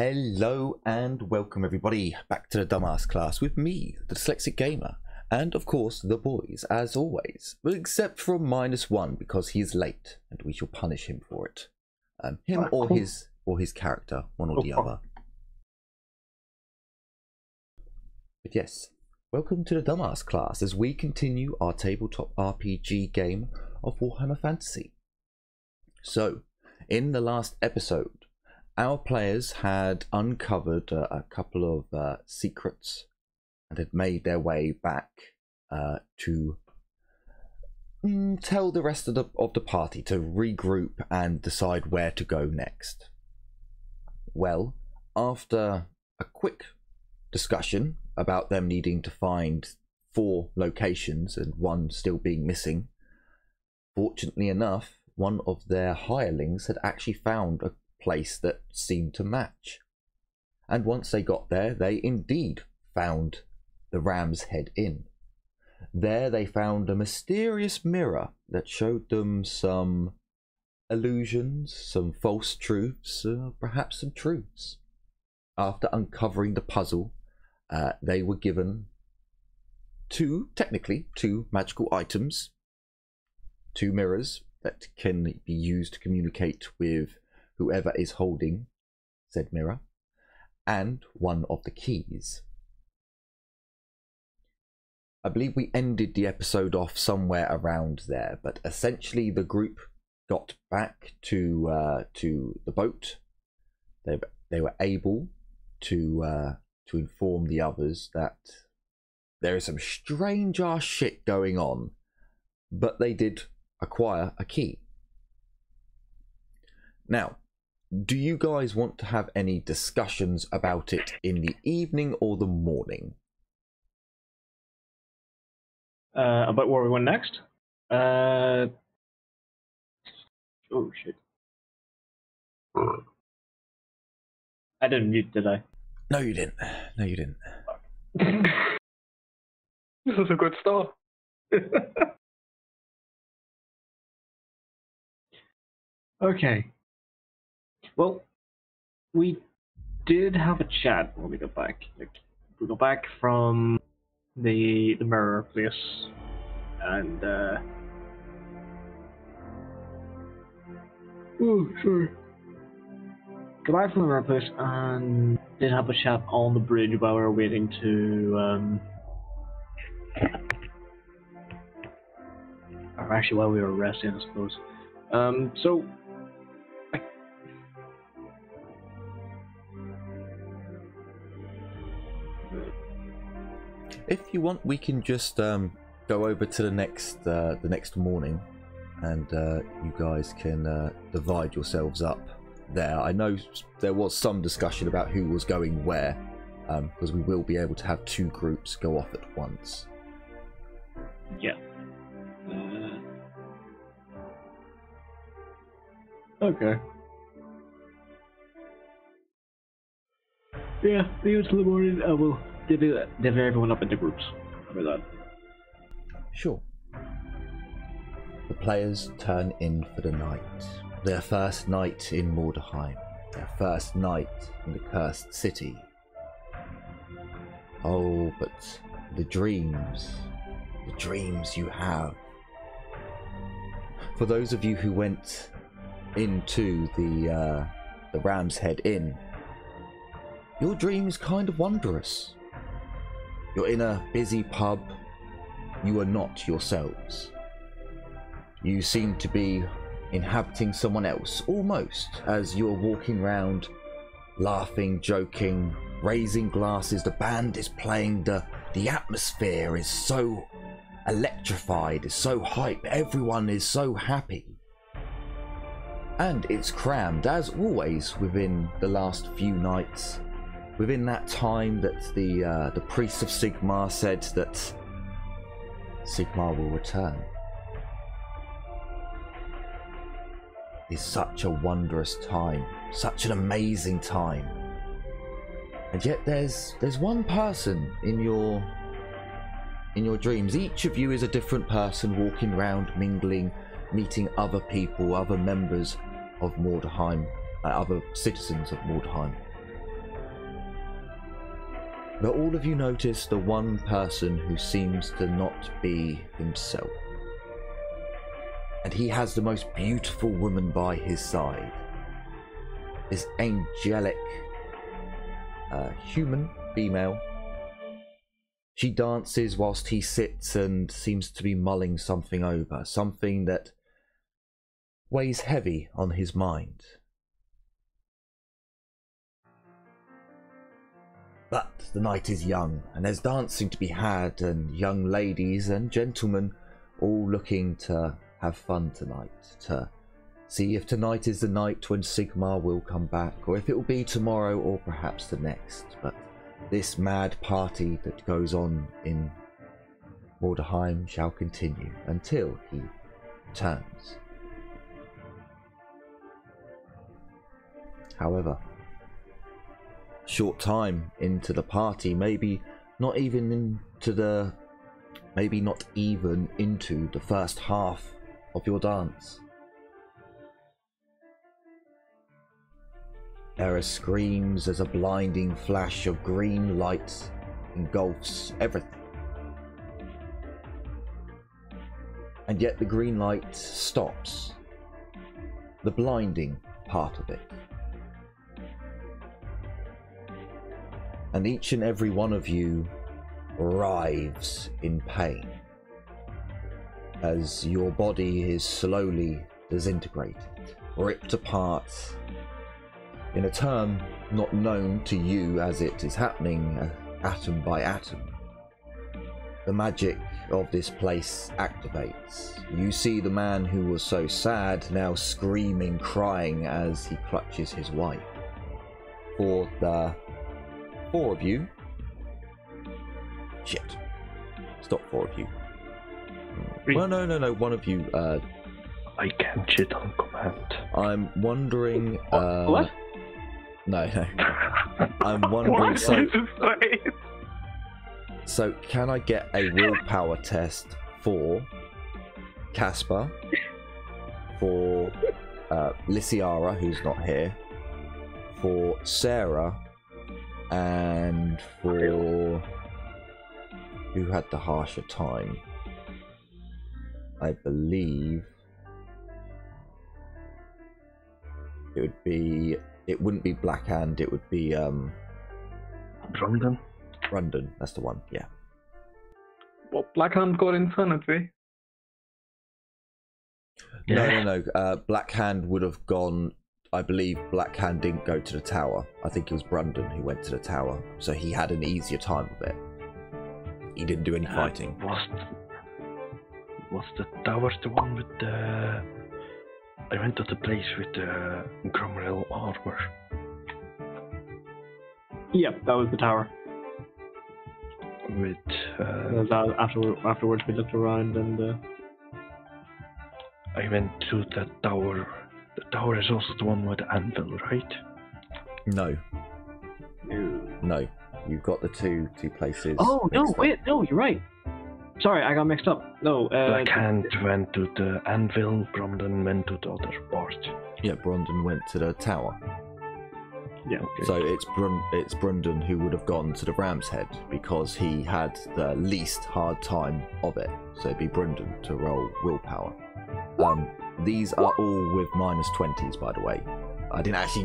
Hello and welcome everybody back to the Dumbass class with me, the Dyslexic Gamer, and of course the boys as always, but except for -1 because he is late and we shall punish him for it. Him or his character, one or the other. But yes, welcome to the Dumbass class as we continue our tabletop RPG game of Warhammer Fantasy. So, in the last episode, our players had uncovered a couple of secrets and had made their way back to tell the rest of the party to regroup and decide where to go next. Well, after a quick discussion about them needing to find 4 locations and 1 still being missing, fortunately enough, one of their hirelings had actually found a place that seemed to match, and once they got there they indeed found the Ram's Head Inn. There they found a mysterious mirror that showed them some illusions, some false truths, perhaps some truths. After uncovering the puzzle, they were given technically two magical items, 2 mirrors that can be used to communicate with whoever is holding said mirror, and 1 of the keys. I believe we ended the episode off somewhere around there, but essentially the group got back to the boat. They were able to inform the others that there is some strange ass shit going on, but they did acquire a key. Now, do you guys want to have any discussions about it in the evening or the morning? About where we went next? Oh shit. I didn't mute, did I? No, you didn't. No, you didn't. This is a good start. Okay. Well, we did have a chat when we got back. We got back from the mirror place, and sorry. Got back from the mirror place and did have a chat on the bridge while we were waiting to or actually while we were resting, I suppose. So if you want, we can just go over to the next morning, and you guys can divide yourselves up there. I know there was some discussion about who was going where, because we will be able to have 2 groups go off at once. Yeah. Okay. Yeah, maybe it's in the morning. I will divvy everyone up into groups. Remember that. Sure. The players turn in for the night. Their first night in Mordheim. Their first night in the cursed city. Oh, but the dreams you have. For those of you who went into the Ram's Head Inn, your dream's kind of wondrous. You're in a busy pub. You are not yourselves. You seem to be inhabiting someone else, almost, as you're walking around, laughing, joking, raising glasses. The band is playing, the atmosphere is so electrified, it's so hype, everyone is so happy. And it's crammed, as always, within the last few nights. Within that time that the priest of Sigmar said that Sigmar will return. It's such a wondrous time, such an amazing time. And yet there's one person in your dreams. Each of you is a different person walking around, mingling, meeting other people, other members of Mordheim, other citizens of Mordheim. But all of you notice the one person who seems to not be himself. And he has the most beautiful woman by his side. This angelic human female. She dances whilst he sits and seems to be mulling something over, something that weighs heavy on his mind. But the night is young, and there's dancing to be had, and young ladies and gentlemen all looking to have fun tonight, to see if tonight is the night when Sigmar will come back, or if it will be tomorrow or perhaps the next. But this mad party that goes on in Mordheim shall continue until he returns. However, short time into the party, maybe not even into the first half of your dance, there are screams as a blinding flash of green light engulfs everything. And yet the green light stops. The blinding part of it. And each and every one of you writhes in pain as your body is slowly disintegrated, ripped apart in a term not known to you as it is happening, atom by atom. The magic of this place activates. You see the man who was so sad now screaming, crying as he clutches his wife. For the 4 of you. Shit. Stop, 4 of you. Well, no. One of you. I can't shit on command. I'm wondering. What? No. I'm wondering. So, can I get a willpower test for Casper, for Lysiara, who's not here, for Sarah, and for who had the harsher time? I believe it wouldn't be Blackhand, it would be Brundon, that's the one, yeah. Well, Blackhand got Insanity. No. Blackhand would have gone. I believe Blackhand didn't go to the tower. I think it was Brundon who went to the tower, so he had an easier time of it. He didn't do any fighting. Was the tower the one with the... I went to the place with the Gromrel armor. Yep, that was the tower. With... afterwards we looked around and... I went to the tower. The tower is also the one with the anvil, right? No. You've got the two places. Oh, no, wait, no, you're right. Sorry, I got mixed up. No, Blackhand went to the anvil, Bromden went to the other part. Yeah, Brundon went to the tower. Yeah. Okay. So it's Brundon who would have gone to the Ram's Head because he had the least hard time of it. So it'd be Brundon to roll willpower. These are all with -20s, by the way. I didn't actually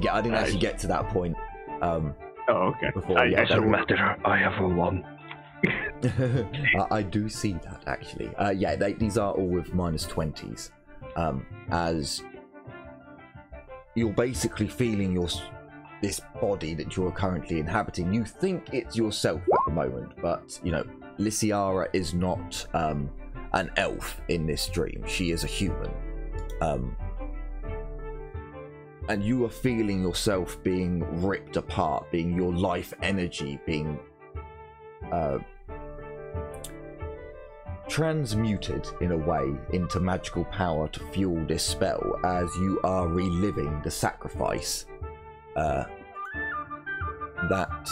get to that point. Oh, okay. Before, it doesn't matter. I have a 1. I do see that actually. These are all with -20s. As you're basically feeling this body that you're currently inhabiting. You think it's yourself at the moment, but you know, Lysiara is not an elf in this dream. She is a human. And you are feeling yourself being ripped apart, being your life energy being transmuted in a way into magical power to fuel this spell as you are reliving the sacrifice that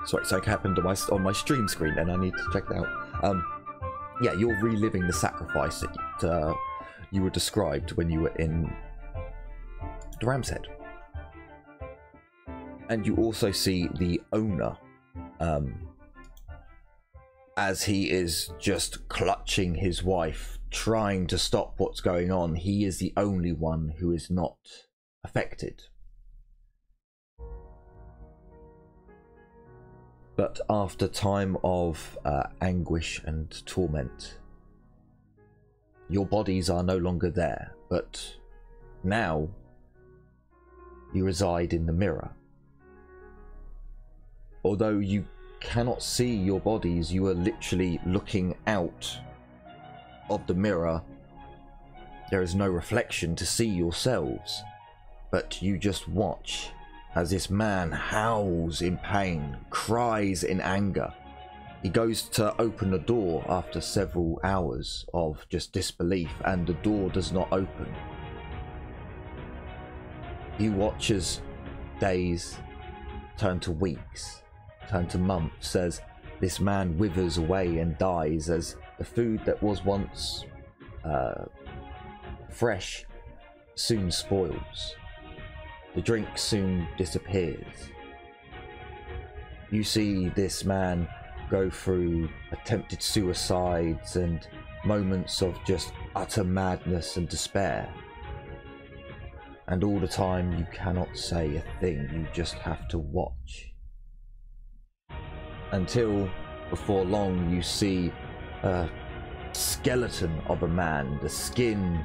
something happened on my stream screen and I need to check it out. Yeah, you're reliving the sacrifice that you were described when you were in the Ram's Head. And you also see the owner, as he is just clutching his wife, trying to stop what's going on. He is the only one who is not affected. But after time of anguish and torment, your bodies are no longer there, but now you reside in the mirror. Although you cannot see your bodies, you are literally looking out of the mirror. There is no reflection to see yourselves, but you just watch as this man howls in pain, cries in anger. He goes to open the door after several hours of just disbelief, and the door does not open. He watches days turn to weeks, turn to months, as this man withers away and dies, as the food that was once fresh soon spoils. The drink soon disappears. You see this man go through attempted suicides and moments of just utter madness and despair. And all the time you cannot say a thing, you just have to watch. Until before long you see a skeleton of a man. The skin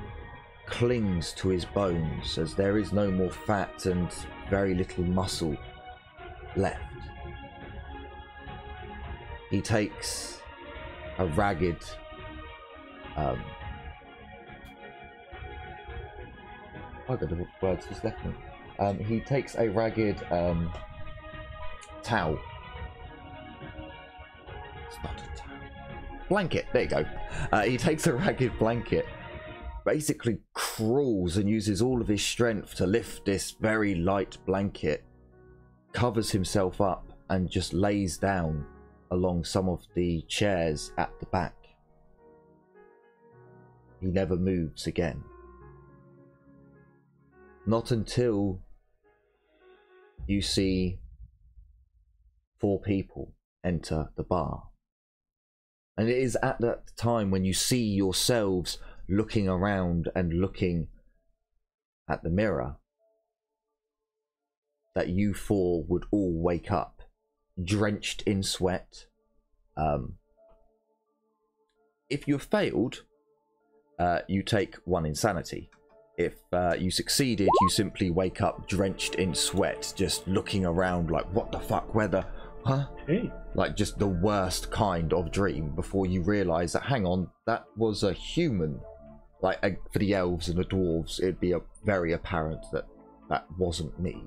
clings to his bones as there is no more fat and very little muscle left. He takes a ragged I got the words just left me. He takes a ragged towel. It's not a towel. Blanket, there you go. He takes a ragged blanket, basically crawls and uses all of his strength to lift this very light blanket, covers himself up and just lays down along some of the chairs at the back. He never moves again. Not until you see 4 people enter the bar. And it is at that time when you see yourselves looking around and looking at the mirror that you 4 would all wake up drenched in sweat. If you failed, you take 1 insanity. If you succeeded, you simply wake up drenched in sweat, just looking around like, what the fuck, weather, huh? Hey. Like just the worst kind of dream, before you realise that, hang on, that was a human. Like for the elves and the dwarves, it'd be very apparent that that wasn't me.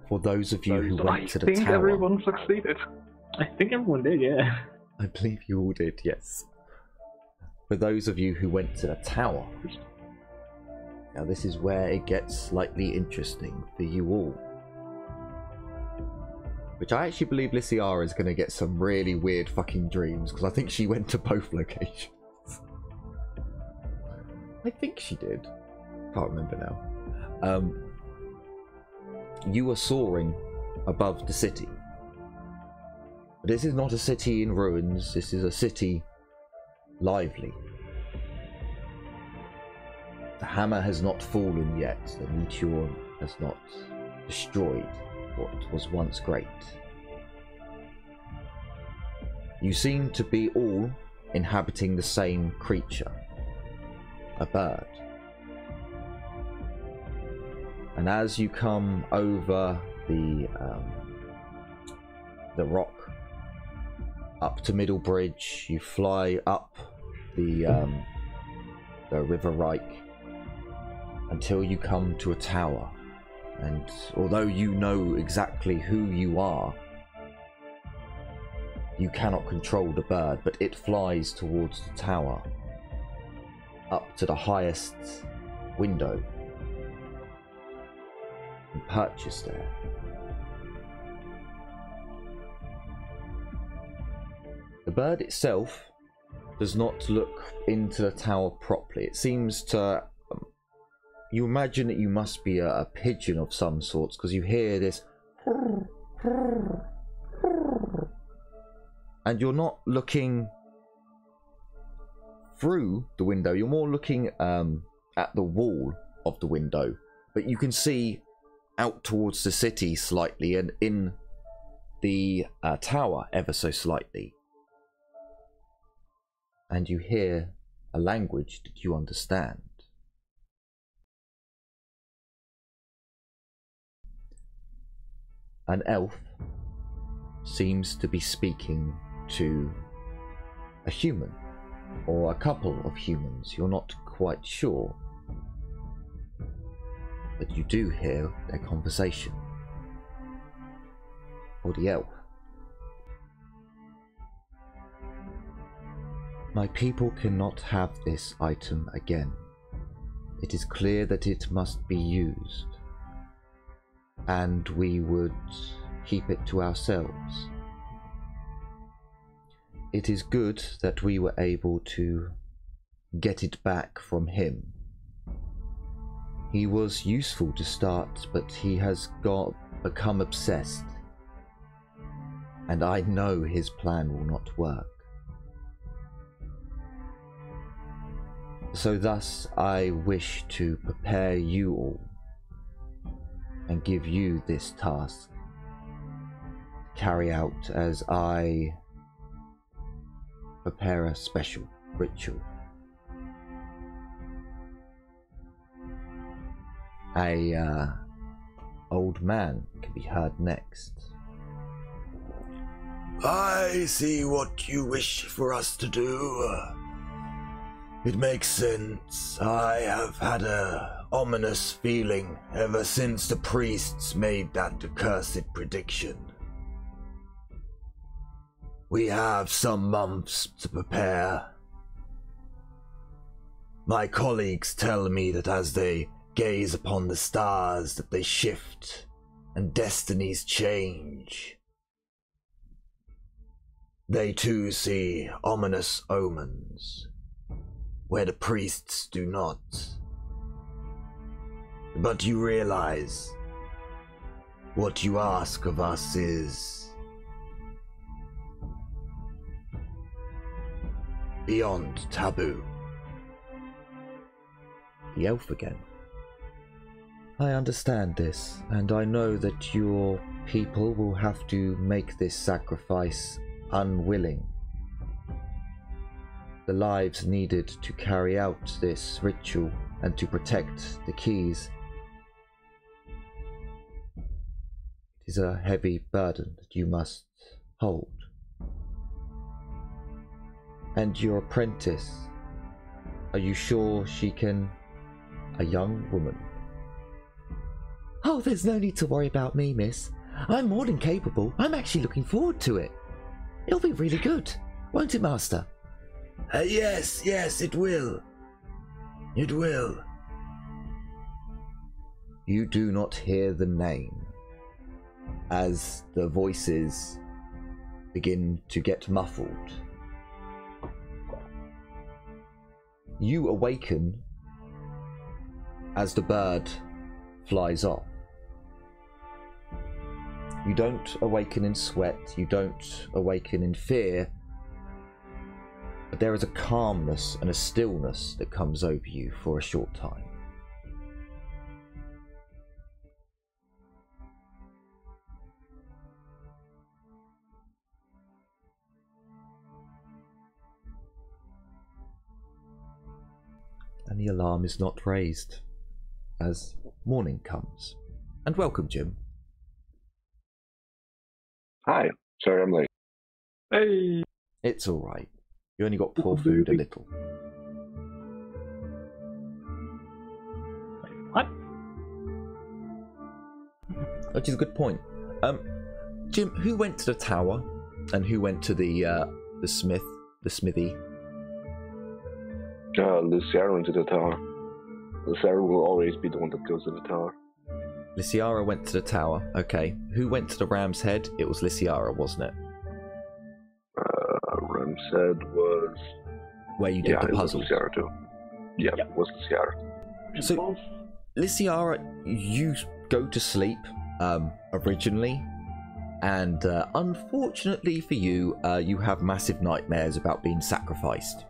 For those of you who went to the tower... I think everyone succeeded. I think everyone did, yeah. I believe you all did, yes. For those of you who went to the tower, now this is where it gets slightly interesting for you all. Which I actually believe Lysiara is going to get some really weird fucking dreams, because I think she went to both locations. I think she did. Can't remember now. You are soaring above the city. But this is not a city in ruins, this is a city lively. The hammer has not fallen yet, the meteor has not destroyed what was once great. You seem to be all inhabiting the same creature, a bird. And as you come over the rock up to Middle Bridge, you fly up the River Reich until you come to a tower. And although you know exactly who you are, you cannot control the bird, but it flies towards the tower, up to the highest window, and perches there. The bird itself does not look into the tower properly. It seems to You imagine that you must be a pigeon of some sorts, because you hear this, and you're not looking through the window, you're more looking at the wall of the window, but you can see out towards the city slightly, and in the tower ever so slightly. And you hear a language that you understand. An elf seems to be speaking to a human, or a couple of humans. You're not quite sure, but you do hear their conversation. Or the elf. My people cannot have this item again. It is clear that it must be used, and we would keep it to ourselves. It is good that we were able to get it back from him. He was useful to start, but he has become obsessed, and I know his plan will not work. So thus I wish to prepare you all and give you this task to carry out as I prepare a special ritual. A old man can be heard next. I see what you wish for us to do. It makes sense. I have had a ominous feeling ever since the priests made that accursed prediction. We have some months to prepare. My colleagues tell me that as they gaze upon the stars, that they shift and destinies change. They too see ominous omens, where the priests do not. But you realize what you ask of us is beyond taboo. The elf again. I understand this, and I know that your people will have to make this sacrifice unwilling. The lives needed to carry out this ritual and to protect the keys. It is a heavy burden that you must hold. And your apprentice, are you sure she can... A young woman. Oh, there's no need to worry about me, miss. I'm more than capable. I'm actually looking forward to it. It'll be really good, won't it, master? Yes, it will. It will. You do not hear the name as the voices begin to get muffled. You awaken as the bird flies off. You don't awaken in sweat, you don't awaken in fear, but there is a calmness and a stillness that comes over you for a short time. And the alarm is not raised as morning comes. And welcome, Jim. Hi. Sorry I'm late. Hey! It's alright. You only got poor food a little. What? Which is a good point. Jim, who went to the tower and who went to the smithy? Luciara went to the tower. Luciara will always be the one that goes to the tower. Lysiara went to the tower, okay. Who went to the Ram's Head? It was Lysiara, wasn't it? Ram's Head was... Where you did the puzzle. It was Luciara too. Yeah, it was Luciara. So, Lysiara, you go to sleep originally, and unfortunately for you, you have massive nightmares about being sacrificed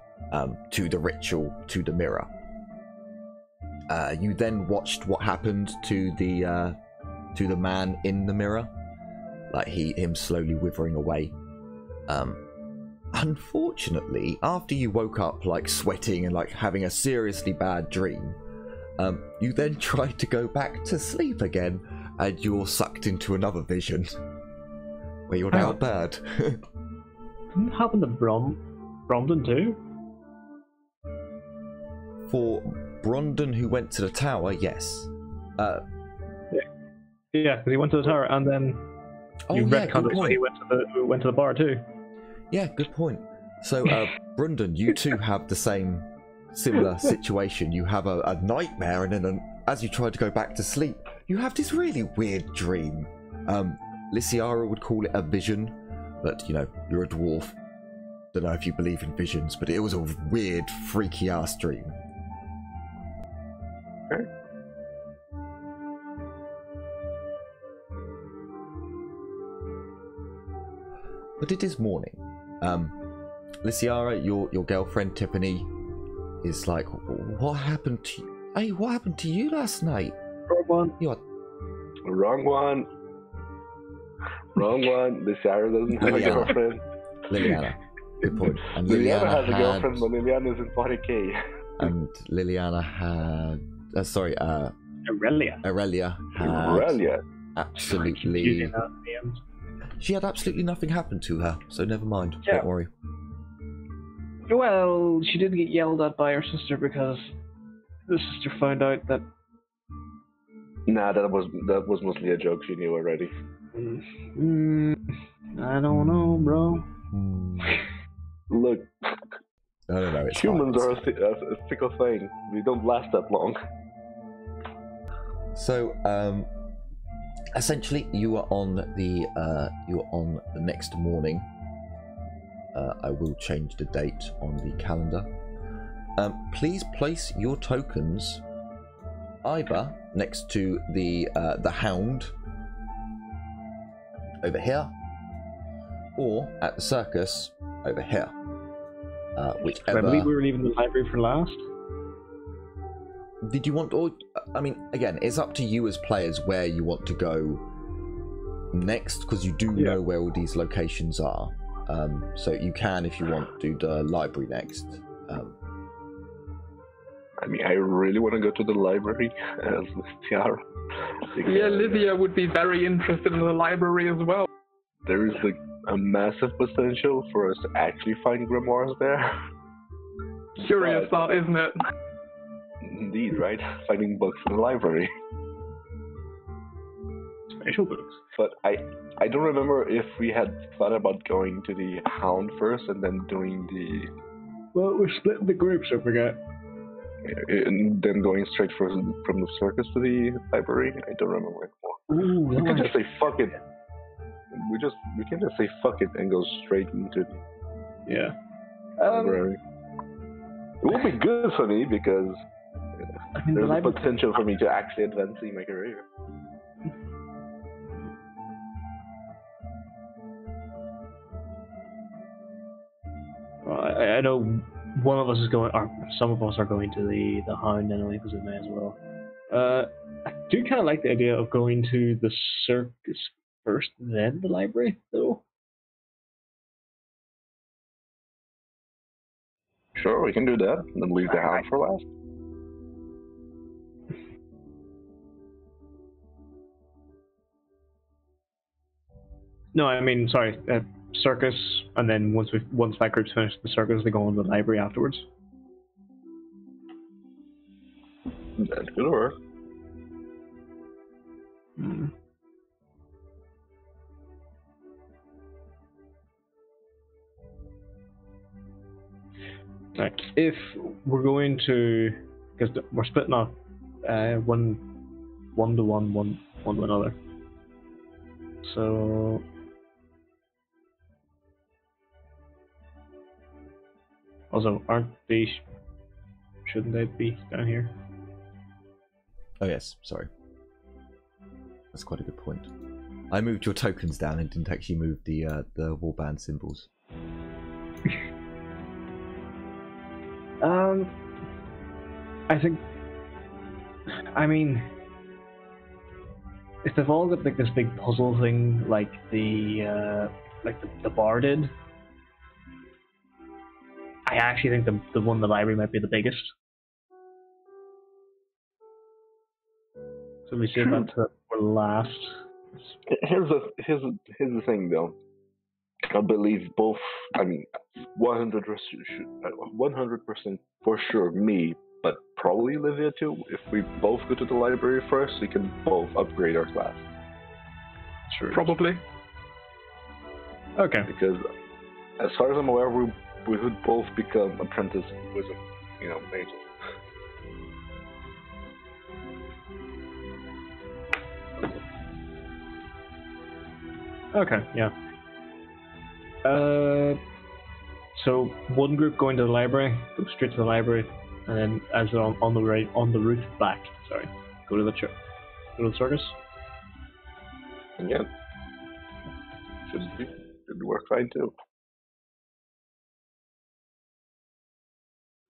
to the ritual, to the mirror. You then watched what happened to the man in the mirror, like him slowly withering away. Unfortunately, after you woke up like sweating and like having a seriously bad dream, you then tried to go back to sleep again, and you're sucked into another vision where you're now bad. Didn't it happen to Bromden too? For Brondon, who went to the tower, yes. Yeah, because he went to the tower, and then you retconned it, so he went to the bar too. Yeah, good point. So, Brundon, you two have the similar situation. You have a nightmare, and then as you try to go back to sleep, you have this really weird dream. Lysiara would call it a vision, but you know, you're a dwarf. Don't know if you believe in visions, but it was a weird, freaky ass dream. Okay. But it is morning. Lysiara, your girlfriend Tiffany, is like, what happened to you? Hey, what happened to you last night? Wrong one. Wrong one. Wrong one. Lysiara doesn't have a girlfriend. Liliana. Good point. And Liliana has a girlfriend, but Liliana is in 40k. And Liliana had... Aurelia. Aurelia had... Aurelia? Absolutely... She had absolutely nothing happen to her, so never mind. Yeah. Don't worry. Well, she did get yelled at by her sister because the sister found out that... Nah, that was mostly a joke. She knew already. I don't know, bro. Look, No, it's humans fine. are a fickle thing. We don't last that long. So, essentially, you are on the next morning. I will change the date on the calendar. Please place your tokens either next to the Hound over here, or at the circus over here. Whichever. I believe we were leaving the library for last. Did you want, or I mean, again, it's up to you as players where you want to go next, because you do know where all these locations are. So you can, if you want, do the library next. I mean, I really want to go to the library as Tiara. Yeah, Lydia would be very interested in the library as well. There is like a massive potential for us to actually find grimoires there. Curious thought, isn't it? Indeed, right? Finding books in the library. Special books. But I don't remember if we had thought about going to the Hound first and then doing the... Well, we're splitting the groups, I forget. And then going straight from the circus to the library. I don't remember anymore. Ooh, We can just say fuck it. We can just say fuck it and go straight into the library. It will be good for me because there's a potential for me to actually advance in my career. I know one of us is going, or some of us are going to the Hound anyway, because we may as well. I do kind of like the idea of going to the circus first, then the library, though. Sure, we can do that, and then leave the Hound for last. No, I mean, sorry, circus, and then once that group's finished the circus, they go on to the library afterwards. That could work. Like, if we're going to, because we're splitting off one to another. So also, shouldn't they be down here? Oh yes, sorry. That's quite a good point. I moved your tokens down and didn't actually move the warband symbols. I think. I mean, if they've all got like this big puzzle thing, like the bar did, I actually think the one in the library might be the biggest. So we save that for last. Here's the thing though. I believe both. I mean, 100% for sure me, but probably Livia too. If we both go to the library first, we can both upgrade our class. Sure. Probably. Okay. Because as far as I'm aware, we would both become apprentice wizard, mages. Okay. Yeah. So one group going to the library, go straight to the library, and then as they're on the route back, go to the circus. And yeah, should work fine too.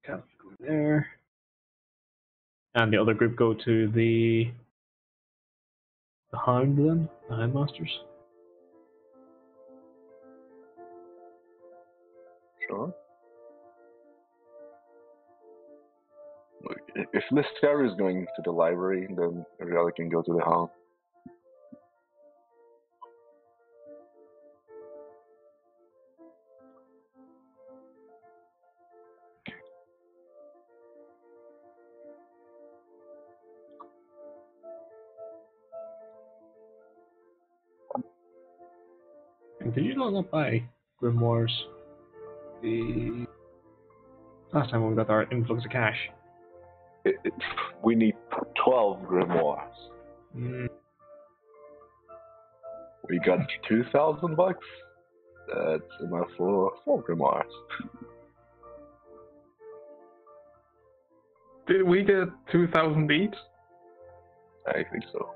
Okay, go there, and the other group go to the Hound then, the Hound Masters. Sure. If Miss Terry is going to the library, then Ariella can go to the hall. And did you not buy grimoires the last time when we got our influx of cash? We need 12 grimoires. We got $2,000. That's enough for 4 grimoires. Did we get 2,000 each? I think so.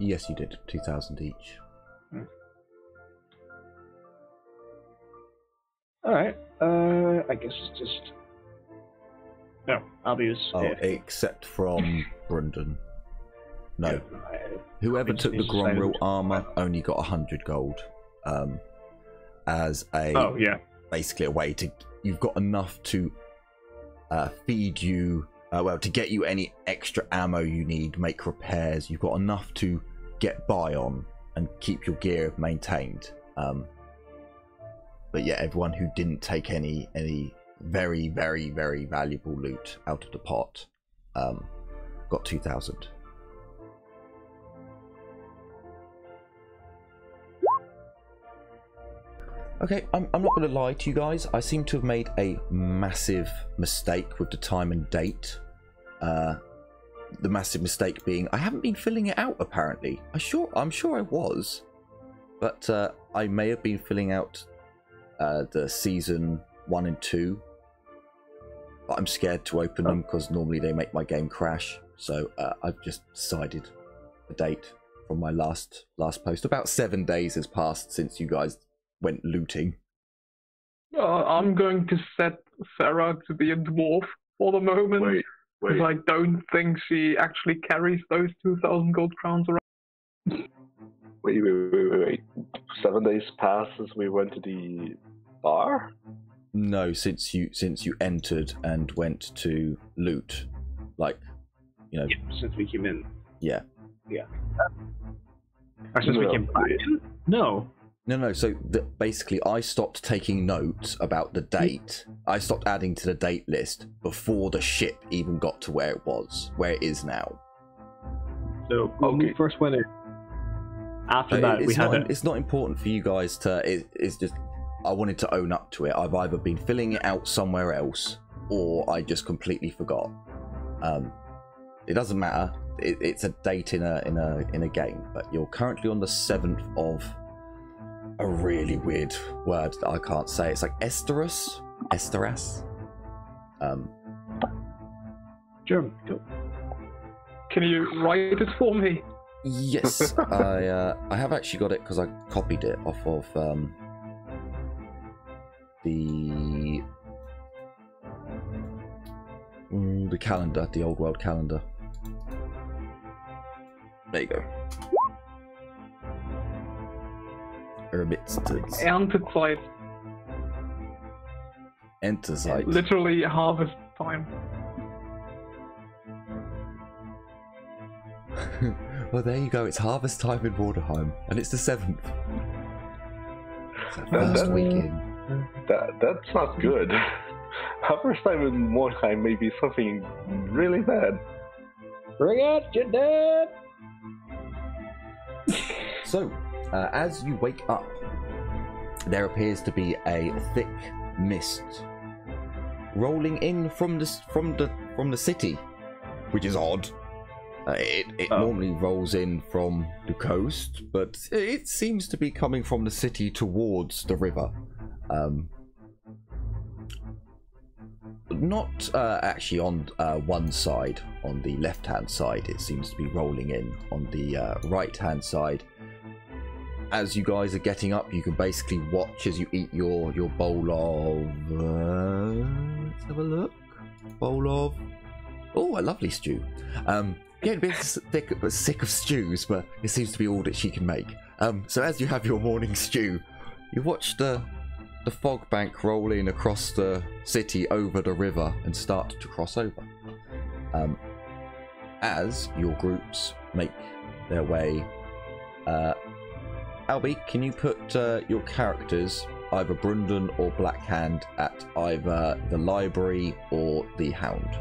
Yes, you did. 2,000 each. Alright, I guess it's just... No, I'll be used. Oh, except from Brundon. No. Whoever took the Gromril armor only got 100 gold. As a... Oh, yeah. Basically a way to... You've got enough to feed you... to get you any extra ammo you need, make repairs. You've got enough to get by on and keep your gear maintained. But yeah, everyone who didn't take any very, very, very valuable loot out of the pot got 2,000. Okay, I'm not going to lie to you guys. I seem to have made a massive mistake with the time and date. The massive mistake being I haven't been filling it out apparently. I'm sure I was, but I may have been filling out the season 1 and 2. But I'm scared to open them because normally they make my game crash. So I've just decided a date from my last post. About 7 days has passed since you guys went looting. I'm going to set Sarah to be a dwarf for the moment. Wait. Because I don't think she actually carries those 2,000 gold crowns around. Wait. 7 days passed since we went to the bar? No, since you entered and went to loot. Like, Yeah, since we came in. Yeah. Or since we came back in? No. No. So basically, I stopped taking notes about the date. I stopped adding to the date list before the ship even got to where it is now. So when we first went in, after that we had. It's not important for you guys to. It's just I wanted to own up to it. I've either been filling it out somewhere else, or I just completely forgot. It doesn't matter. It's a date in a game, but you're currently on the 7th of a really weird word that I can't say. It's like Esteras. Sure, go. Can you write it for me? Yes, I have actually got it because I copied it off of the calendar, the old world calendar. There you go. Anticite. Enterzeit. Literally harvest time. Well, there you go. It's harvest time in Mordheim, and it's the 7th. So first weekend. That's not good. Harvest time in Mordheim may be something really bad. Bring out your dad! So, as you wake up, there appears to be a thick mist rolling in from the city, which is odd. It normally rolls in from the coast, but it seems to be coming from the city towards the river. Not actually on one side, on the left-hand side. It seems to be rolling in on the right-hand side. As you guys are getting up, you can basically watch as you eat your bowl of... let's have a look. Bowl of... Oh, a lovely stew. Getting a bit sick of stews, but it seems to be all that she can make. So as you have your morning stew, you watch the fog bank roll in across the city over the river and start to cross over. As your groups make their way... Albie, can you put your characters, either Brundon or Blackhand, at either the library or the Hound?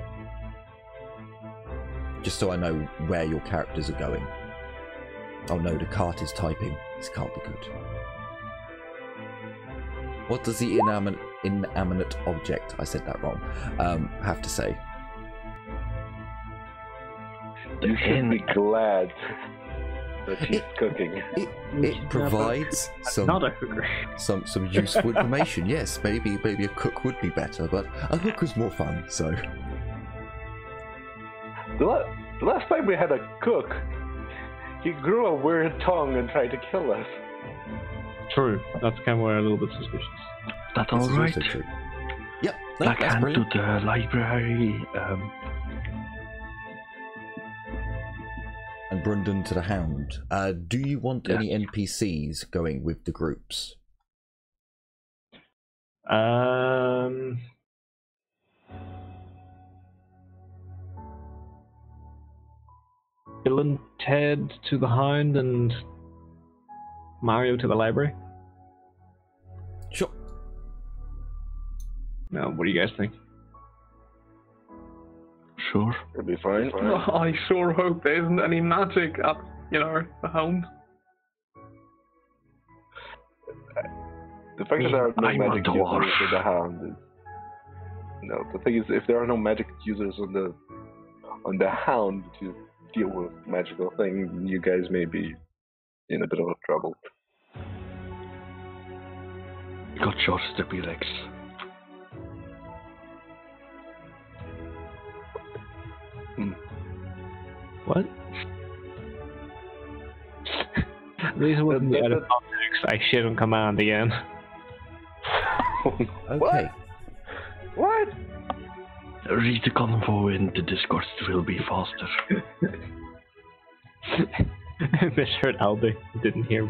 Just so I know where your characters are going. Oh no, the cart is typing. This can't be good. What does the inanimate object, I said that wrong, have to say? You should be glad that she's cooking. It provides some useful information. Yes, maybe a cook would be better, but a hooker's more fun. So the last time we had a cook, he grew a weird tongue and tried to kill us. True. That's kind of where I'm a little bit suspicious. That's all right. Yep, no, Blackhand that's to brilliant. the library. And Brundon to the Hound. Do you want any NPCs going with the groups? Bill and Ted to the Hound and Mario to the library. Sure. Now, what do you guys think? Sure, it'll be fine. I sure hope there isn't any magic at, the Hound. The fact that there are no magic users in the Hound is... No, the thing is, if there are no magic users on the Hound to deal with magical things, you guys may be in a bit of trouble. Got your steppy legs. What? These wouldn't be out of context. I shit on command again. Okay. What? Read the convo in the Discord will be faster. Misheard Albie. Didn't hear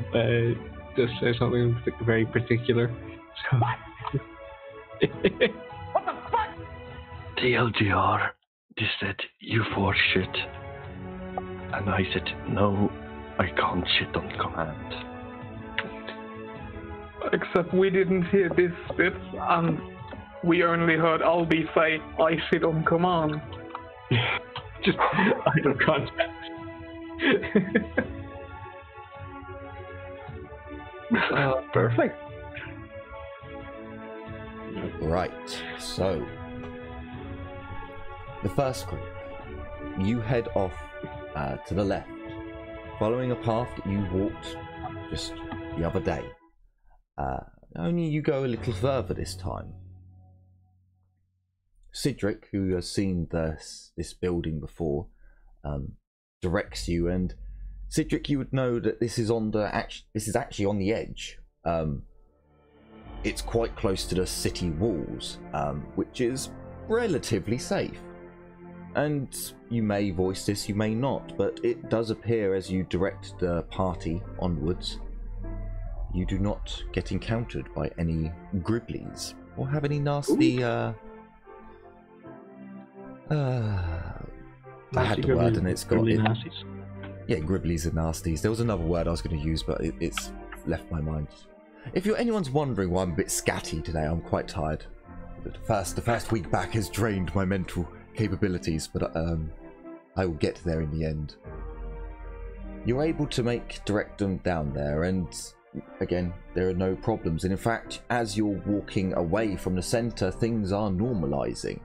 just say something very particular. So. What the fuck? TLDR, they said you for shit. And I said, no, I can't shit on command. Except we didn't hear this bit, and we only heard Albie say, I shit on command. Just out of context. Perfect. Right, so the first group, you head off to the left, following a path that you walked just the other day. Only you go a little further this time. Cedric, who has seen this building before, directs you, and Cedric, you would know that this is actually on the edge. It's quite close to the city walls, which is relatively safe. And you may voice this, you may not, but it does appear as you direct the party onwards, you do not get encountered by any Gribblies or have any nasty. I had the word and it's got it. Yeah, Gribblies and nasties. There was another word I was going to use, but it's left my mind. If anyone's wondering why I'm a bit scatty today, I'm quite tired. The first week back has drained my mental capabilities, but I will get there in the end. You're able to direct them down there, and again, there are no problems. And in fact, as you're walking away from the center, things are normalizing.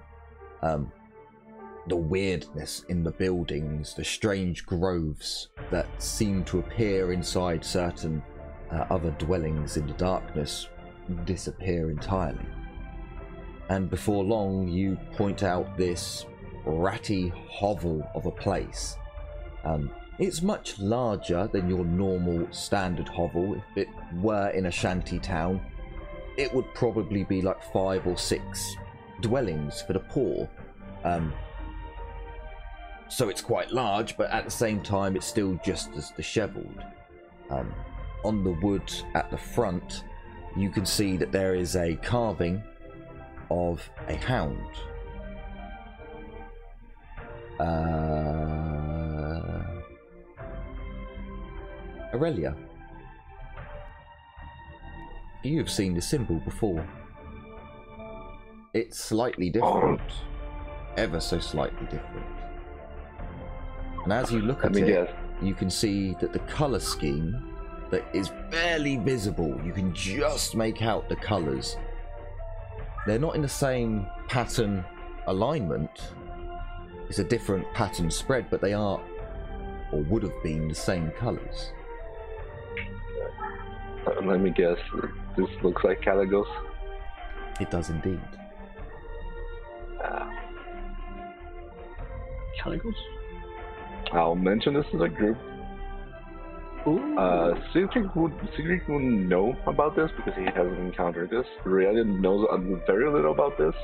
The weirdness in the buildings, the strange groves that seem to appear inside certain other dwellings in the darkness disappear entirely. And before long, you point out this ratty hovel of a place. It's much larger than your normal standard hovel. If it were in a shanty town, it would probably be like 5 or 6 dwellings for the poor. So it's quite large, but at the same time, it's still just as disheveled. On the wood at the front, you can see that there is a carving of a hound. Aurelia, you've seen the symbol before. It's slightly different, ever so slightly different. And as you look at it, you can see that the color scheme that is barely visible, you can just make out the colors. They're not in the same pattern alignment. It's a different pattern spread, but they are, or would have been, the same colors. Let me guess, this looks like Caligos. It does indeed. Caligos? I'll mention this as a group. Cedric wouldn't know about this because he hasn't encountered this. Aurelia knows very little about this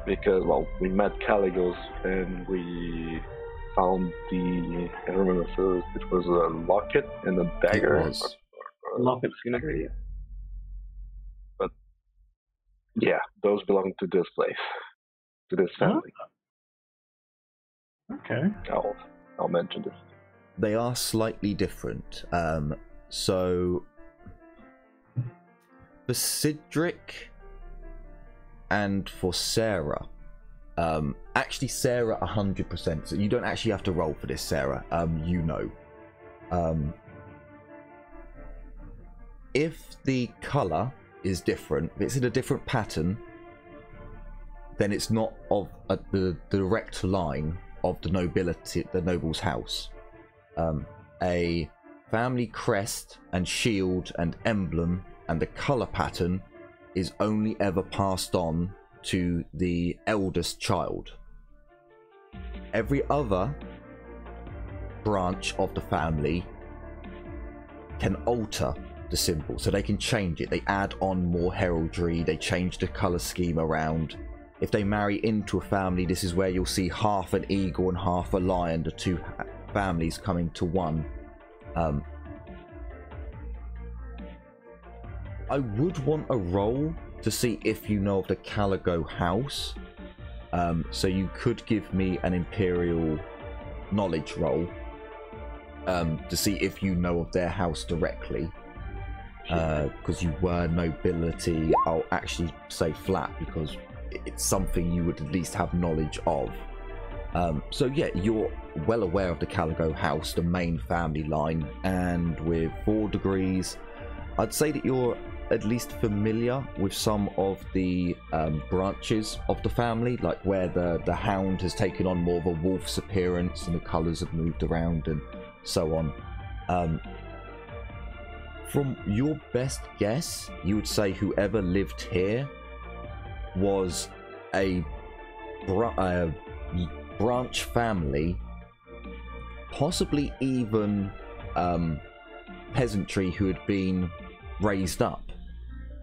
because, well, we met Caligos and we found the, I don't remember if it was a locket and a dagger. It was. Locket dagger, yeah. But yeah, those belong to this place, to this family. Okay. I'll mention this. They are slightly different. So for Cedric and for Sarah, actually Sarah 100%. So you don't actually have to roll for this, Sarah. You know. If the color is different, if it's in a different pattern, then it's not of the direct line of the nobility, the noble's house. A family crest and shield and emblem and the color pattern is only ever passed on to the eldest child. Every other branch of the family can alter the symbol, so they can change it. They add on more heraldry, they change the color scheme around. If they marry into a family, this is where you'll see half an eagle and half a lion, the two families coming to one. I would want a roll to see if you know of the Caligo house. So you could give me an Imperial knowledge roll to see if you know of their house directly. Because you were nobility. I'll actually say flat because it's something you would at least have knowledge of. So yeah, you're well aware of the Caligo house, the main family line, and with 4 degrees, I'd say that you're at least familiar with some of the branches of the family, like where the hound has taken on more of a wolf's appearance and the colours have moved around and so on. From your best guess, you would say whoever lived here was a branch family, possibly even peasantry who had been raised up,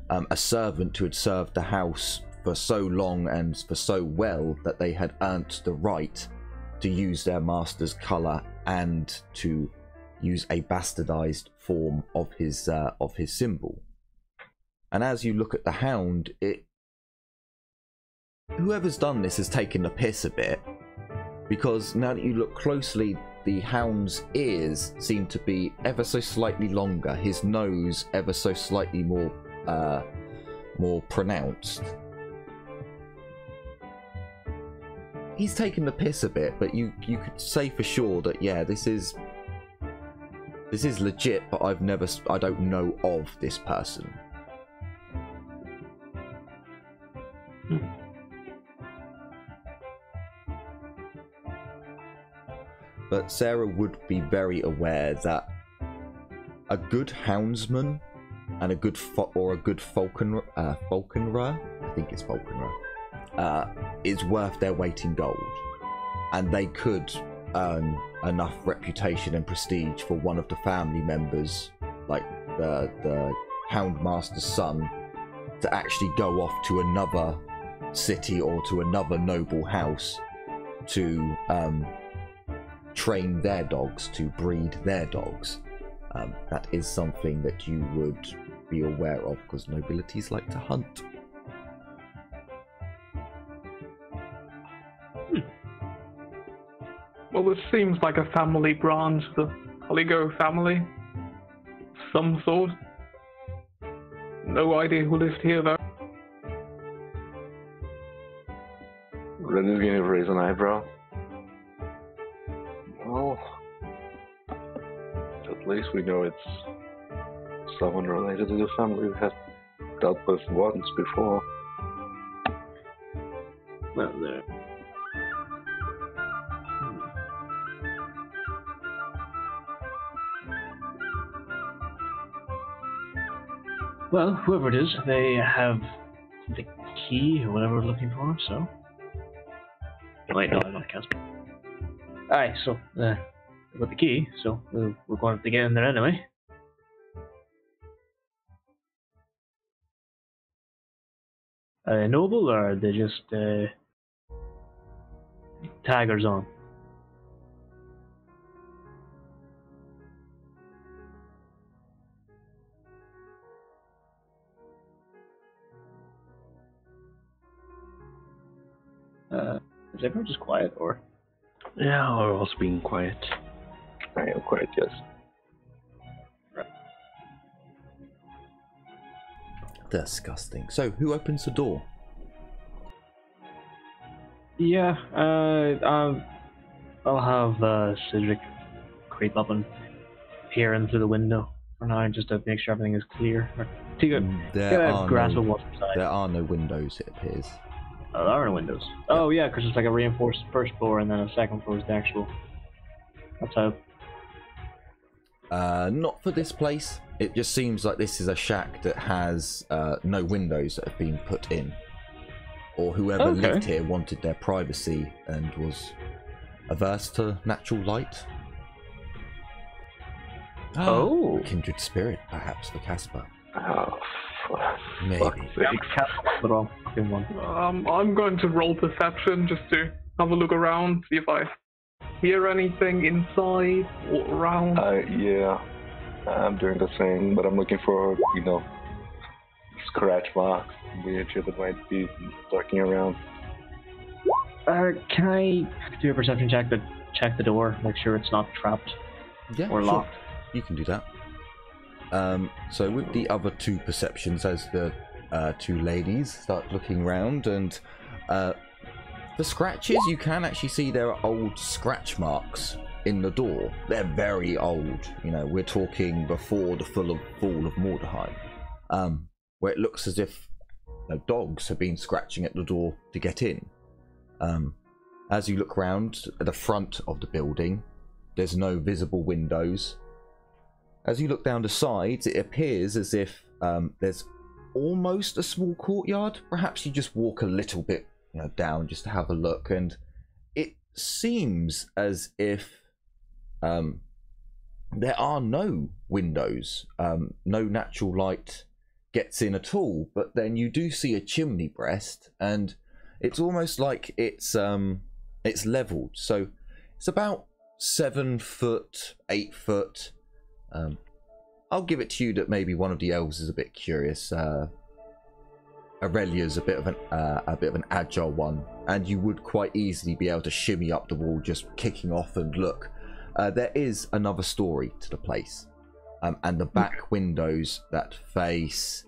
a servant who had served the house for so long and for so well that they had earned the right to use their master's colour and to use a bastardized form of his symbol. And as you look at the Hound, whoever's done this has taken the piss a bit, because now that you look closely, the Hound's ears seem to be ever so slightly longer, his nose ever so slightly more pronounced. He's taken the piss a bit, but you could say for sure that yeah, this is legit, but I don't know of this person. But Sarah would be very aware that a good houndsman and a good falconrer, I think it's falconrer, is worth their weight in gold, and they could earn enough reputation and prestige for one of the family members, like the Houndmaster's son, to actually go off to another city or to another noble house to train their dogs, to breed their dogs. That is something that you would be aware of, because nobilities like to hunt. Well, this seems like a family branch, the Oligo family. Some sort. No idea who lived here, though. Ren is going to raise an eyebrow. Well, at least we know it's someone related to the family we have dealt with once before. Well, there. Well, whoever it is, they have the key or whatever we're looking for, so... Wait, no, I'm not a Casper. Alright, so, we've got the key, so we're going to get in there anyway. Are they noble, or are they just, taggers on? Is everyone just quiet, or? Yeah, we're also being quiet. I am quiet, yes. Right. Disgusting. So, who opens the door? Yeah, I'll have Cedric creep up and peer in through the window for now, just to make sure everything is clear. Get a grasp of what's inside. There are no windows, it appears. Oh, there are no windows. Yeah. Oh yeah, because it's like a reinforced first floor and then a second floor is the actual. That's how. Not for this place. It just seems like this is a shack that has no windows that have been put in, or whoever lived here wanted their privacy and was averse to natural light. Oh, kindred spirit, perhaps, for Casper. Oh, maybe. I'm going to roll perception just to have a look around, see if I hear anything inside or around. Yeah, I'm doing the same, but I'm looking for, scratch marks, weird shit that might be lurking around. Can I do a perception check to check the door, make sure it's not trapped or locked? Sure. You can do that. So with the other two perceptions, as the two ladies start looking around, and the scratches, you can actually see there are old scratch marks in the door. They're very old. We're talking before the fall of Mordheim, where it looks as if dogs have been scratching at the door to get in. As you look around at the front of the building, there's no visible windows. As you look down the sides, it appears as if there's almost a small courtyard. Perhaps you just walk a little bit down just to have a look, and it seems as if there are no windows, no natural light gets in at all. But then you do see a chimney breast, and it's almost like it's leveled. So it's about 7 foot, 8 foot. I'll give it to you that maybe one of the elves is a bit curious. Aurelia's a bit of an agile one, and you would quite easily be able to shimmy up the wall, just kicking off and look. There is another story to the place, and the back windows that face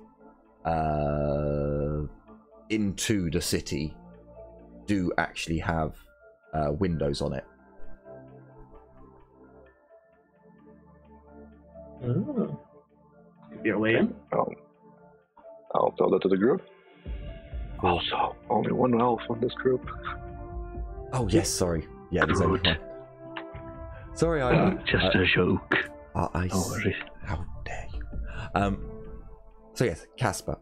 into the city do actually have windows on it. Oh. Could be a way in. I'll tell that to the group. Also, only one elf on this group. Oh yes, sorry. Yeah, there's only one. Sorry, I just a joke. How dare you? So yes, Casper.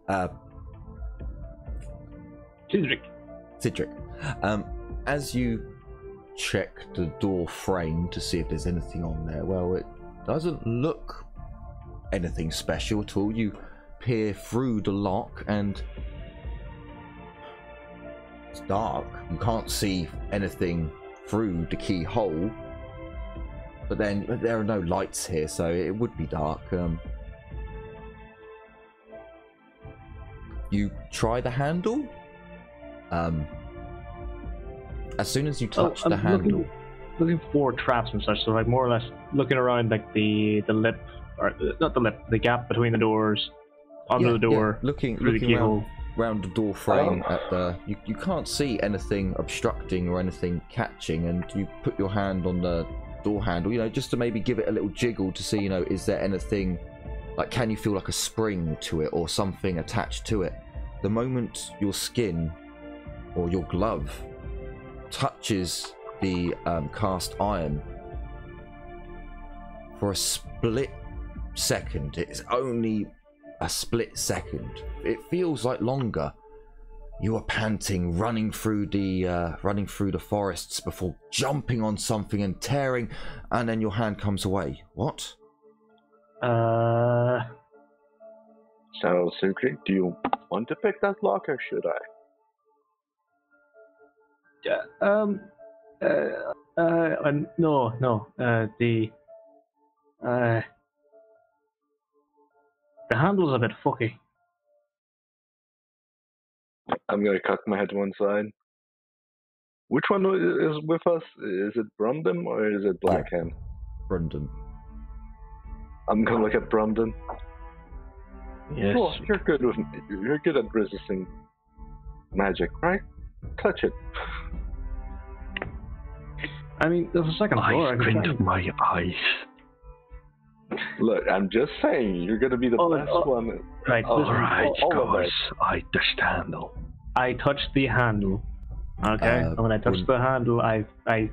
Cedric. As you check the door frame to see if there's anything on there, well, it doesn't look anything special at all. You peer through the lock and it's dark. You can't see anything through the keyhole, but then there are no lights here, so it would be dark. You try the handle. As soon as you touch the handle, looking for traps and such, so like more or less looking around like the lip, or not the lip, the gap between the doors, under the door, looking around the door frame at the. You can't see anything obstructing or anything catching, and you put your hand on the door handle, just to maybe give it a little jiggle to see, is there anything, like, can you feel like a spring to it or something attached to it? The moment your skin or your glove touches the cast iron, for a split second, it's only a split second, it feels like longer, you are panting, running through the forests before jumping on something and tearing, and then your hand comes away. What? So, Cedric, do you want to pick that lock, or should I? No. The handle's a bit fucky. I'm gonna cock my head to one side. Which one is with us? Is it Brundon or is it Blackhand? Brundon. I'm gonna look at Brundon. Yes. Oh, you're good at resisting magic, right? Touch it. I mean, there's a second floor. I squint my eyes. Look, I'm just saying, you're gonna be the best one. Right. Alright, guys, I touch the handle. I touched the handle. Okay, and when I touched the handle, I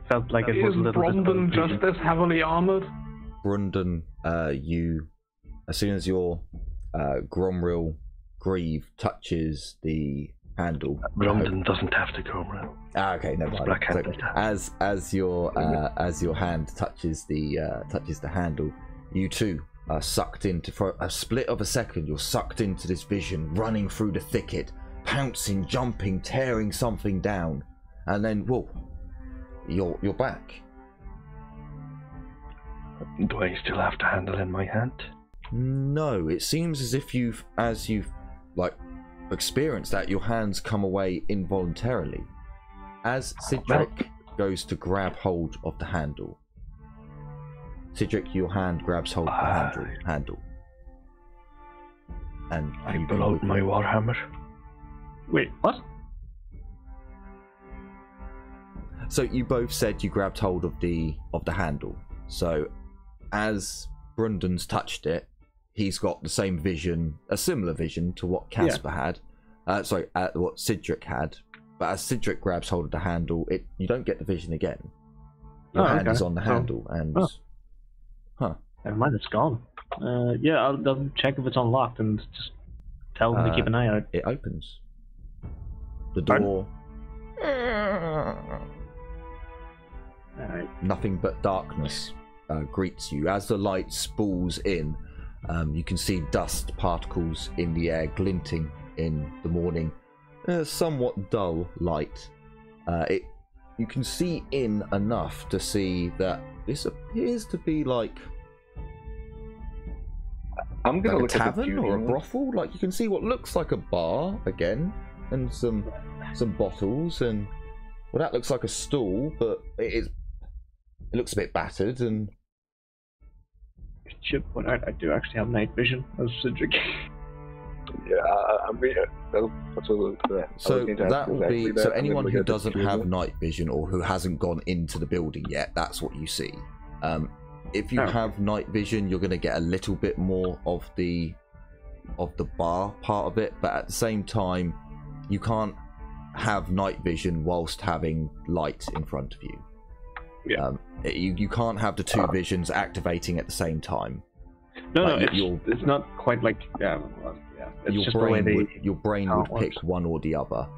felt like it was a little bit... Is Brundon just as heavily armored? Brundon, you, as soon as your Gromril Grieve touches the handle... Brundon doesn't have the Gromril. Okay, never mind. So, as your hand touches the handle, you too are sucked into, for a split of a second, you're sucked into this vision, running through the thicket, pouncing, jumping, tearing something down, and then whoa, you're back. Do I still have the handle in my hand? No, it seems as if you've like experienced that, your hands come away involuntarily. As Cedric goes to grab hold of the handle, Cedric, your hand grabs hold of the handle. And I pull out my Warhammer. Wait, what? So you both said you grabbed hold of the handle. So as Brundon's touched it, he's got the same vision, a similar vision to what Casper had. What Cedric had. But as Cedric grabs hold of the handle, you don't get the vision again. Your hand is on the handle, and never mind, it's gone. I'll check if it's unlocked and just tell them to keep an eye out. It opens. The door Alright. Nothing but darkness greets you. As the light spools in, you can see dust particles in the air glinting in the morning. Somewhat dull light. You can see in enough to see that this appears to be like I'm gonna a look at the tavern or a beauty. brothel. Like you can see what looks like a bar again, and some bottles, and well, that looks like a stool, but it looks a bit battered. And Should point out, I do actually have night vision as Cedric. Yeah, I mean, that's what so that will be exactly so that. anyone I'm who gonna look at the doesn't beauty. have night vision or who hasn't gone into the building yet, that's what you see. If you have night vision, you're going to get a little bit more of the bar part of it, but at the same time, you can't have night vision whilst having light in front of you. Yeah. You can't have the two visions activating at the same time. No, Like, it's not quite like It's your just the way brain how would it works. pick one or the other.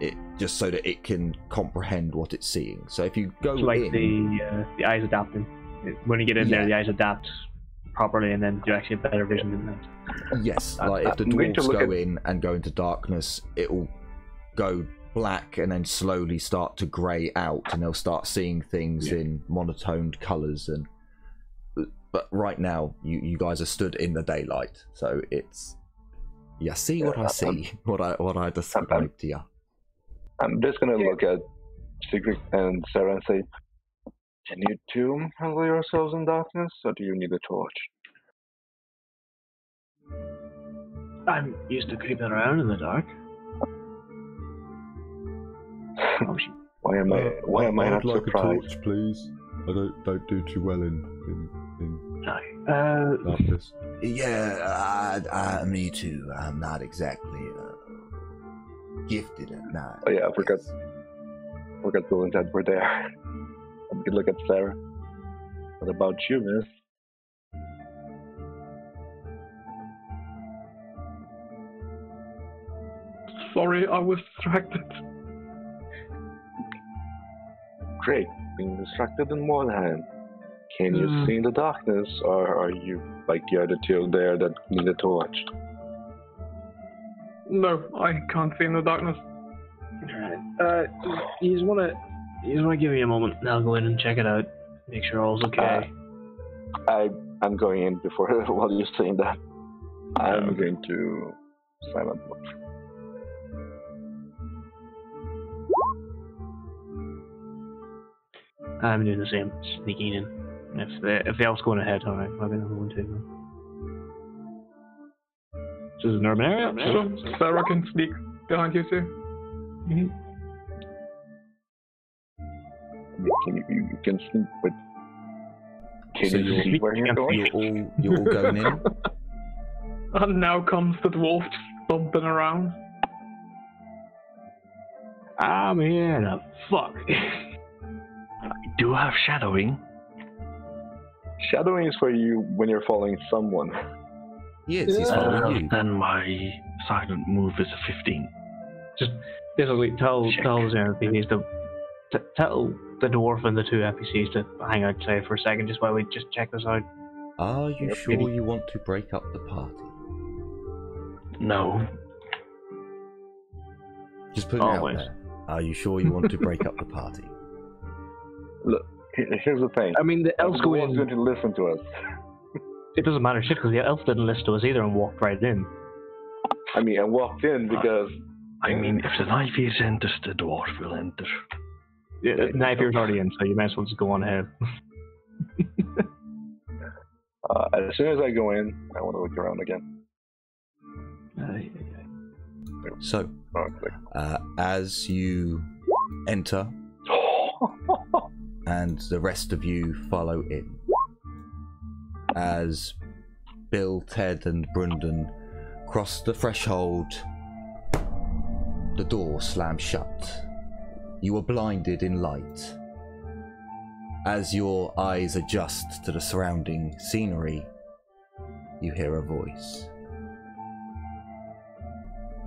It just so that it can comprehend what it's seeing. So if you go It's like in, the eyes adapting. When you get in there, the eyes adapt properly, and then you actually have better vision than that. yes, like if the I'm going to dwarves look go at- in and go into darkness, it will go black and then slowly start to grey out, and they'll start seeing things in monotoned colours. And but right now, you guys are stood in the daylight, so it's see what I see, what I described to you. I'm just gonna look at Sigrid and Sarah and say, "Can you two handle yourselves in darkness, or do you need a torch?" I'm used to creeping around in the dark. Oh, shit. Why am I not surprised? torch, please. I don't do too well in darkness. Yeah, me too. I'm not exactly gifted at night. Oh yeah, I forgot Bill and Ted were there. I'm gonna look at Sarah. What about you, miss? Sorry, I was distracted. Great, being distracted in Mordheim. Can you see in the darkness, or are you like the other two there that need a torch? No, I can't see in the darkness. You just wanna give me a moment, and I'll go in and check it out, make sure all's okay. I'm going in before while you're saying that. I'm going to silent mode. I'm doing the same, sneaking in. If the elf's going ahead, alright, I'll be another one too. This is an urban area, So Sarah can sneak behind you too. You can sneak, but can So you see where you're going? You're all going in. And now comes the dwarf just bumping around. I'm here to fuck. I do have shadowing. Shadowing is for you when you're following someone. Yes, he's following you. Then my silent move is a 15. Just basically tell Check. the NPCs to tell the dwarf and the two NPCs to hang outside for a second, just while we just check this out. Are you Yep, sure maybe. you want to break up the party? No. Just put it out Always. there. Are you sure you want to break up the party? Look, here's the thing. I mean, the elf's The going one's in. going to listen to us. It doesn't matter shit because the elf didn't listen to us either and walked right in. I mean, I walked in because I mean, if the knife is enters, the dwarf will enter. Yeah, Nightmare's already in, so you might as well just go on ahead. as soon as I go in, I want to look around again. So, Oh, it's like, as you enter and the rest of you follow in, as Bill, Ted, and Brendan cross the threshold, the door slams shut. You are blinded in light. As your eyes adjust to the surrounding scenery, you hear a voice.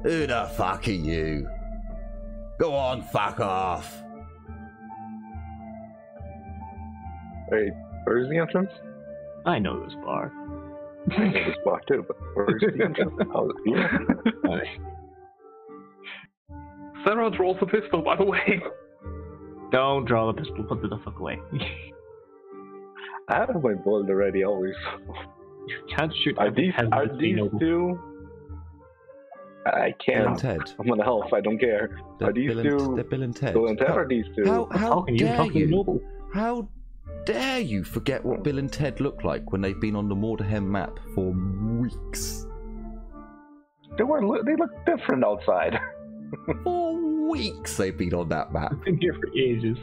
Who the fuck are you? Go on, fuck off. Wait, where's the entrance? I know this bar. I know this bar too, but where's the entrance? Oh, here. Sarah draws a pistol, by the way. Don't draw the pistol. Put it the fuck away. I have my bullet already, always. You can't shoot. Are these two? I Bill and can't. Ted. I'm gonna help. I don't care. They're Are these They're two? Bill and Ted. Bill and Ted are these two? How can you dare fucking you? noble? How dare you forget what Bill and Ted look like when they've been on the Mordheim map for weeks? They look different outside. For weeks they've been on that map. I've been here for ages.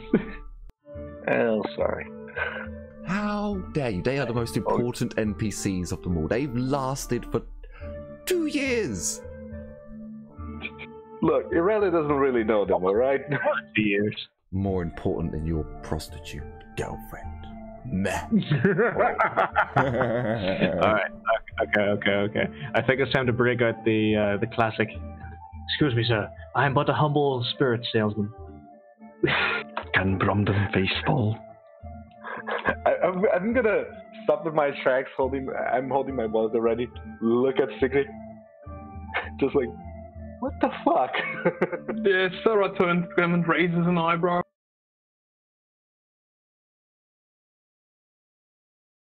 Oh, sorry. How dare you? They are the most important NPCs of them all. They've lasted for 2 years. Look, Irelia doesn't really know them, alright? Years. More important than your prostitute girlfriend. Meh. Alright, okay. I think it's time to break out the classic. Excuse me, sir. I am but a humble spirit salesman. Can Bromden baseball? I'm gonna stop in my tracks. I'm holding my wallet already. Look at Sigrid. Just like, what the fuck? Yeah, Sarah turns to him and raises an eyebrow.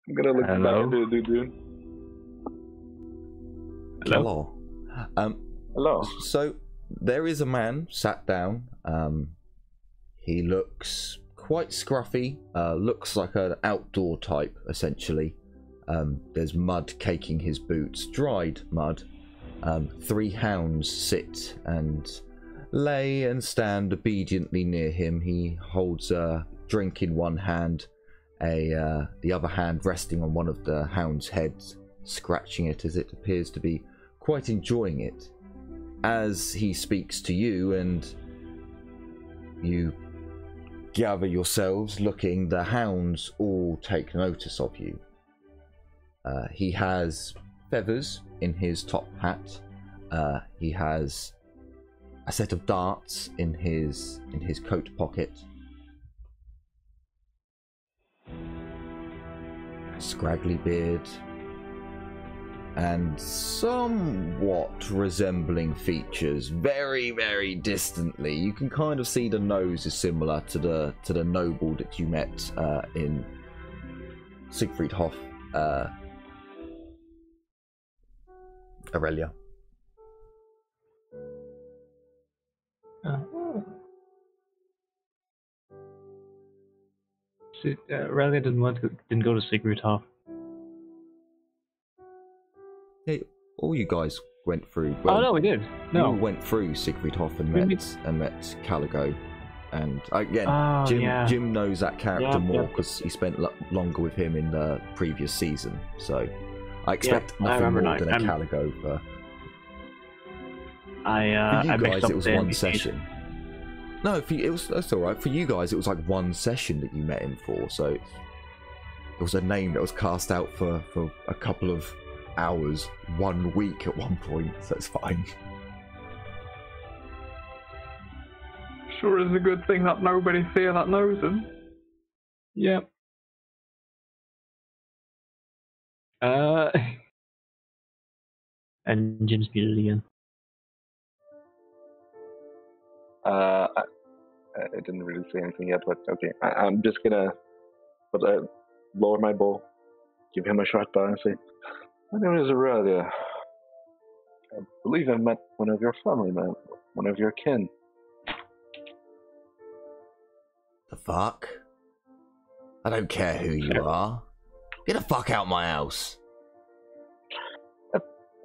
I'm gonna look back at the dude. Hello. Hello. So there is a man sat down. He looks quite scruffy. Looks like an outdoor type, essentially. There's mud caking his boots, dried mud. 3 hounds sit and lay and stand obediently near him. He holds a drink in one hand, the other hand resting on one of the hounds' heads, scratching it as it appears to be quite enjoying it. As he speaks to you and you gather yourselves looking, the hounds all take notice of you. He has feathers in his top hat. He has a set of darts in his coat pocket. Scraggly beard. And somewhat resembling features, very, very distantly. You can kind of see the nose is similar to the noble that you met in Siegfried Hof, Aurelia. Aurelia didn't go to Siegfried Hof. Hey, all you guys went through. Well, oh no, we did. You all went through Siegfried Hof and met Caligo, and again, Jim knows that character more because he spent longer with him in the previous season. So I expect nothing more than a Caligo. For you guys, it was one session. No, that's all right. For you guys, it was like one session that you met him for. So it was a name that was cast out for a couple of hours, 1 week at one point, so it's fine. Sure is a good thing that nobody's here that knows him. Yep. And Jim's muted again. I didn't really say anything yet, but okay. I'm just gonna lower my bow, give him a short bow, and say, "My name is Aurelia. I believe I met one of your family, man, one of your kin." The fuck? I don't care who you are. Get the fuck out my house.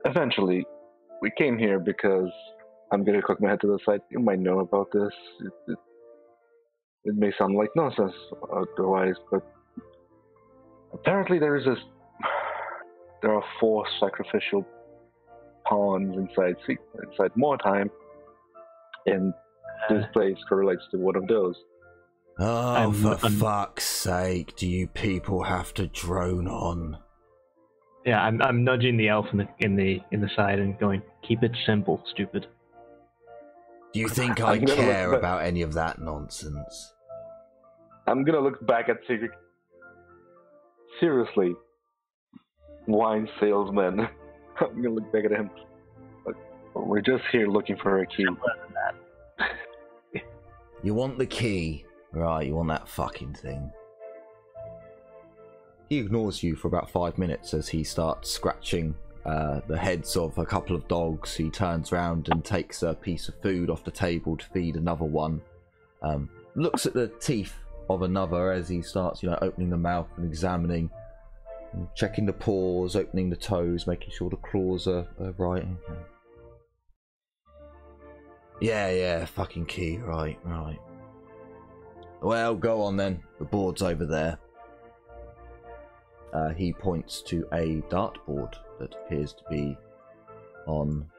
Eventually, we came here because I'm gonna cook my head to the side. You might know about this. It may sound like nonsense otherwise, but apparently there are 4 sacrificial pawns inside Mordheim, and this place correlates to one of those. Oh, for fuck's sake, do you people have to drone on? Yeah, I'm nudging the elf in the side and going, "Keep it simple, stupid." Do you think I care about any of that nonsense? I'm gonna look back at Sigrid. Seriously, wine salesman. I'm gonna look back at him. But we're just here looking for a key. You want the key, right? You want that fucking thing. He ignores you for about 5 minutes as he starts scratching the heads of a couple of dogs. He turns around and takes a piece of food off the table to feed another one. Looks at the teeth of another as he starts, opening the mouth and examining, and checking the paws, opening the toes, making sure the claws are right. Yeah, fucking key, right. Well, go on then. The board's over there. He points to a dartboard that appears to be on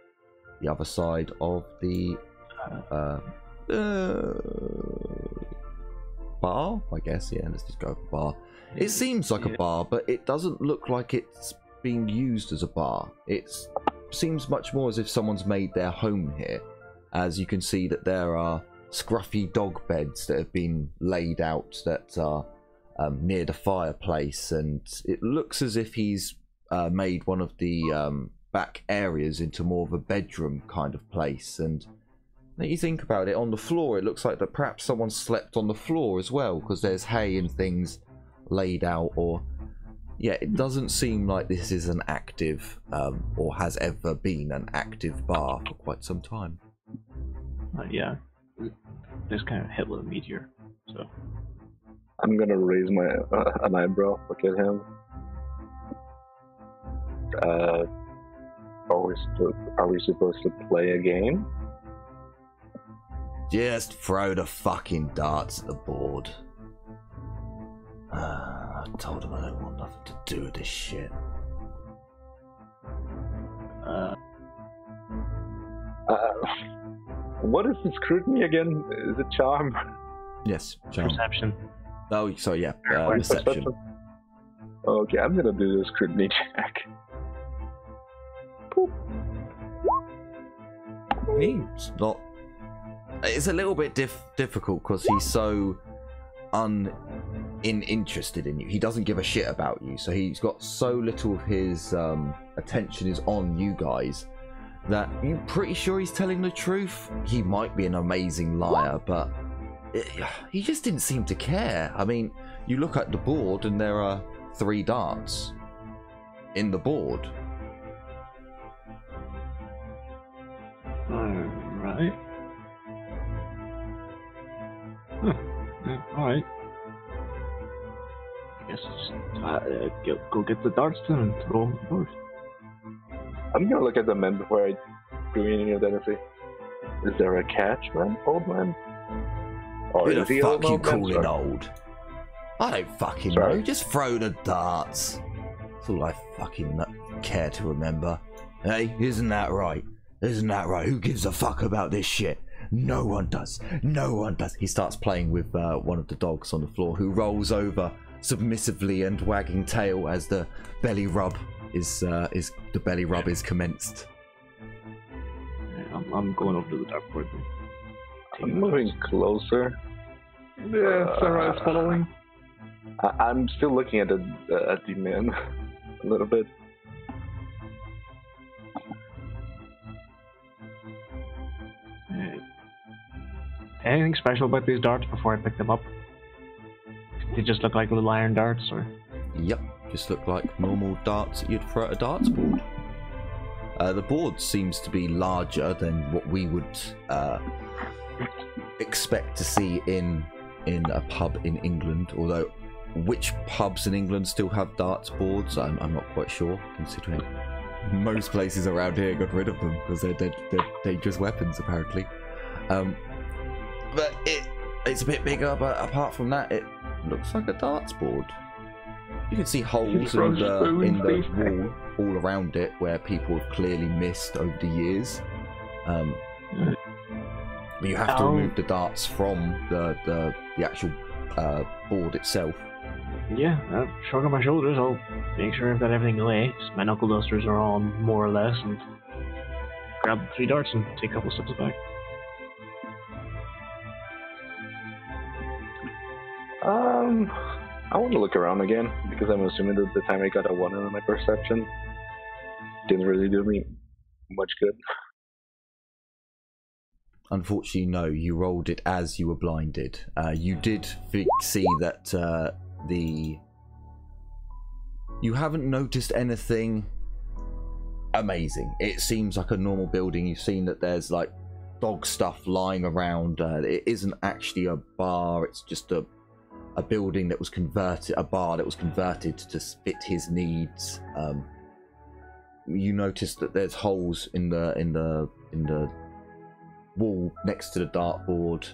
the other side of the bar, I guess. Yeah, let's just go with bar. It seems like a bar, but it doesn't look like it's being used as a bar. It seems much more as if someone's made their home here, as you can see that there are scruffy dog beds that have been laid out that are near the fireplace, and it looks as if he's made one of the back areas into more of a bedroom kind of place. And now you think about it, on the floor it looks like that perhaps someone slept on the floor as well, because there's hay and things laid out. Or yeah, it doesn't seem like this is an active or has ever been an active bar for quite some time. Yeah, this kind of hit with a meteor, so I'm gonna raise my an eyebrow, look at him. Are we supposed to play a game? Just throw the fucking darts at the board. I told him I don't want nothing to do with this shit. What is the scrutiny again? Is it charm? Yes, charm. Perception. Oh, sorry, yeah, perception. Okay, I'm gonna do the scrutiny check. He's not. It's a little bit difficult because he's so uninterested in you. He doesn't give a shit about you, so he's got so little of his attention is on you guys that you're pretty sure he's telling the truth. He might be an amazing liar, but he just didn't seem to care. I mean, you look at the board and there are 3 darts in the board. Alright. Alright. I guess just go get the darts then and throw them at the board. I'm gonna look at the men before I do any of that and say, is there a catch, man? Old man? Or Who is the he fuck you old man? calling old? I don't fucking know. Just throw the darts. That's all I fucking care to remember. Hey, isn't that right? Isn't that right? Who gives a fuck about this shit? No one does. No one does. He starts playing with one of the dogs on the floor, who rolls over submissively and wagging tail as the belly rub is commenced. I'm going over to the dartboard. I'm moving closer. Yeah, Sarah is following. I'm still looking at the man a little bit. Anything special about these darts before I pick them up? They just look like little iron darts, or? Yep, just look like normal darts that you'd throw at a darts board. The board seems to be larger than what we would expect to see in a pub in England, although which pubs in England still have darts boards, I'm not quite sure, considering most places around here got rid of them because they're dangerous weapons, apparently. But it's a bit bigger, but apart from that, it looks like a darts board. You can see holes in the wall all around it where people have clearly missed over the years. But you have to remove the darts from the actual board itself. Yeah, shrug on my shoulders. I'll make sure I've got everything away. My knuckle dusters are on more or less, and grab 3 darts and take a couple steps back. I want to look around again because I'm assuming that the time I got a 1 in my perception didn't really do me much good. Unfortunately, no. You rolled it as you were blinded. You did see that you haven't noticed anything amazing. It seems like a normal building. You've seen that there's like dog stuff lying around. It isn't actually a bar. It's just a building that was converted, a bar that was converted to fit his needs. You notice that there's holes in the wall next to the dartboard.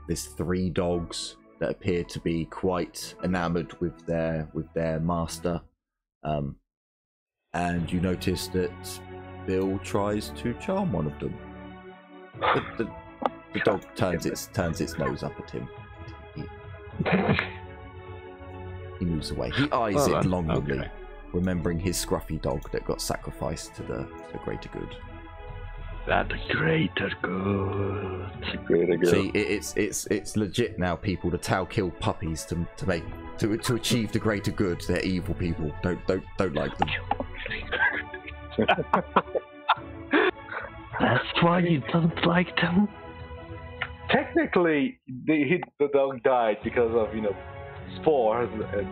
There's 3 dogs that appear to be quite enamored with their master. And you notice that Bill tries to charm one of them. The dog turns its nose up at him. He moves away. He eyes it longingly, remembering his scruffy dog that got sacrificed to the greater good. That greater good. Greater good. See, it's legit now, people. The Tau kill puppies to achieve the greater good. They're evil people. Don't like them. That's why you don't like them? Technically, the dog died because of, spores and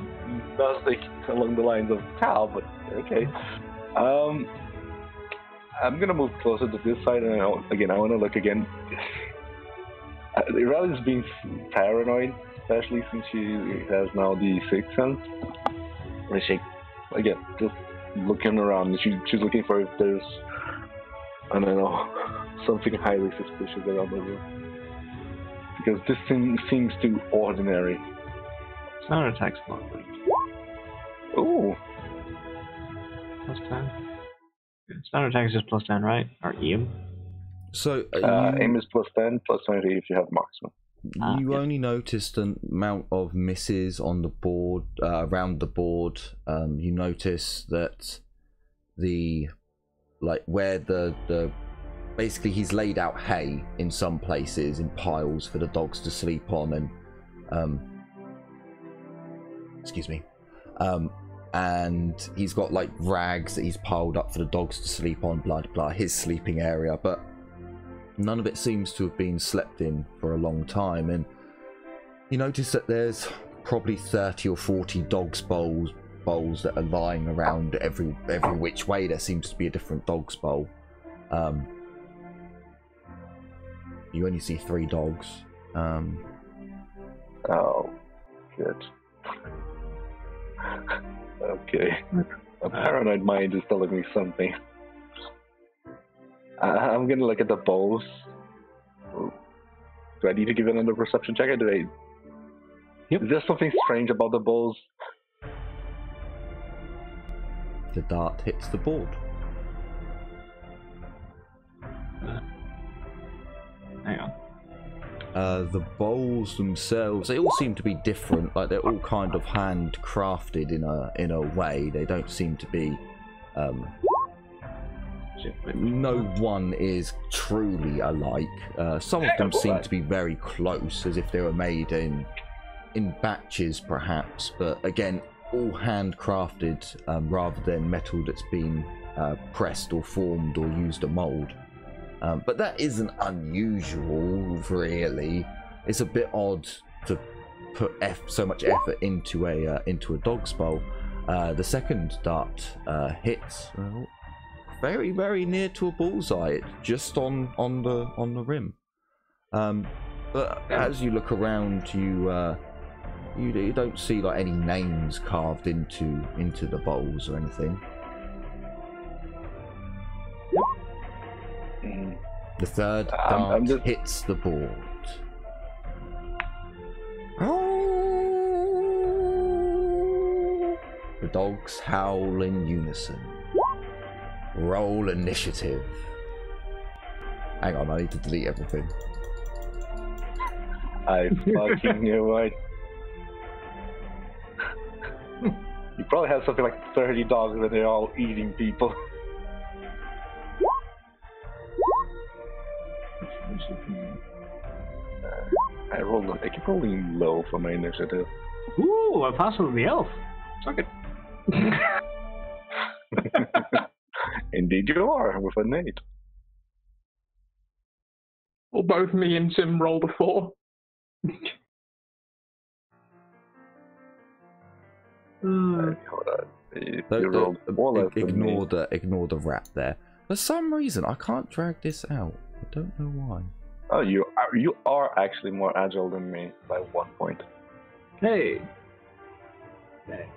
nothing along the lines of Tau, but okay. I'm gonna move closer to this side, and I want to look again. Riley's being paranoid, especially since she has now the 6th sense. And she, again, just looking around. She's looking for if there's, I don't know, something highly suspicious around the room. Because this thing seems too ordinary. Sound attack's not good. Ooh. +10. Sound attack is just +10, right? Or aim? So aim is +10, +20 if you have marksman. You only noticed an amount of misses on the board, around the board. You notice that where the basically he's laid out hay in some places in piles for the dogs to sleep on, and and he's got like rags that he's piled up for the dogs to sleep on, blah blah, his sleeping area, but none of it seems to have been slept in for a long time. And you notice that there's probably 30 or 40 dogs bowls that are lying around every which way. There seems to be a different dog's bowl. You only see 3 dogs. Oh, good. Okay. A paranoid mind is telling me something. I'm gonna look at the bowls. Do I need to give another perception check? Or do I? Yep. Is there something strange about the bowls? The dart hits the board. Hang on. The bowls themselves, they all seem to be different. Like they're all kind of handcrafted in a way. They don't seem to be. No one is truly alike. Some of them seem to be very close, as if they were made in batches, perhaps. But again, all handcrafted, rather than metal that's been pressed or formed or used a mold. But that isn't unusual, really. It's a bit odd to put so much effort into a dog's bowl. The second dart hits very, very near to a bullseye, just on the rim. But as you look around, you don't see like any names carved into the bowls or anything. The third dart hits the board. The dogs howl in unison. Roll initiative. Hang on, I need to delete everything. I fucking knew it. You probably have something like 30 dogs and they're all eating people. I rolled a I keep rolling low for my initiative. Ooh, I passed with the elf. Suck it. Indeed you are, with an 8. Well, both me and Jim rolled a 4. Hold on. If you rolled more or less than me. Ignore the rat there. For some reason, I can't drag this out. I don't know why. Oh, you are actually more agile than me by 1 point. Hey. Okay.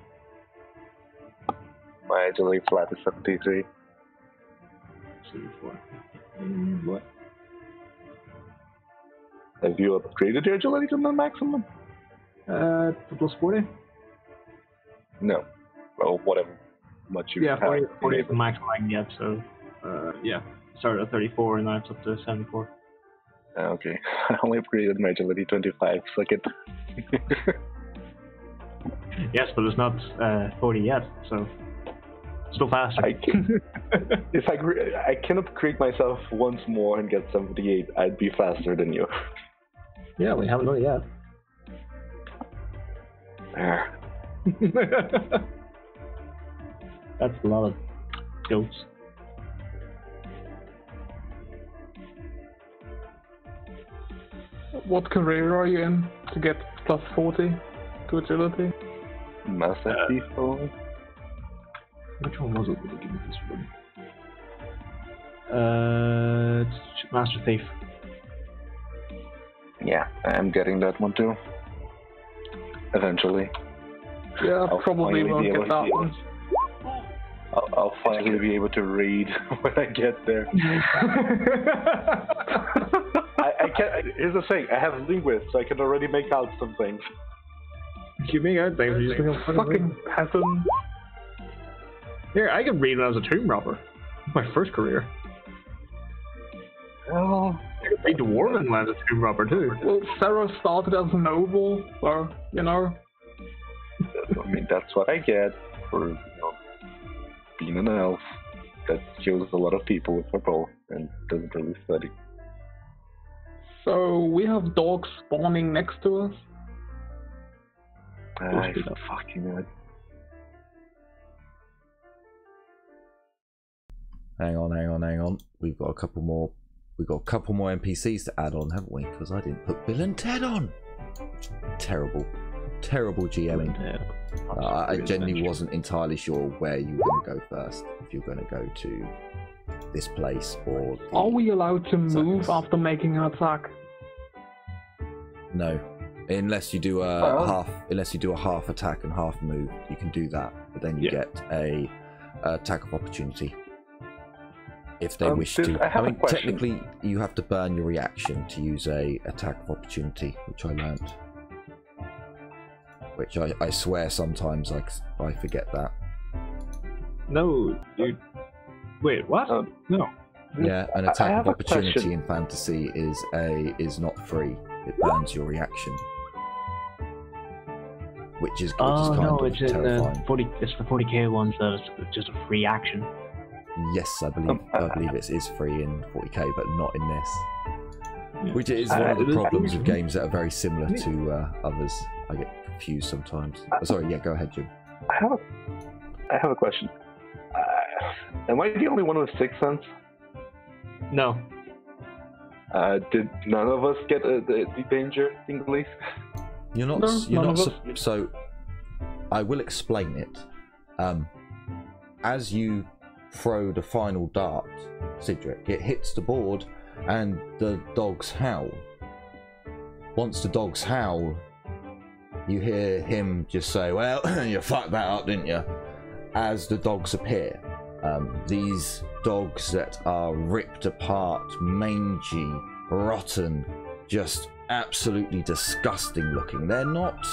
My agility flat is 73. 74. What? Have you upgraded your agility to the maximum? Plus 40? No. Well, whatever. Much you Yeah, have. 40 is the maximum I can get, so yeah. Started at 34 and now it's up to 74. Okay. I only upgraded my agility 25, suck it. Yes, but it's not 40 yet, so still faster. If I can upgrade myself once more and get 78, I'd be faster than you. Yeah, we haven't done it yet. There. That's a lot of jokes. What career are you in to get plus 40 to agility? Master Thief. Which one was it that gave me this one? Master Thief. Yeah, I'm getting that one too. Eventually. Yeah, I'll probably won't get that one. I'll finally be able to read when I get there. I can't. Here's the thing: I have linguists, so I can already make out some things. You make out things. You just become Fucking peasant. Here, I can read when I was a tomb robber. My first career. Oh, I could read Dwarven when I was a tomb robber too. Well, Sarah started as a noble, or, you know. I mean, that's what I get for being an elf that kills a lot of people with her bow and doesn't really study. So, we have dogs spawning next to us. I fucking know. Hang on. We've got a couple more NPCs to add on, haven't we? Because I didn't put Bill and Ted on. Terrible GMing. I genuinely wasn't entirely sure where you were going to go first. If you're going to go to this place or. Are we allowed to move after making an attack? No, unless you do a half attack and half move, you can do that. But then you get a attack of opportunity. If they wish to. I mean, technically, you have to burn your reaction to use a attack of opportunity, which I learned. Which I swear sometimes I forget that. No, you. Wait, what? No. Yeah, an attack of opportunity in fantasy is not free. It burns your reaction, which is kind of terrifying. It's the 40k ones that it's just a free action. Yes, I believe it is free in 40k, but not in this. Which is one of the problems with games that are very similar to others. I get confused sometimes. Sorry, yeah, go ahead, Jim. I have a question. Am I the only one with Sixth Sense? No. Did none of us get the danger thinglies? You're not. So, I will explain it. As you throw the final dart, Cedric, it hits the board, and the dogs howl. Once the dogs howl, you hear him just say, "Well, you fucked that up, didn't you?" As the dogs appear. These dogs that are ripped apart, mangy, rotten, just absolutely disgusting looking. They're not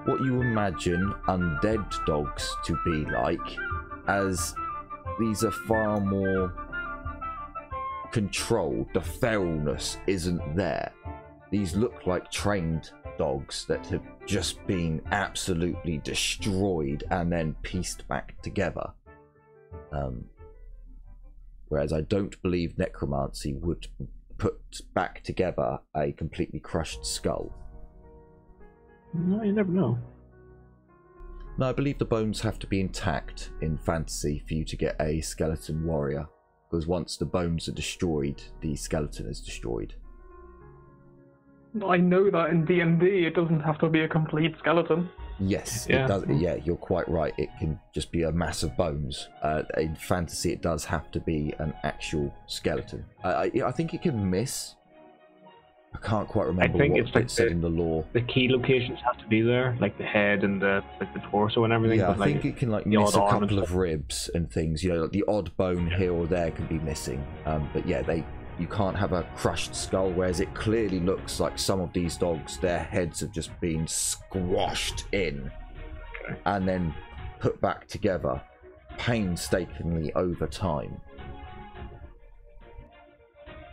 what you imagine undead dogs to be like, as these are far more controlled. The feralness isn't there. These look like trained dogs that have just been absolutely destroyed and then pieced back together. Whereas I don't believe necromancy would put back together a completely crushed skull. No, you never know. No, I believe the bones have to be intact in fantasy for you to get a skeleton warrior. Because once the bones are destroyed, the skeleton is destroyed. I know that in D&D it doesn't have to be a complete skeleton. Yes, Yeah. it does. Yeah, you're quite right. It can just be a mass of bones. In fantasy, it does have to be an actual skeleton. I think it can miss. I can't quite remember think what it's like it said in the lore. The key locations have to be there, like the head and the torso and everything. Yeah, but I think it can miss a couple of ribs and things. You know, like the odd bone here or there can be missing. But yeah, you can't have a crushed skull. Whereas it clearly looks like some of these dogs, their heads have just been squashed in, and then put back together, painstakingly over time.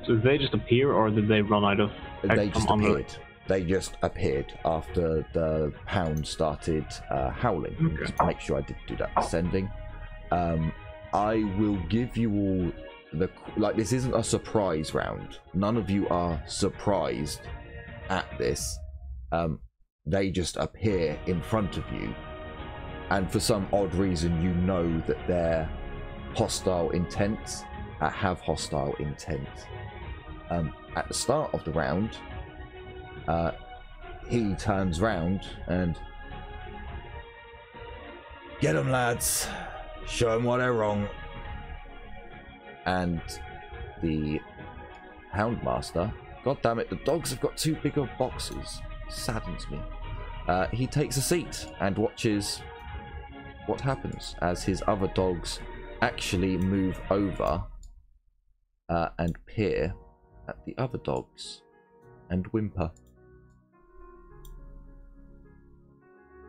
So did they just appear, or did they run out of? They just appeared. They just appeared after the hound started howling. Okay. Just to make sure I did do that descending. I will give you all this isn't a surprise round. None of you are surprised at this. They just appear in front of you, and for some odd reason, you know that they're hostile intent. Have hostile intent. At the start of the round, he turns round and, Get them, lads. Show them why they're wrong. And the Houndmaster, god damn it, the dogs have got too big of boxes. Saddens me. He takes a seat and watches what happens as his other dogs actually move over and peer at the other dogs and whimper.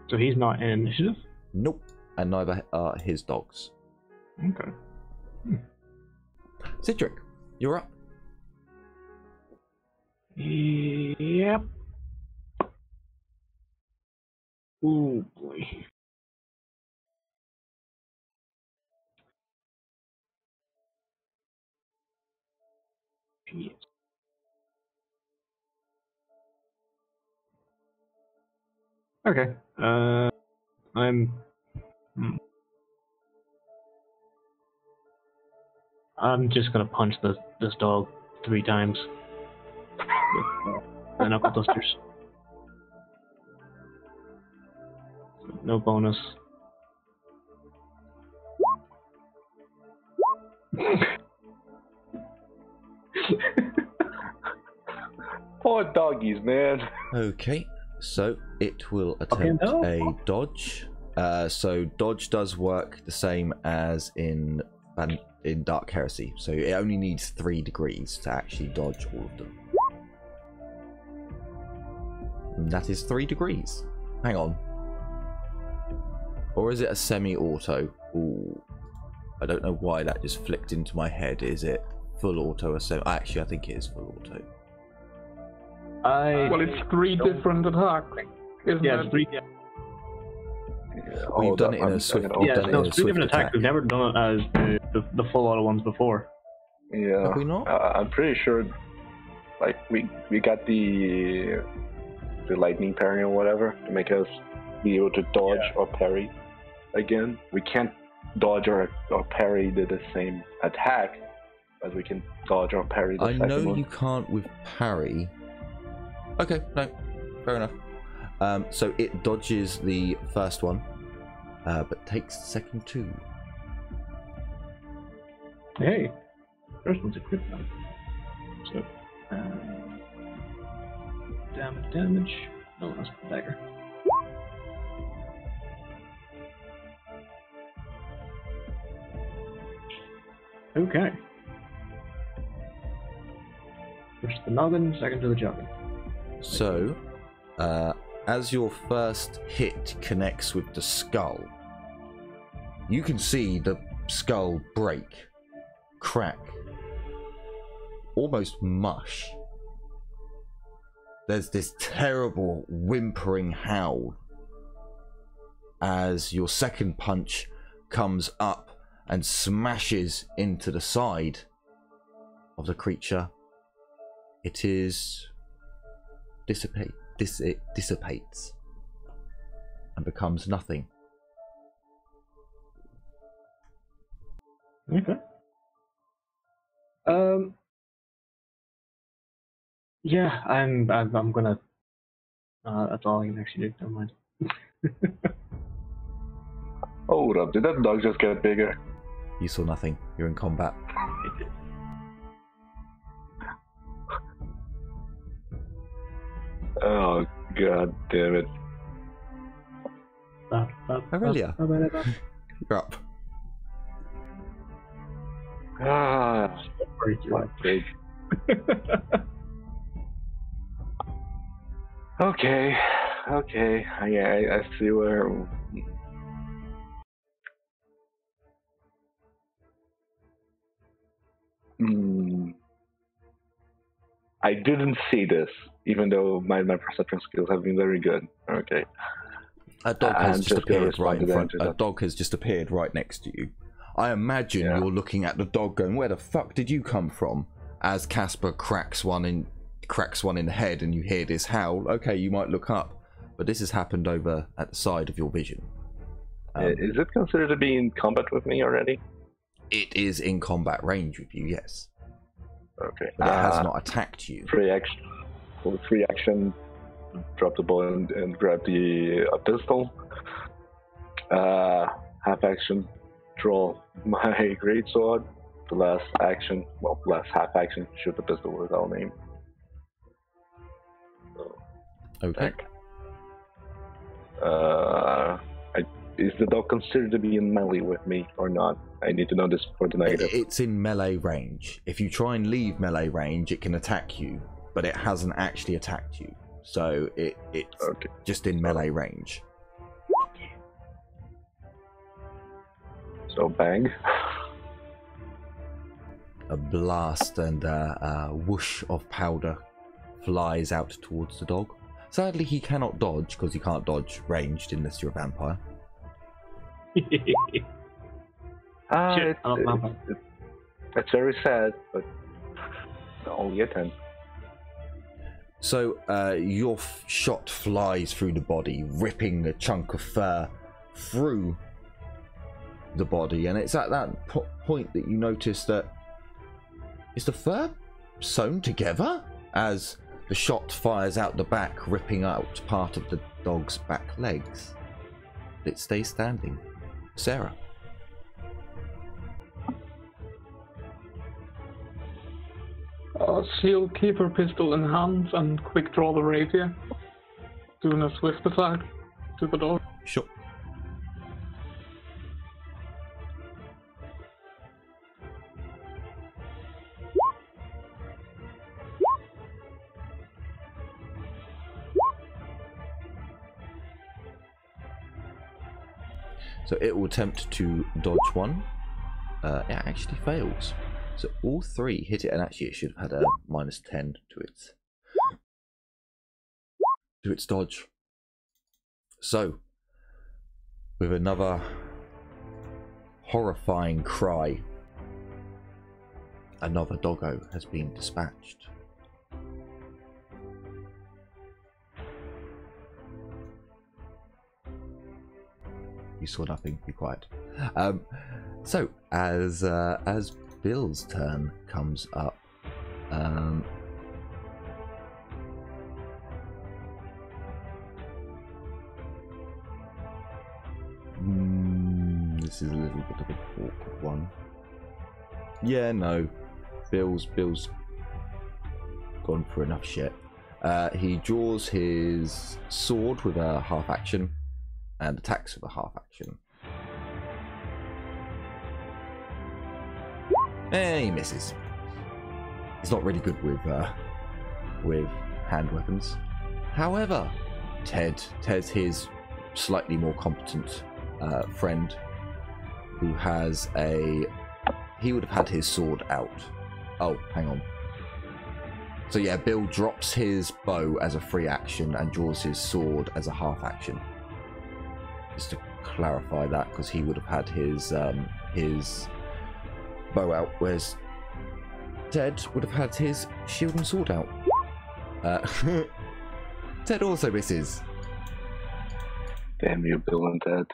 So he's not in initiative? Nope. And neither are his dogs. Okay. Cedric, you're up. Yep. Oh boy. Yes. Okay. I'm just gonna punch this dog 3 times with the knuckle dusters. No bonus. Poor doggies, man. Okay, so it will attempt a dodge. So dodge does work the same as in Dark Heresy. So it only needs 3 degrees to actually dodge all of them. And that is 3 degrees. Hang on. Or is it a semi-auto? Ooh. I don't know why that just flicked into my head. Is it full auto or semi? Actually, I think it is full auto. Well, it's 3 different attacks, isn't it? It's 3. We've done it in a swift. It's 3 different attacks. We've never done it as the full auto ones before. Yeah. Have we not? I'm pretty sure. Like we got the lightning parry or whatever to make us be able to dodge or parry again. We can't dodge or parry the same attack, but we can dodge or parry the second one. I know you can't with parry. Okay, no, fair enough. So it dodges the first one, but takes the second 2. Hey, first one's a crit now. So, damage. No, that's the dagger. Okay. First the noggin, second to the jogging. So, as your first hit connects with the skull, you can see the skull break, crack, almost mush. There's this terrible whimpering howl as your second punch comes up and smashes into the side of the creature. It dissipates. and becomes nothing. Okay. Yeah, I'm gonna. That's all I can actually do. Never mind. Hold up, did that dog just get bigger? You saw nothing. You're in combat. Oh, god damn it. Aurelia, you're up. Ah, big. Okay, I see where. I didn't see this, even though my perception skills have been very good. Okay. A dog has just appeared right in front. A dog has just appeared right next to you. I imagine you're looking at the dog, going, "Where the fuck did you come from?" As Casper cracks one in the head, and you hear this howl. Okay, you might look up, but this has happened over at the side of your vision. Is it considered to be in combat with me already? It is in combat range with you, yes. Okay. But it has not attacked you. Free action, drop the bow and grab the pistol. Half action, draw my greatsword. The last half action, shoot the pistol without aim. So, okay. Is the dog considered to be in melee with me or not? I need to know this for the negative. It's in melee range. If you try and leave melee range, it can attack you, but it hasn't actually attacked you. So it's just in melee range. So bang. A blast and a whoosh of powder flies out towards the dog. Sadly, he cannot dodge, because he can't dodge ranged unless you're a vampire. It's very sad, but only a 10. So your shot flies through the body, ripping a chunk of fur through the body, and it's at that point that you notice that is the fur sewn together as the shot fires out the back, ripping out part of the dog's back legs. It stays standing. Sarah. She'll keep her pistol in hand and quick draw the rapier, doing a swift attack to the dog. Sure. So it will attempt to dodge one. It actually fails. So all three hit it, and actually it should have had a -10 to its dodge. So, with another horrifying cry, another doggo has been dispatched. You saw nothing. Be quiet. So as Bill's turn comes up, this is a little bit of an awkward one. Yeah, no, Bill's gone for enough shit. He draws his sword with a half action and attacks with a half action. And he misses. He's not really good with hand weapons. However, Ted's his slightly more competent friend, who has he would have had his sword out. Oh, hang on. So yeah, Bill drops his bow as a free action and draws his sword as a half action. Just to clarify that, because he would have had his bow out, whereas Ted would have had his shield and sword out. Ted also misses. Damn you, Bill and Ted.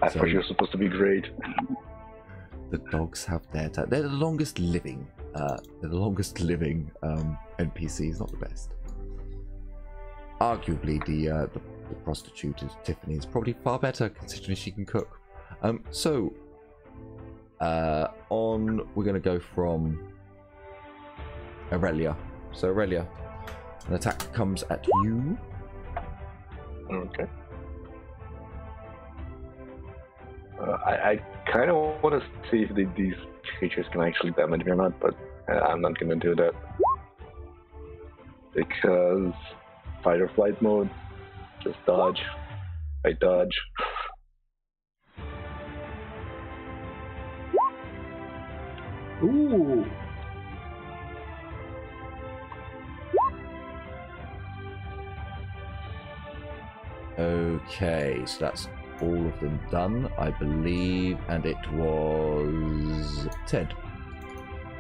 I thought you were supposed to be great. The dogs have their they're the longest living. NPCs, not the best. Arguably, the prostitute is Tiffany is probably far better considering she can cook. We're gonna go from Aurelia. So Aurelia, an attack comes at you. Okay. I kind of want to see if these creatures can actually damage me or not, but I'm not gonna do that because fight or flight mode. Just dodge. I dodge. Ooh. Okay, so that's all of them done, I believe, and it was Ted.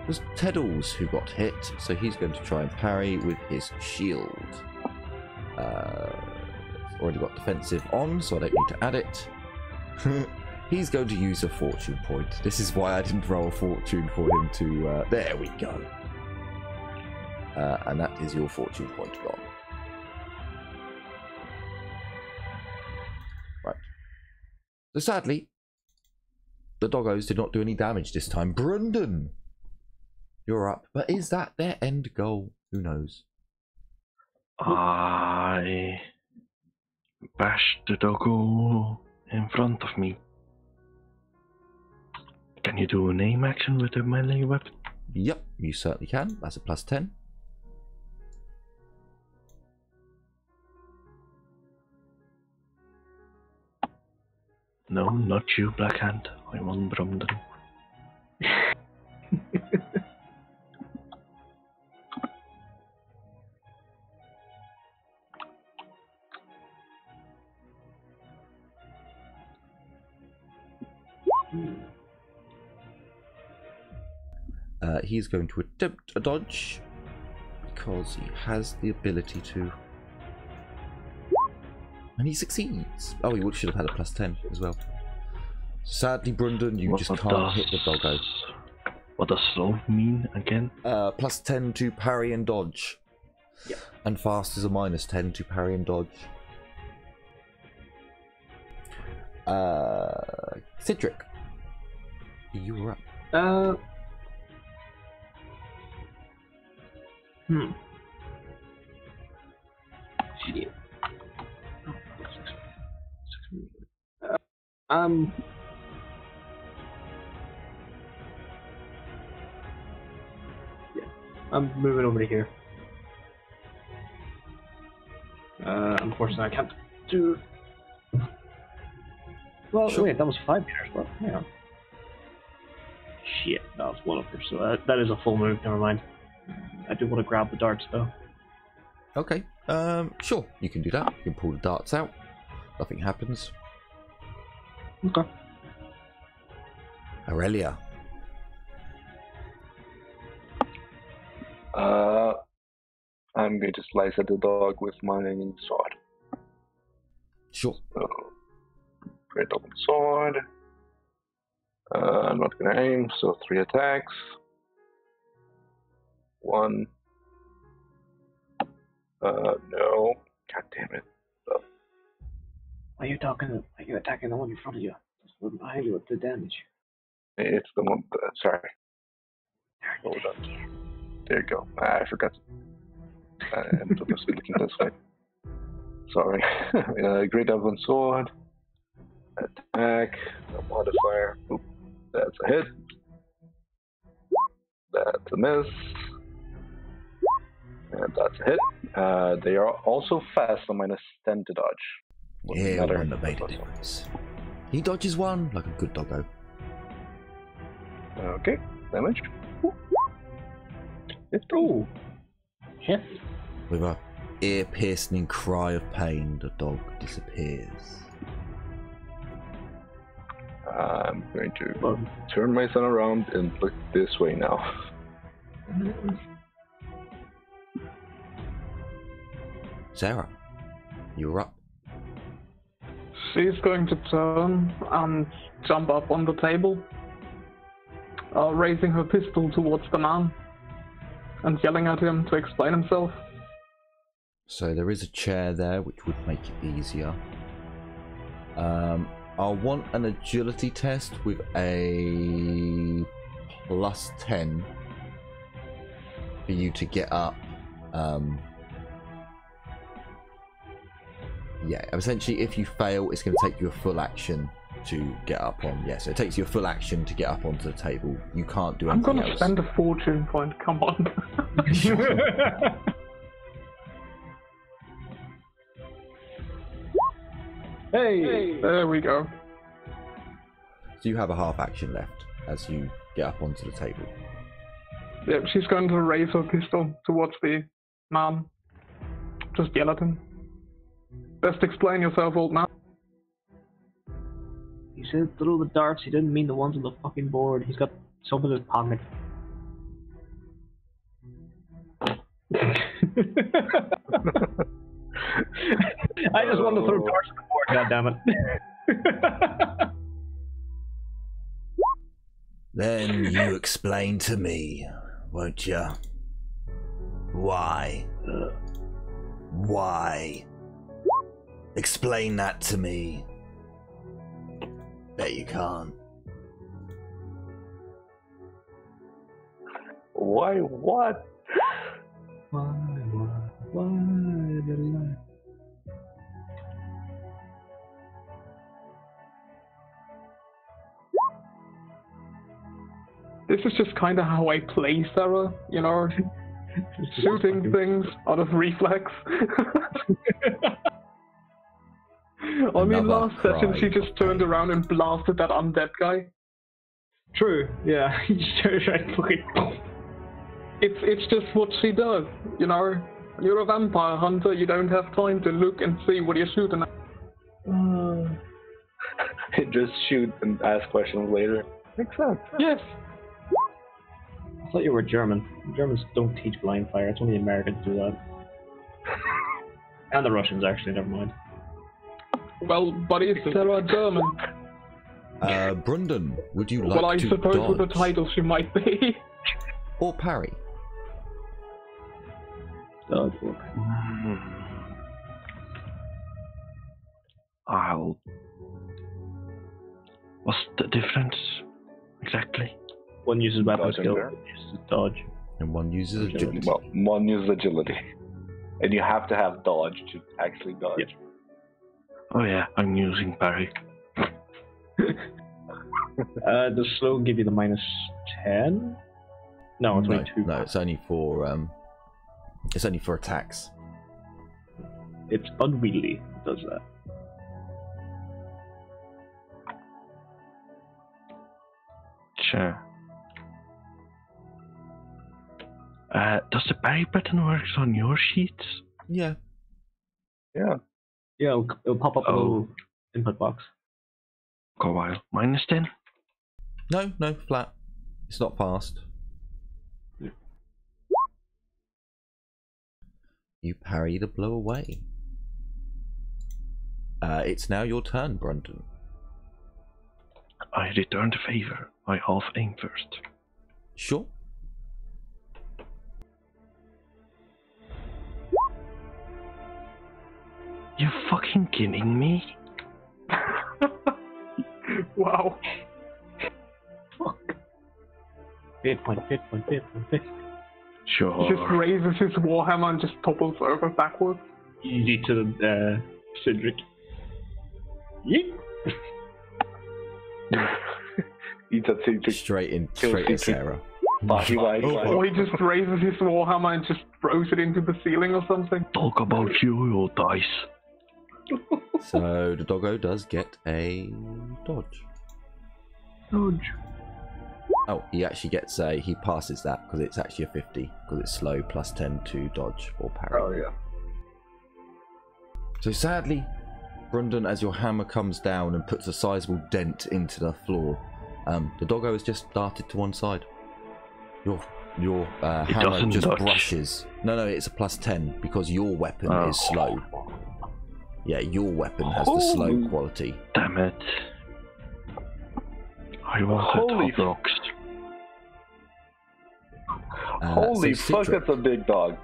It was Teddles who got hit, so he's going to try and parry with his shield. It's already got defensive on, so I don't need to add it. He's going to use a fortune point. This is why I didn't roll a fortune for him to... there we go. And that is your fortune point gone. Right. So sadly, the doggos did not do any damage this time. Brendan, you're up. But is that their end goal? Who knows? I bashed the doggo in front of me. Can you do an aim action with a melee weapon? Yep, you certainly can. That's a +10. No, not you, Blackhand. I want Brendan. He's going to attempt a dodge because he has the ability to, and he succeeds. Oh, he should have had a +10 as well. Sadly, Brendan, you just can't hit the doggo. What does slow mean again? +10 to parry and dodge. Yep. And fast is a -10 to parry and dodge. Cedric, you were up. Shit. Yeah, I'm moving over to here. Unfortunately, I can't do. Well, Sure. wait, that was 5 meters. Well, hang on. Shit, that was one over. So that is a full move. Never mind. I do want to grab the darts though. Okay, sure, you can do that. You can pull the darts out. Nothing happens. Okay. Aurelia. I'm going to slice at the dog with my sword. Sure. So, great open sword. I'm not gonna aim, so 3 attacks. 1. No. God damn it. Why are you attacking the one in front of you? Just one behind you with the damage. It's the one. Sorry. Hold on. There you go. I forgot. I'm supposed to be looking this way. Sorry. Great open sword. Attack. A modifier. Oop. That's a hit. That's a miss. And that's a hit. They are also fast, so -10 to dodge. Yeah, one that made a difference. He dodges one like a good doggo. Okay, damage. Ooh. Hit. With a ear-piercing cry of pain, the dog disappears. I'm going to turn my son around and look this way now. Sarah, you're up. She's going to turn and jump up on the table, raising her pistol towards the man and yelling at him to explain himself. So there is a chair there, which would make it easier. I'll want an agility test with a +10 for you to get up. Yeah, essentially, if you fail, it's going to take you a full action to get up on. Yeah, so it takes you a full action to get up onto the table. You can't do anything else. I'm going to spend a fortune point. Come on. Hey! There we go. So you have a half action left as you get up onto the table. Yep, she's going to raise her pistol towards the man. Just yell at him. Best explain yourself, old man. He said throw the darts, he didn't mean the ones on the fucking board. He's got some in his pocket. I just want to throw darts on the board, goddammit. Then you explain to me, won't you? Why? Why? Explain that to me. Bet you can't. Why? What? Why did I? This is just kind of how I play Sarah, you know? Shooting things out of reflex. I mean, last session she just turned around and blasted that undead guy. True, yeah. He just turned right fucking. It's just what she does, you know? When you're a vampire hunter, you don't have time to look and see what you're shooting at. Just shoot and ask questions later. Makes sense. Yes. I thought you were German. Germans don't teach blind fire. It's only Americans do that. And the Russians, actually. Never mind. Well, buddy, is Sarah German? Brundon, would you like well, I to suppose dodge with the title she might be. or parry? Dodge. I'll... What's the difference exactly? One uses weapon Dodge skill, and one uses dodge. And one uses agility. Well, one uses agility. And you have to have dodge to actually dodge. Yep. Oh yeah, I'm using parry. Does slow give you the -10? No, it's only 2. No, it's only for attacks. It's unwieldy. It does that. Sure. Does the parry button work on your sheets? Yeah. Yeah. Yeah, it'll pop up a little input box. Go a while. -10? No, flat. It's not fast. Yeah. You parry the blow away. It's now your turn, Brundon. I return the favor. I half aim first. Sure. You fucking kidding me? Wow. Fuck. 8.5. Sure. He just raises his warhammer and just topples over backwards. Easy to the Cedric. Yeet. Eats a Cedric. Straight Cedric. in Sarah. Or he just raises his warhammer and just throws it into the ceiling or something. Talk about you dice. So the doggo does get a dodge. Dodge. Oh, he actually gets he passes that because it's actually a 50 because it's slow +10 to dodge or parry. Oh yeah. So sadly, Brundon, as your hammer comes down and puts a sizable dent into the floor, the doggo has just darted to one side. Your hammer just dodge. brushes. No, it's a +10 because your weapon is slow. Yeah, your weapon has the slow quality. Damn it. I want Holy the top rocks. Holy fuck, that's a big dog.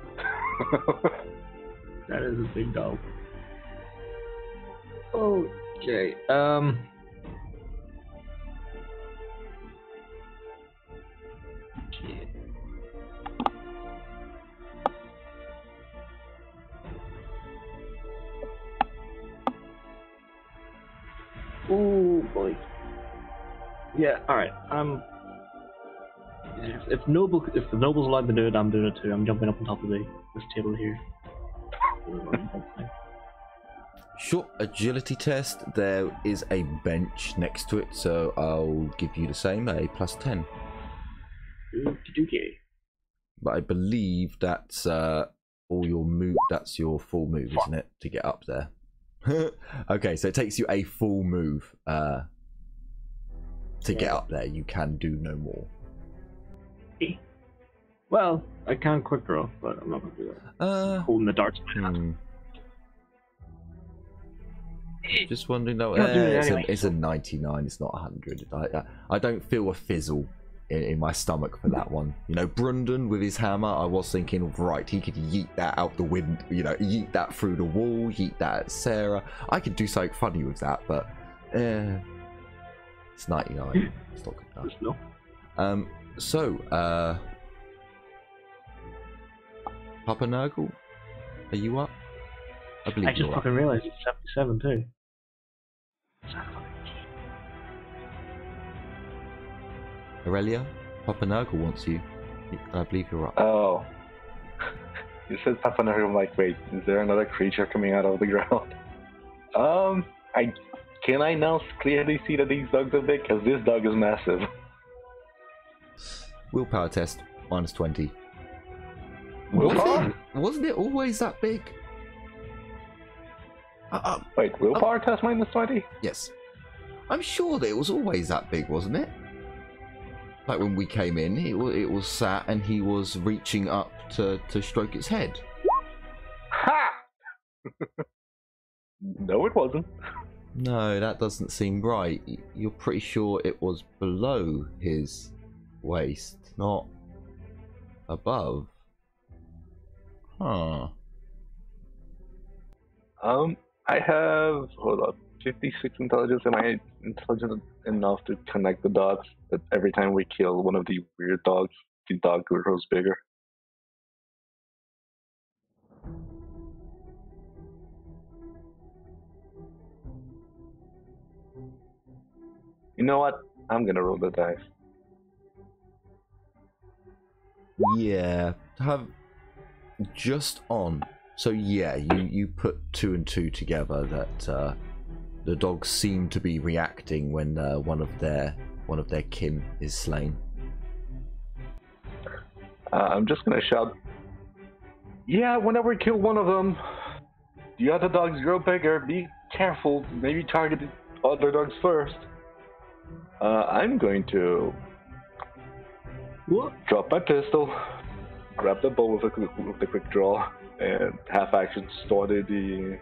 That is a big dog. Okay. Shit. Oh boy. Yeah. All right. If the noble's allowed to do it, I'm doing it too. I'm jumping up on top of this table here. Short agility test. There is a bench next to it, so I'll give you the same, a +10. Okay. But I believe that's all your move. That's your full move, isn't it, to get up there? Okay, so it takes you a full move to get up there. You can do no more. Well, I can quick draw, but I'm not going to do that. Holding the darts in my hand. Just wondering though, it's a 99, it's not 100. I don't feel a fizzle in my stomach for that one. You know, Brundon with his hammer, I was thinking, right, he could yeet that out the wind, you know, yeet that through the wall, yeet that at Sarah. I could do something funny with that, but it's 99. It's not good enough. So, Papa Nurgle, are you up? I believe I just fucking realized it's 77 too. Aurelia, Papa Nurgle wants you. I believe you're up. Oh. You said Papa Nurgle, I'm like, wait, is there another creature coming out of the ground? Can I now clearly see that these dogs are big? Because this dog is massive. Willpower test, -20. Willpower? Wasn't it always that big? Wait, willpower test -20? Yes. I'm sure that it was always that big, wasn't it? Like when we came in, it was sat and he was reaching up to stroke its head. Ha! No, it wasn't. No, that doesn't seem right. You're pretty sure it was below his waist, not above. Huh. I have, hold on, 56 intelligence. Am I intelligent enough to connect the dots that every time we kill one of the weird dogs, the dog grows bigger? You know what? I'm gonna roll the dice. Yeah, have just on. So yeah, you put 2 and 2 together that the dogs seem to be reacting when one of their kin is slain. I'm just gonna shout, yeah, whenever we kill one of them, the other dogs grow bigger, be careful, maybe target the other dogs first. I'm going to drop my pistol, grab the bow with a quick draw, and half action started the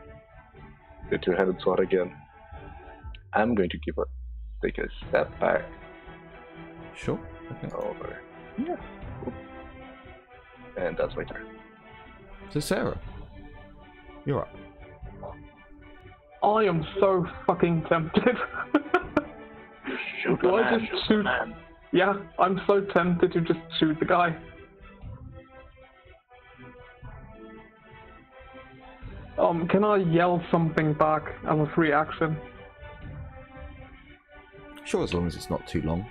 two-handed sword again. I'm going to take a step back. Sure. Okay. Over. Yeah. And that's my turn. So Sarah, you're up. I am so fucking tempted. Shoot Do the I man, just shoot shoot? the man. Yeah, I'm so tempted to just shoot the guy. Can I yell something back as a free action? Sure, as long as it's not too long.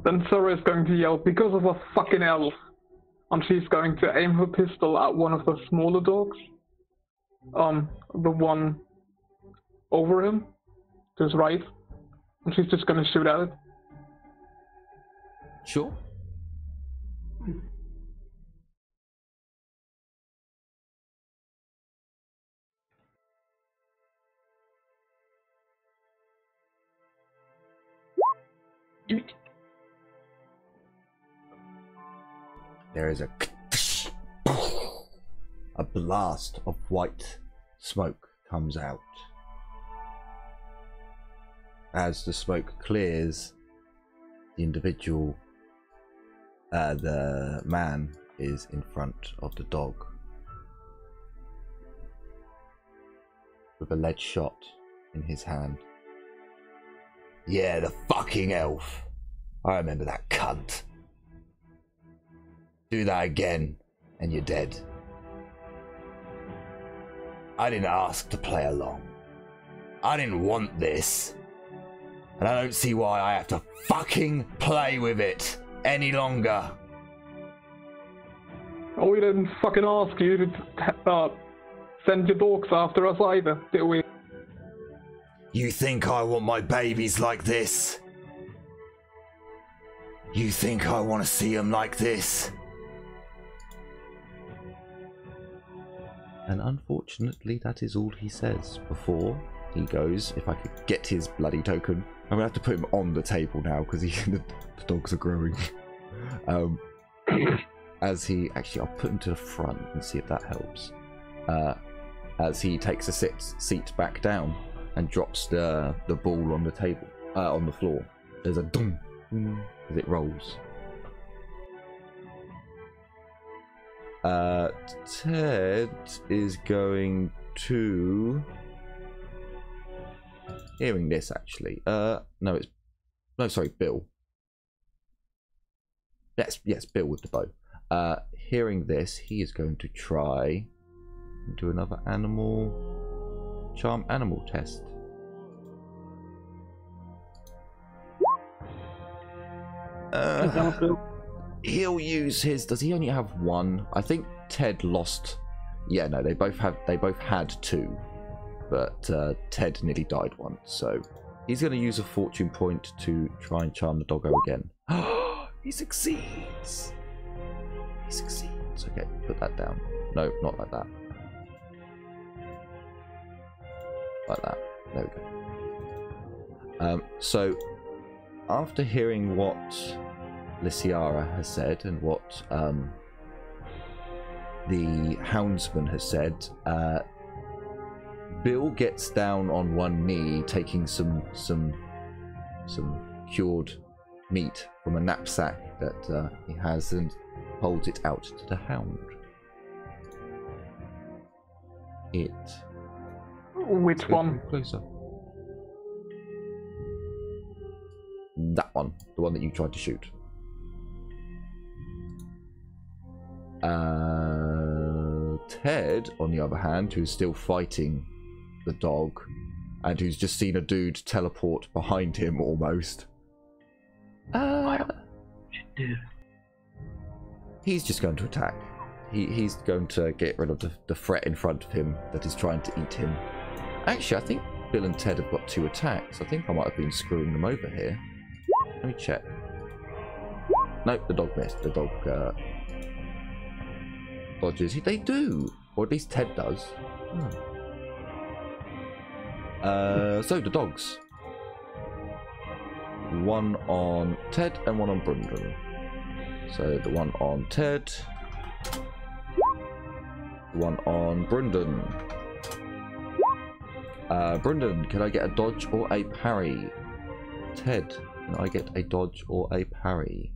Then Sarah is going to yell because of a fucking elf, and she's going to aim her pistol at one of the smaller dogs. The one over him, to his right, and she's just going to shoot at it. Sure. There is a blast of white smoke comes out. As the smoke clears, the individual, the man, is in front of the dog with a lead shot in his hand. Yeah, the fucking elf. I remember that cunt. Do that again and you're dead. I didn't ask to play along. I didn't want this. And I don't see why I have to fucking play with it any longer. Oh, we didn't fucking ask you to send your dogs after us either, did we? You think I want my babies like this? You think I want to see them like this? And unfortunately, that is all he says before he goes. If I could get his bloody token, I'm gonna have to put him on the table now because the dogs are growing. As he actually, I'll put him to the front and see if that helps. As he takes a seat back down and drops the ball on the table, on the floor. There's a dum as it rolls. Ted is going to, hearing this actually, no, sorry, Bill. Yes, Bill with the bow. Hearing this, he is going to try and do another charm animal test. He'll use his. Does he only have one? I think Ted lost. Yeah, no, they both had two, but Ted nearly died once. So he's going to use a fortune point to try and charm the doggo again. He succeeds. He succeeds. Okay, put that down. No, not like that. Like that. There we go. So after hearing what Lysiara has said and what the houndsman has said, Bill gets down on one knee, taking some cured meat from a knapsack that he has, and holds it out to the hound. Which one? Closer. That one, the one that you tried to shoot. Ted, on the other hand, who's still fighting the dog, and who's just seen a dude teleport behind him almost. He's just going to attack. He's going to get rid of the threat in front of him that is trying to eat him. Actually, I think Bill and Ted have got 2 attacks. I think I might have been screwing them over here. Let me check. Nope, the dog missed. The dog dodges. They do, or at least Ted does. So the dogs. One on Ted and one on Brundon. So the one on Ted, the one on Brundon. Brundon, can I get a dodge or a parry? Ted, can I get a dodge or a parry?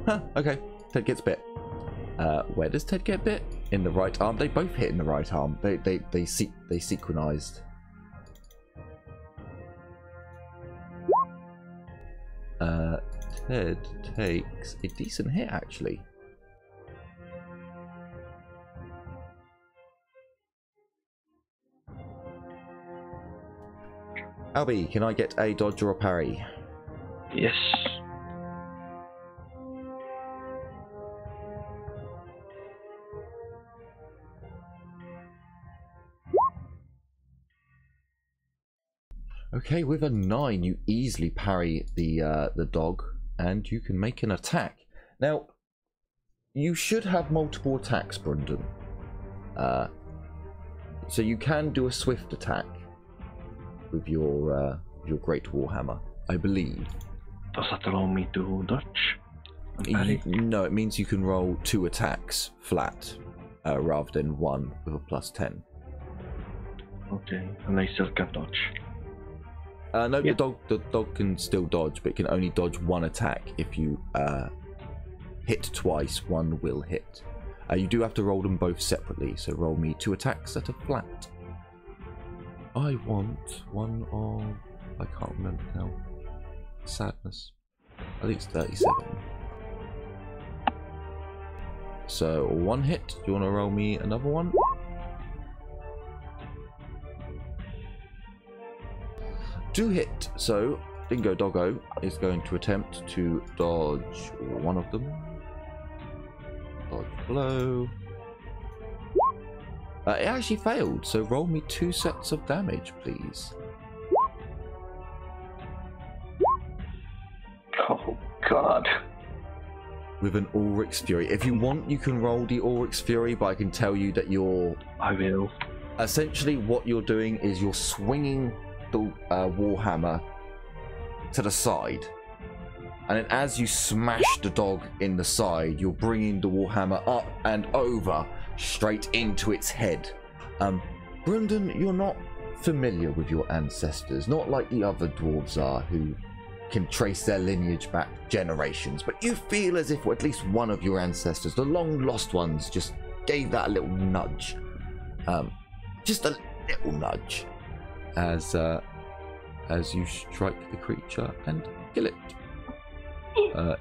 Huh, okay. Ted gets bit. Where does Ted get bit? In the right arm. They both hit in the right arm. They synchronized. Ted takes a decent hit actually. Albie, can I get a dodge or a parry? Yes. Okay, with a 9, you easily parry the dog, and you can make an attack. Now, you should have multiple attacks, Brundon. So you can do a swift attack. with your Great Warhammer, I believe. Does that allow me to dodge? And parry? No, it means you can roll 2 attacks flat rather than 1 with a +10. Okay, and I still can dodge. No, yeah. The dog can still dodge, but it can only dodge 1 attack. If you hit twice, 1 will hit. You do have to roll them both separately, so roll me 2 attacks that are flat. I want one of... I can't remember now. Sadness. I think it's 37. So 1 hit. Do you want to roll me another one? Two hit. So Dingo Doggo is going to attempt to dodge one of them. Dodge blow. It actually failed, so roll me 2 sets of damage, please. Oh, God. With an Ulrich's Fury. If you want, you can roll the Ulrich's Fury, but I can tell you that you're... I will. Essentially, what you're doing is you're swinging the Warhammer to the side. And then as you smash the dog in the side, you're bringing the Warhammer up and over, straight into its head. Brendan, you're not familiar with your ancestors, not like the other dwarves are, who can trace their lineage back generations, but you feel as if at least one of your ancestors, the long lost ones, just gave that a little nudge. Just a little nudge. As you strike the creature and kill it.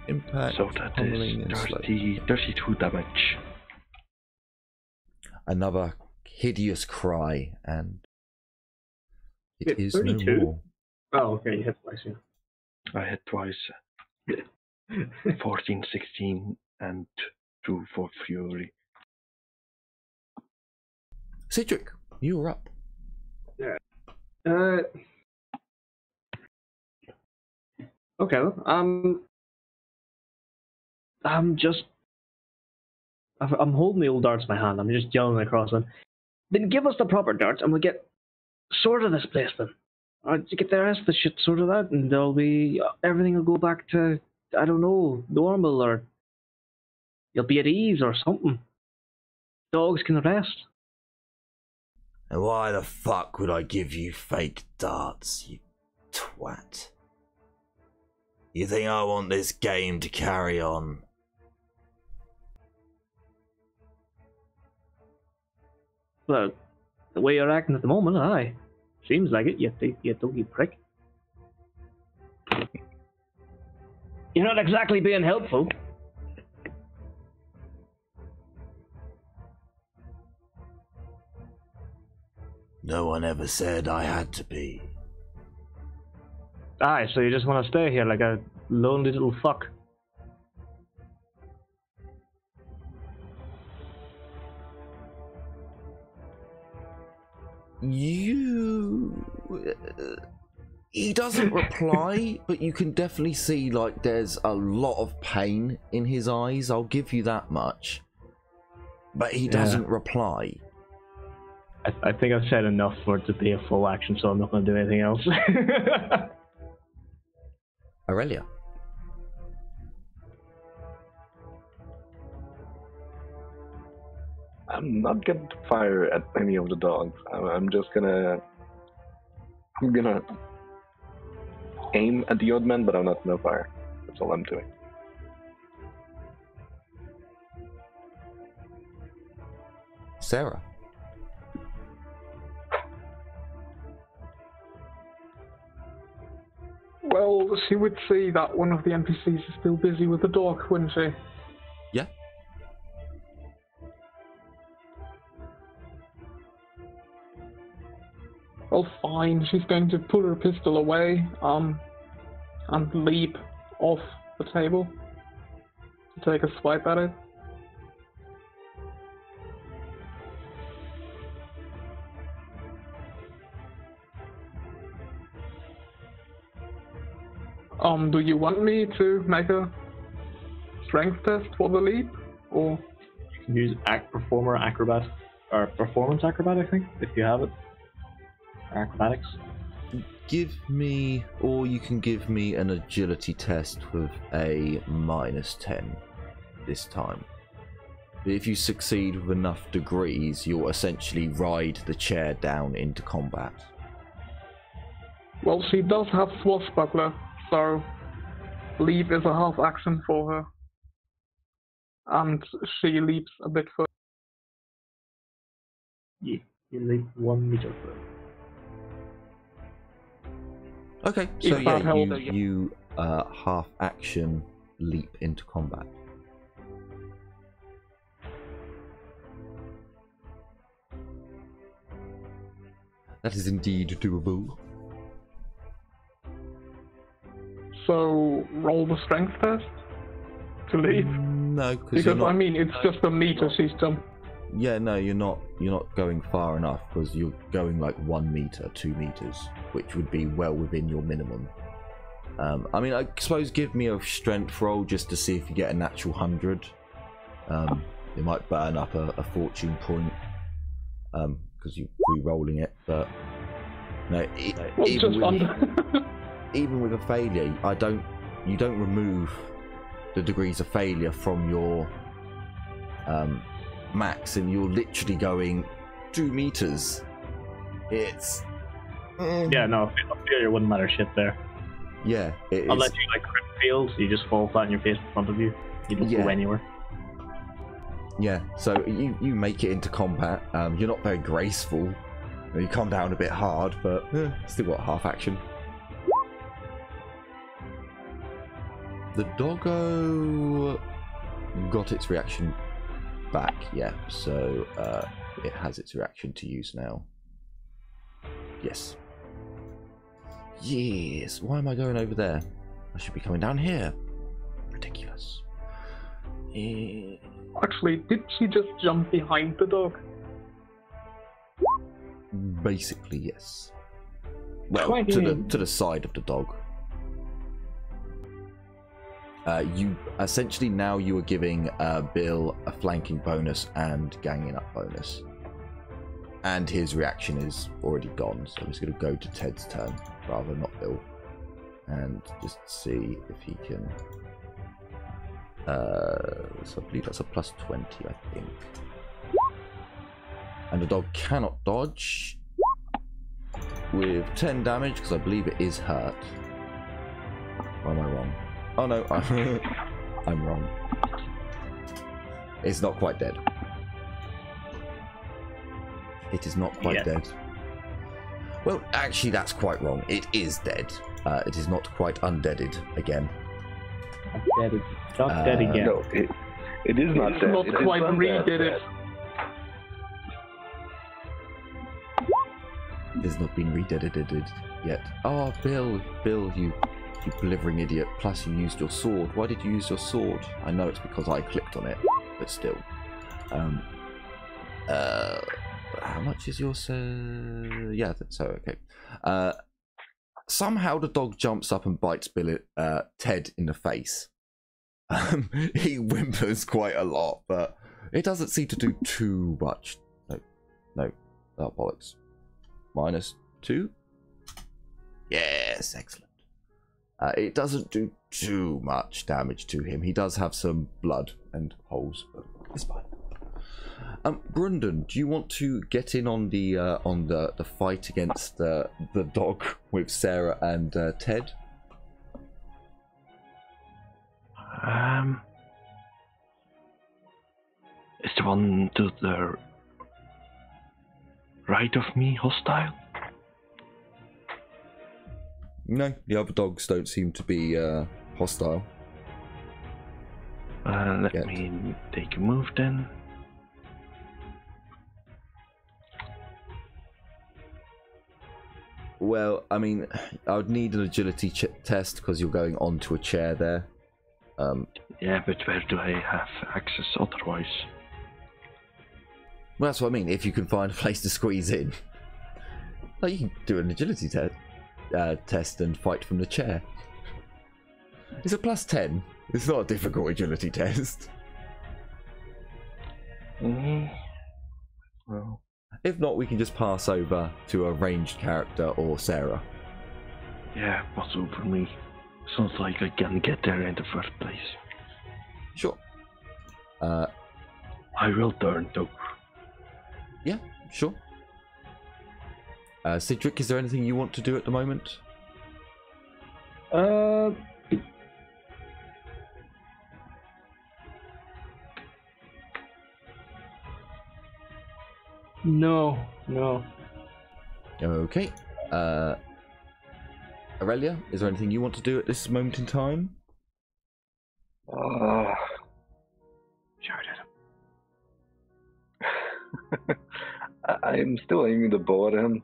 Impact, so that is 32 damage. Another hideous cry, and it is 32? no more. Oh, okay, you hit twice, yeah. I hit twice. 14, 16, and 2 for Fury. Cedric, you are up. Yeah. Okay, well, I'm holding the old darts in my hand. I'm just yelling across them. Then give us the proper darts, and we'll get sorted this place then. To get the rest of the shit sorted out, and everything will go back to, I don't know, normal, or you'll be at ease or something. Dogs can rest. And why the fuck would I give you fake darts, you twat? You think I want this game to carry on? Well, the way you're acting at the moment, aye. Seems like it, you doggy prick. You're not exactly being helpful. No one ever said I had to be. Aye, so you just want to stay here like a lonely little fuck. He doesn't reply, but you can definitely see like there's a lot of pain in his eyes. I'll give you that much. But he doesn't reply. I think I've said enough for it to be a full action, so I'm not going to do anything else. Aurelia. I'm not going to fire at any of the dogs. I'm gonna aim at the odd man, but I'm not gonna fire. That's all I'm doing. Sarah. Well, she would see that one of the NPCs is still busy with the dog, wouldn't she? Yeah. Well, fine. She's going to pull her pistol away, and leap off the table to take a swipe at it. Do you want me to make a strength test for the leap, or you can use performance acrobat, I think, if you have it. Or acrobatics. Give me, or you can give me an agility test with a -10 this time. If you succeed with enough degrees, you'll essentially ride the chair down into combat. Well, she does have Swashbuckler, so leap is a half action for her. And she leaps a bit further. Yeah, you leap 1 meter further. Okay, so If that helps. you half action leap into combat. That is indeed doable. So roll the strength test to leap. No, Because I mean, it's just a meter she's jumped. Yeah, no, you're not going far enough because you're going like 1 meter, 2 meters, which would be well within your minimum. I mean, I suppose give me a strength roll just to see if you get a natural 100. It might burn up a fortune point because you're re-rolling it, but no, even with a failure, you don't remove the degrees of failure from your max, and you're literally going 2 meters. It's Yeah, no, failure wouldn't matter shit there. yeah, it is. Unless you like crit fails, you just fall flat on your face in front of you. You don't go anywhere. Yeah, so you make it into combat. You're not very graceful. You come down a bit hard, but still got half action. The doggo got its reaction back, yeah, so it has its reaction to use now. Yes. Yes, why am I going over there? I should be coming down here. Ridiculous. Actually, did she just jump behind the dog? Basically, yes. Well, to the side of the dog. You essentially now you are giving Bill a flanking bonus and ganging up bonus, and his reaction is already gone. So I'm just going to go to Ted's turn rather not Bill, and just see if he can. So I believe that's a +20, I think. And the dog cannot dodge with 10 damage because I believe it is hurt. Or am I wrong? Oh no, I'm wrong. It's not quite dead. It is not quite dead. Well, actually, that's quite wrong. It is dead. It is not quite undeaded again. Dead. Not dead again. No, it is not dead. Not quite redid it. It has not been redeaded yet. Oh, Bill, you blithering idiot. Plus, you used your sword. Why did you use your sword? I know it's because I clicked on it, but still. How much is your... yeah, so, okay. Somehow the dog jumps up and bites Ted in the face. He whimpers quite a lot, but it doesn't seem to do too much. No, oh, bollocks. -2? Yes, excellent. It doesn't do too much damage to him. He does have some blood and holes, but it's fine. Brundon, do you want to get in on the fight against the dog with Sarah and Ted? Is the one to the right of me hostile? No, the other dogs don't seem to be hostile. Let me take a move then. Well, I mean, I would need an agility test because you're going onto a chair there. Yeah, but where do I have access otherwise? Well, that's what I mean. If you can find a place to squeeze in, like you can do an agility test and fight from the chair. It's a +10. It's not a difficult agility test. Well, If not, we can just pass over to a ranged character or Sarah. Yeah, what's over me? Sounds like I can get there in the first place. Sure. I will turn though. Yeah, sure. Cedric, is there anything you want to do at the moment? No. Okay. Aurelia, is there anything you want to do at this moment in time? Shout at him. I'm still aiming the bow at him,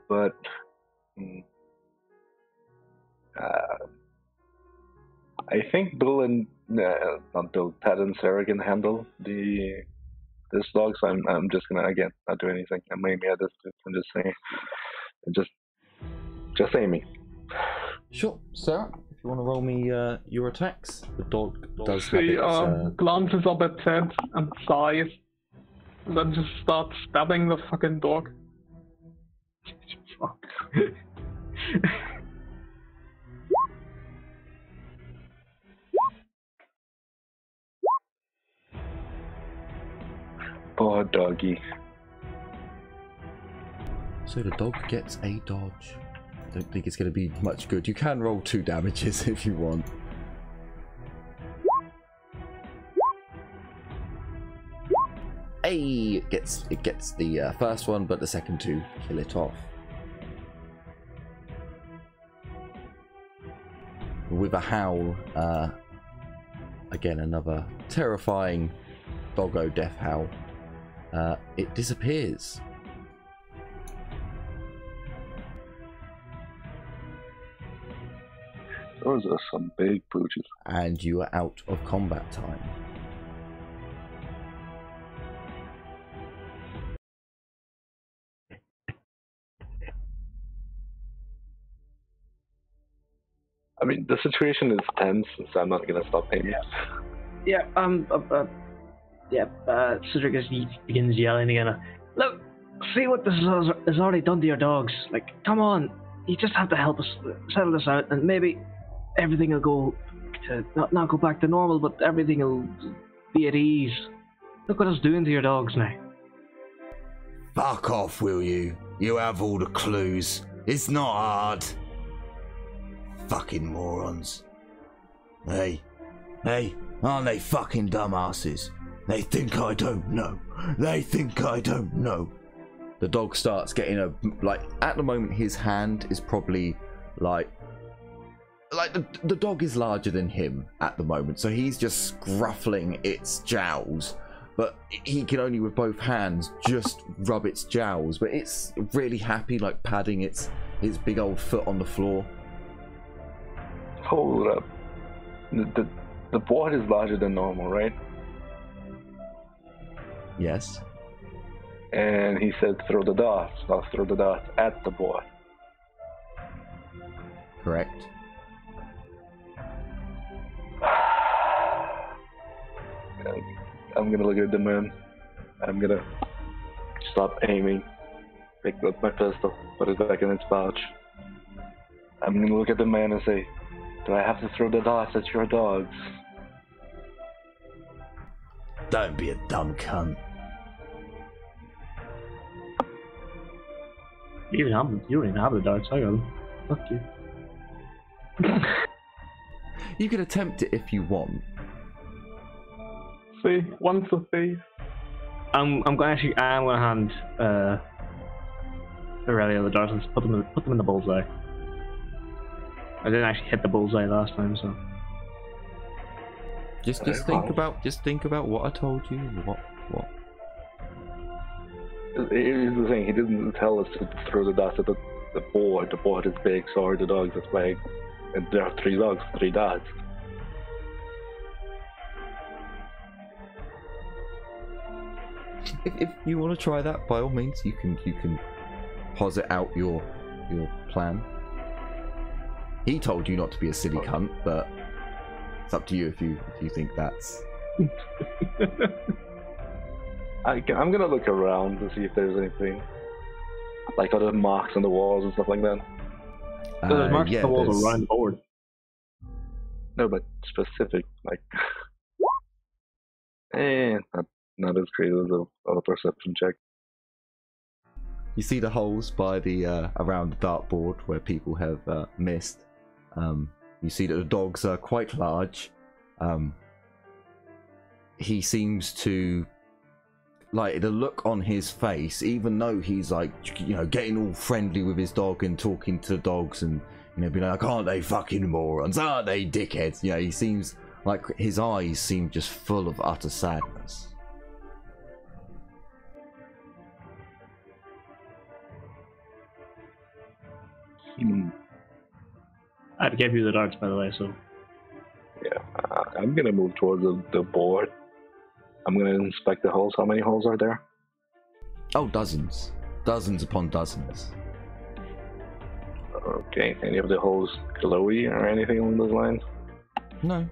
but I think Bill and not Bill, Ted and Sarah can handle this dog. So I'm just gonna again not do anything. I'm aiming at this. I'm just saying, just aiming. Sure, Sarah. If you want to roll me your attacks, the dog does have its. Glances up at Ted and sighs, and then just starts stabbing the fucking dog. Fuck. Poor doggy. So the dog gets a dodge. Don't think it's going to be much good. You can roll 2 damages if you want. It gets the first one, but the second 2 kill it off. With a howl, again another terrifying doggo death howl, it disappears. Those are some big pooches. And you are out of combat time. I mean, the situation is tense, so I'm not gonna stop aiming. Cedric begins yelling again. Look, see what this has already done to your dogs. Like, come on, you just have to help us settle this out, and maybe everything will go to not go back to normal, but everything will be at ease. Look what it's doing to your dogs now. Fuck off, will you? You have all the clues. It's not hard. Fucking morons. Hey, aren't they fucking dumbasses? They think I don't know. The dog starts getting at the moment his hand is probably like the dog is larger than him at the moment, so he's just scruffling its jowls, but he can only with both hands just rub its jowls, but it's really happy, like padding its big old foot on the floor. Hold up. The board is larger than normal, right? Yes. And he said throw the darts. I'll throw the darts at the board. Correct. I'm gonna look at the man. I'm gonna stop aiming. Pick up my pistol, put it back in its pouch. I'm gonna look at the man and say, do I have to throw the darts at your dogs? Don't be a dumb cunt. You don't even have the darts, I got them. Fuck you. You can attempt it if you want. See, once a thief. I'm gonna hand Aurelia the darts and put them in the bullseye. I didn't actually hit the bullseye last time, so. Just think about what I told you. What? Here's the thing, he didn't tell us to throw the darts at the board. The board is big, so are the dogs that's playing. And there are 3 dogs, 3 darts. If you want to try that, by all means, you can posit out your plan. He told you not to be a silly cunt, but it's up to you if you think that's. I'm gonna look around to see if there's anything, like other marks on the walls and stuff like that. So there's marks on the wall there's- around the board. No, but specific, like, not as great as a perception check. You see the holes by the around the dartboard where people have missed. You see that the dogs are quite large. He seems to, like, the look on his face, even though he's like, you know, getting all friendly with his dog and talking to the dogs and, you know, being like, aren't they fucking morons? Aren't they dickheads? You know, he seems like his eyes seem just full of utter sadness. I'd give you the darts, by the way, so. Yeah, I'm gonna move towards the board. I'm gonna inspect the holes. How many holes are there? Oh, dozens. Dozens upon dozens. Okay, any of the holes glowy or anything along those lines? No.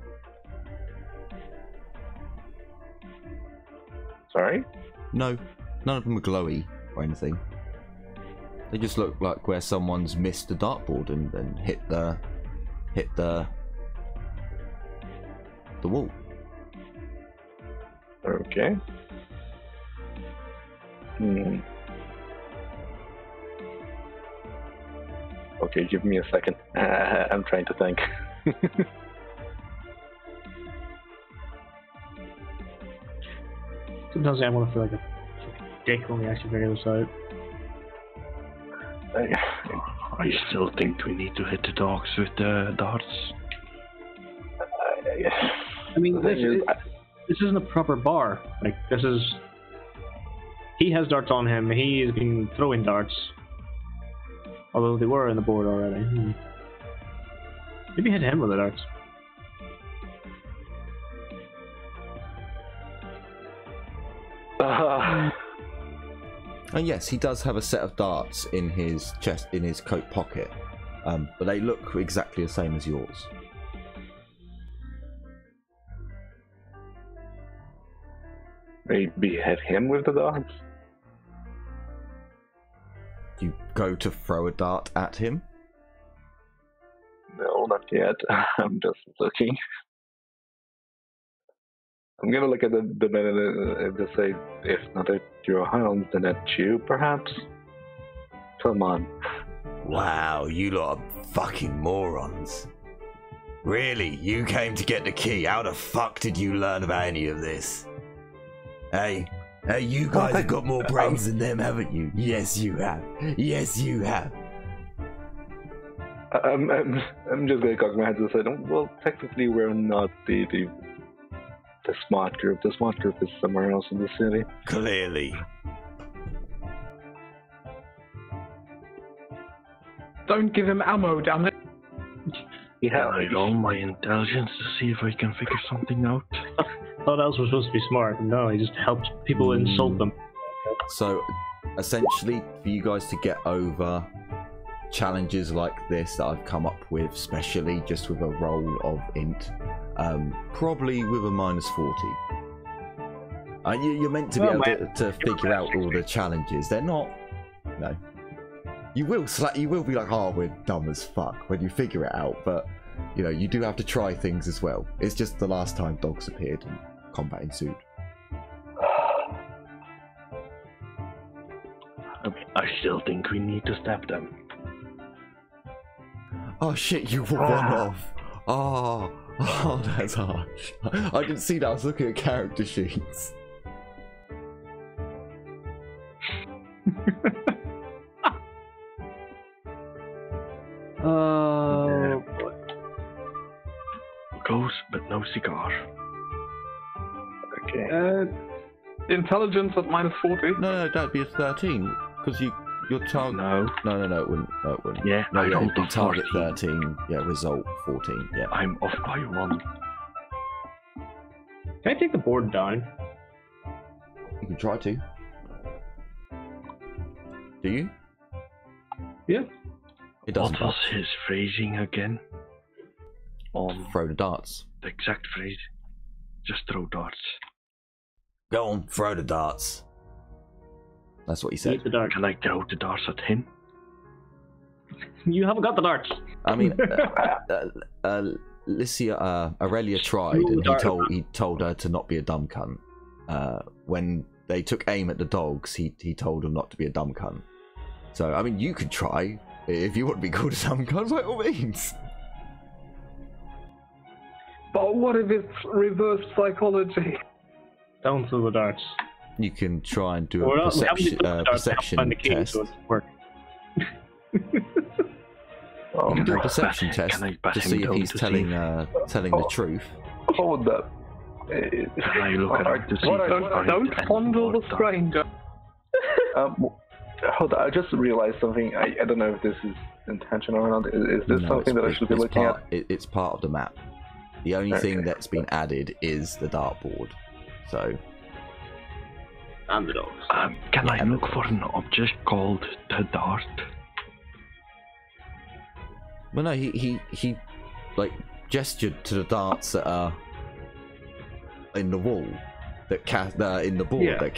Sorry? No. None of them are glowy or anything. They just look like where someone's missed the dartboard and hit the wall. Okay. Okay, give me a second. I'm trying to think. Sometimes I want to feel like a dick when we actually figure this out. I still think we need to hit the dogs with the darts. I mean, this isn't a proper bar. Like, this is... He has darts on him. He has been throwing darts. Although they were on the board already. Maybe hit him with the darts. And yes, he does have a set of darts in his chest, in his coat pocket, but they look exactly the same as yours. Maybe hit him with the darts? You go to throw a dart at him. No, not yet. I'm just looking. I'm gonna look at the men and just say, if not at your hounds, then at you, perhaps? Come on. Wow, you lot are fucking morons. Really? You came to get the key? How the fuck did you learn about any of this? Hey, you guys have got more brains than them, haven't you? Yes, you have. Yes, you have. I'm just gonna cock my head and say, well, technically we're not the smart group. The smart group is somewhere else in the city. Clearly. Don't give him ammo, damn it. Yeah, I roll my intelligence to see if I can figure something out. Thought else was supposed to be smart. No, he just helps people insult them. So, essentially, for you guys to get over challenges like this that I've come up with, especially just with a roll of int, probably with a -40. You're meant to be able to figure out all the challenges. They're not. No. You will be like, oh, we're dumb as fuck when you figure it out, but you know, you do have to try things as well. It's just the last time dogs appeared and combat ensued. I still think we need to stab them. Oh shit, you were one off. Oh, that's harsh. I didn't see that. I was looking at character sheets. Goes, but no cigar. Okay. Intelligence at -40. No, that'd be a 13 because your target. No, it wouldn't. No, it wouldn't. Yeah, no, I rolled the a target 14. 13. Yeah, result 14. Yeah. I'm off by 1. Can I take the board down? You can try to. Do you? Yeah. It doesn't. What was his phrasing again? Throw the darts. The exact phrase. Just throw darts. Go on, throw the darts. That's what he said. Eat the dart. Can I throw the darts at him? You haven't got the darts. I mean, Aurelia tried, and he told her to not be a dumb cunt. When they took aim at the dogs, he told them not to be a dumb cunt. So, I mean, you could try if you want to be called a dumb cunt, by all means. But what if it's reverse psychology? Don't throw the darts. You can try and do a perception test. So work. You can do a perception test to see if he's telling the truth. Hold up. Can I look around to see Don't fondle the stranger. Hold on, I just realized something. I don't know if this is intentional or not. Is this something that I should be looking at? It's part of the map. The only thing that's been added is the dartboard. So. And the dogs. Can I look for an object called the dart? Well, no, he like gestured to the darts that are in the wall that in the board that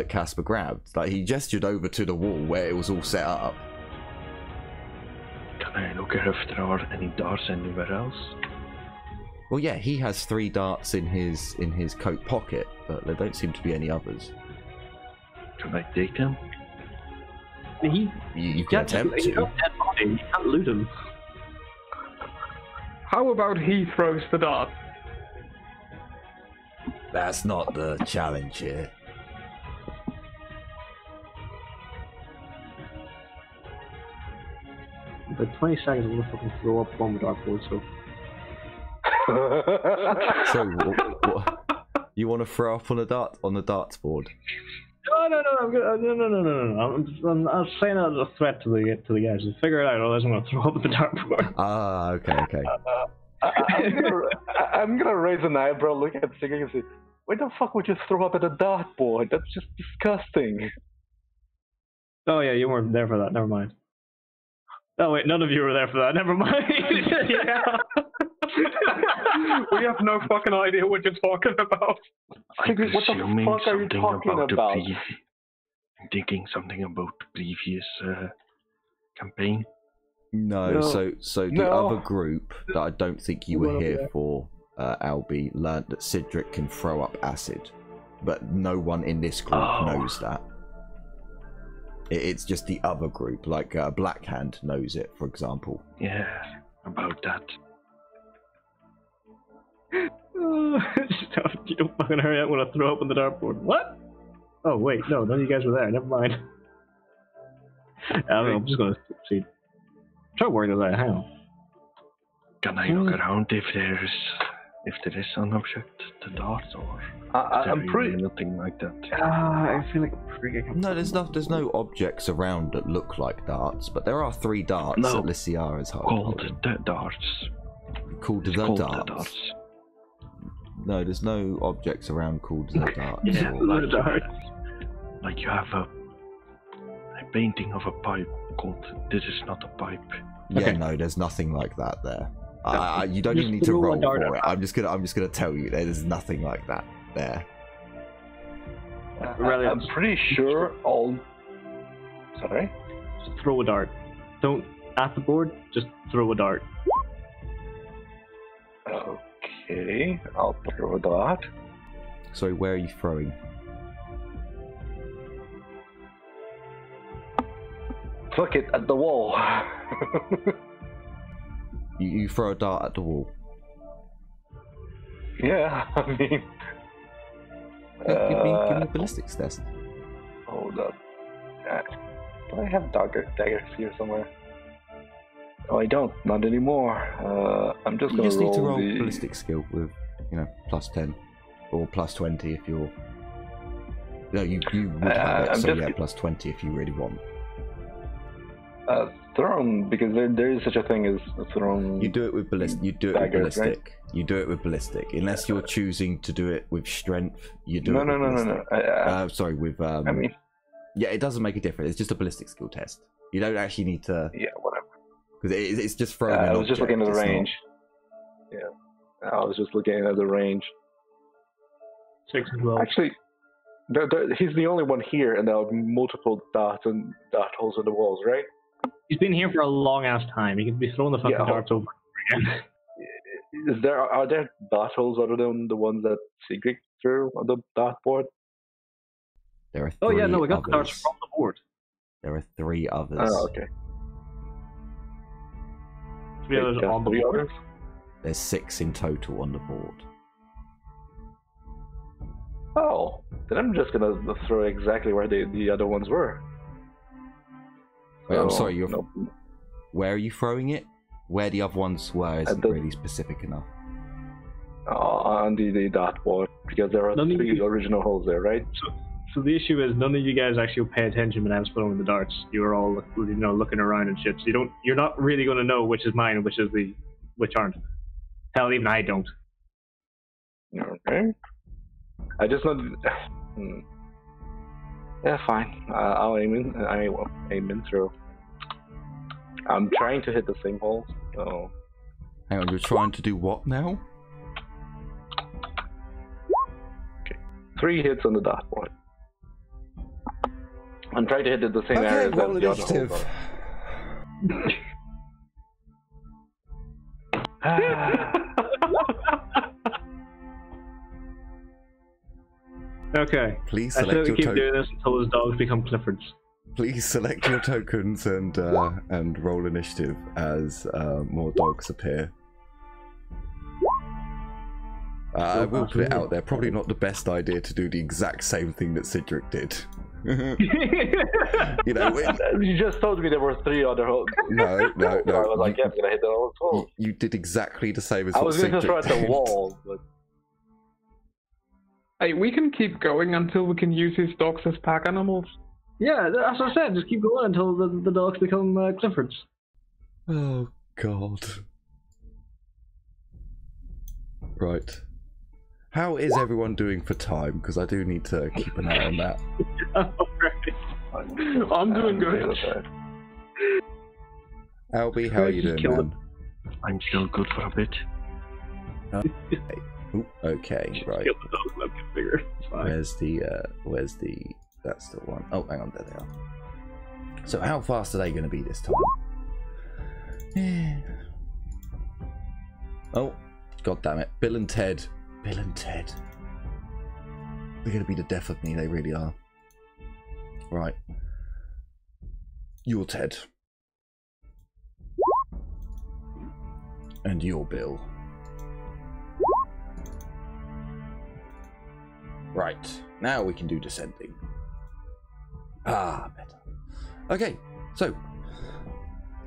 Casper grabbed. Like he gestured over to the wall where it was all set up. Can I look if there are any darts anywhere else? Well, yeah, he has 3 darts in his coat pocket, but there don't seem to be any others. Can I take them? You can attempt to. You can't loot him. How about he throws the dart? That's not the challenge here. For 20 seconds, I'm gonna fucking throw up on the dartboard, so. So, what, you want to throw up on the darts board? No. I'm saying that as a threat to the guys. Just figure it out, otherwise I'm gonna throw up the dartboard. Ah, okay. I'm gonna raise an eyebrow, look at Siggy and say, "Why the fuck would you throw up at a dartboard? That's just disgusting." Oh yeah, you weren't there for that. Never mind. Oh wait, none of you were there for that. Never mind. Yeah. We have no fucking idea what you're talking about. Siggy, what the fuck are you talking about? I'm thinking something about the previous campaign. No, so the other group that I don't think you were here for, Albie, learned that Cedric can throw up acid, but no one in this group knows that. It's just the other group, like Blackhand knows it, for example. Yeah, about that. You don't fucking hurry up when I throw up on the dartboard. What? Oh wait, no, none of you guys were there. Never mind. I'm just gonna see. Try worrying about it. Hang on. Can I look around if there is an object, the darts, or I'm pretty nothing like that? I feel like I'm pretty. No, there's no objects around that look like darts, but there are 3 darts that Lycia has called the darts. Called the darts. No, there's no objects around called the darts. Yeah, like you have a painting of a pipe called "This is not a pipe." Yeah, no, there's nothing like that there. You don't even need to roll for it. I'm just gonna tell you there's nothing like that there. I'm pretty sure all. Sorry. Just throw a dart. Don't at the board. Just throw a dart. Okay, I'll throw a dart. Sorry, where are you throwing? Fuck it, at the wall. You throw a dart at the wall. Yeah, I mean. Give me a ballistics test. Hold up. Do I have daggers here somewhere? Oh, I don't. Not anymore. I'm just You gonna just roll need to roll the ballistic skill with, plus 10 or plus 20 if you're. No, you would have it. So yeah, plus 20 if you really want. Thrown, because there is such a thing as a thrown. You do it with ballistic. You do it with ballistic. Right? You do it with ballistic, unless you're choosing to do it with strength. You do it. No. Sorry, with. I mean. Yeah, it doesn't make a difference. It's just a ballistic skill test. You don't actually need to. Yeah, whatever. Because it's just throwing. I was just looking at the range. Not... Yeah, I was just looking at the range. 6 as well. Actually, he's the only one here, and there are multiple darts and dart holes in the walls, right? He's been here for a long ass time. He can be throwing the fucking darts over again. Are there dot holes other than the ones that Sigrid threw on the dartboard? There are 3 Oh yeah, no, we got the others. darts from the board. There are 3 others. Oh, okay. 3 others on the board. Others? There's 6 in total on the board. Oh, then I'm just gonna throw exactly where the other ones were. Wait, I'm sorry, no. Where are you throwing it? Where the other ones were isn't really specific enough. On the dartboard, because there are 3 original holes there, right? So the issue is none of you guys actually pay attention when I was throwing the darts. You were all, looking around and shit. So you're not really going to know which is mine and which aren't. Hell, even I don't. Okay. I just want. Yeah, fine. I'll aim in. I will aim in through. I'm trying to hit the same hole. So. Hang on, you're trying to do what now? Okay. 3 hits on the dartboard. I'm trying to hit the same area as the other holes. Okay. Please I select said we your keep doing this until his dogs become Cliffords. Please select your tokens and roll initiative as more dogs appear. I will put it out there, probably not the best idea to do the exact same thing that Cedric did. You just told me there were 3 other holes. No. I was like, yeah, I'm gonna hit the whole hole. You did exactly the same as I what was Cedric gonna throw at the wall, but. Hey, we can keep going until we can use his dogs as pack animals. Yeah, that's what I said. Just keep going until the dogs become Cliffords. Oh, God. Right. How is everyone doing for time? Because I do need to keep an eye on that. I'm doing good. Albie, how are you doing, man? I'm still good for a bit. Okay, right. Where's the... That's the one. Oh, hang on, there they are. So how fast are they going to be this time? Oh, god damn it. Bill and Ted. They're going to be the death of me, they really are. Right. You're Ted. And you're Bill. Right, now we can do descending. Ah, better. Okay, so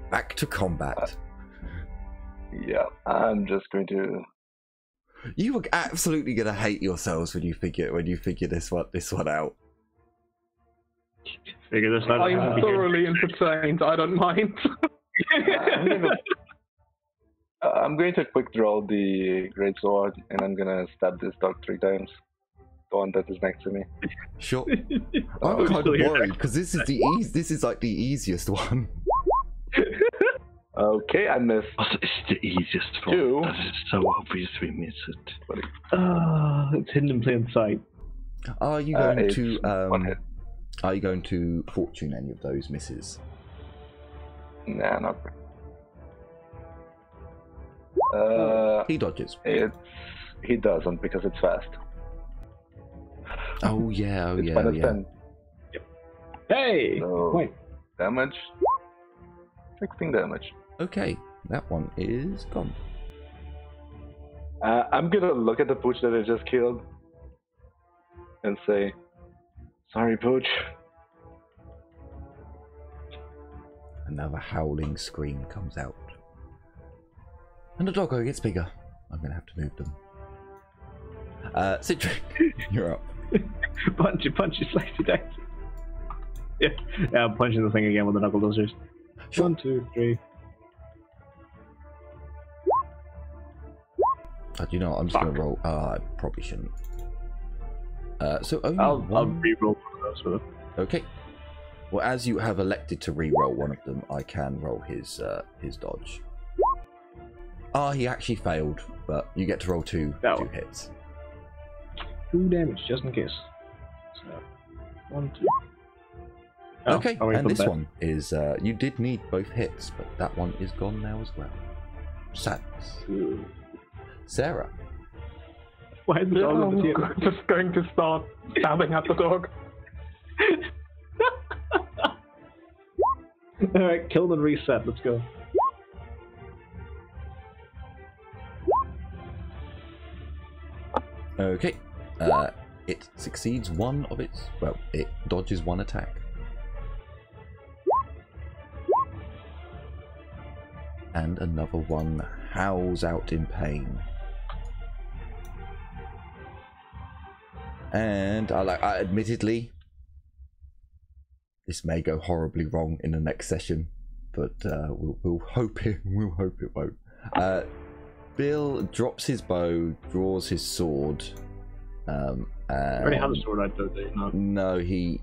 back to combat. Yeah, I'm just going to. You are absolutely gonna hate yourselves when you figure this one out. Figure this out. I'm thoroughly entertained. I don't mind. I'm going to quick draw the great sword, and I'm gonna stab this dog 3 times. The one that is next to me. Sure. I'm kind of worried because this is like the easiest one. Okay, I missed. It's the easiest one. 2. That is so obvious we miss it. It's hidden in plain sight. Are you going to fortune any of those misses? Nah, not really. He dodges. He doesn't because it's fast. Oh yeah, it's minus 10. Yep. Hey! So, wait. Damage. 16 damage. Okay, that one is gone. I'm gonna look at the pooch that I just killed and say, sorry, pooch. Another howling scream comes out. And the doggo gets bigger. I'm gonna have to move them. Cedric, you're up. punch it, slicey dice. Yeah, I'm punching the thing again with the knuckle dusters. Sure. 1, 2, 3. Do you know what? I'm just gonna roll. I probably shouldn't. So only I'll re-roll one of those with it. Okay. Well, as you have elected to re-roll one of them, I can roll his dodge. He actually failed, but you get to roll two hits. 2 damage, just in case. So, 1, 2. Oh, Okay, are we and for this bet? one is you did need both hits, but that one is gone now as well. Sadness. Sarah. Why is the Yeah, dog on the table? I'm just going to start stabbing at the dog. Alright, kill and reset, let's go. Okay. It succeeds one of its. Well, it dodges one attack. And another one howls out in pain. And admittedly, this may go horribly wrong in the next session, but we'll hope it won't. Bill drops his bow, draws his sword. And I already have a sword out though, do you not? no, he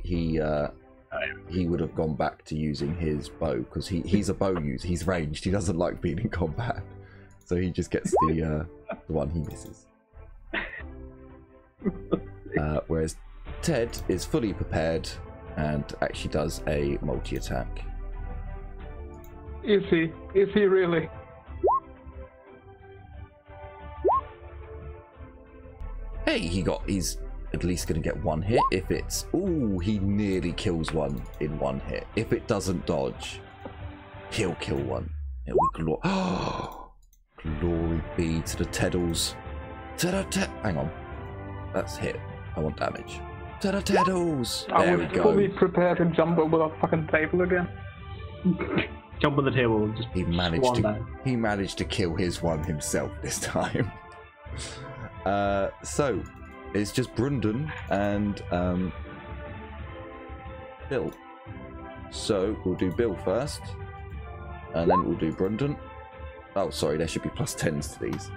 would have gone back to using his bow because he's a bow user. He's ranged. He doesn't like being in combat, so he just gets the one he misses. Whereas Ted is fully prepared and actually does a multi-attack. Is he? Is he really? Hey, he's at least going to get one hit. If it's... Ooh, he nearly kills one in one hit. If it doesn't dodge, he'll kill one. It'll be glory be to the Teddles. Hang on. That's hit. I want damage. To the Teddles! I There we was go. fully prepared to jump over that fucking table again. Jump on the table and just He managed swan to down. he managed to kill his one himself this time. So it's just Brundon and Bill. So we'll do Bill first, and then we'll do Brundon. Oh, sorry, there should be +10s to these.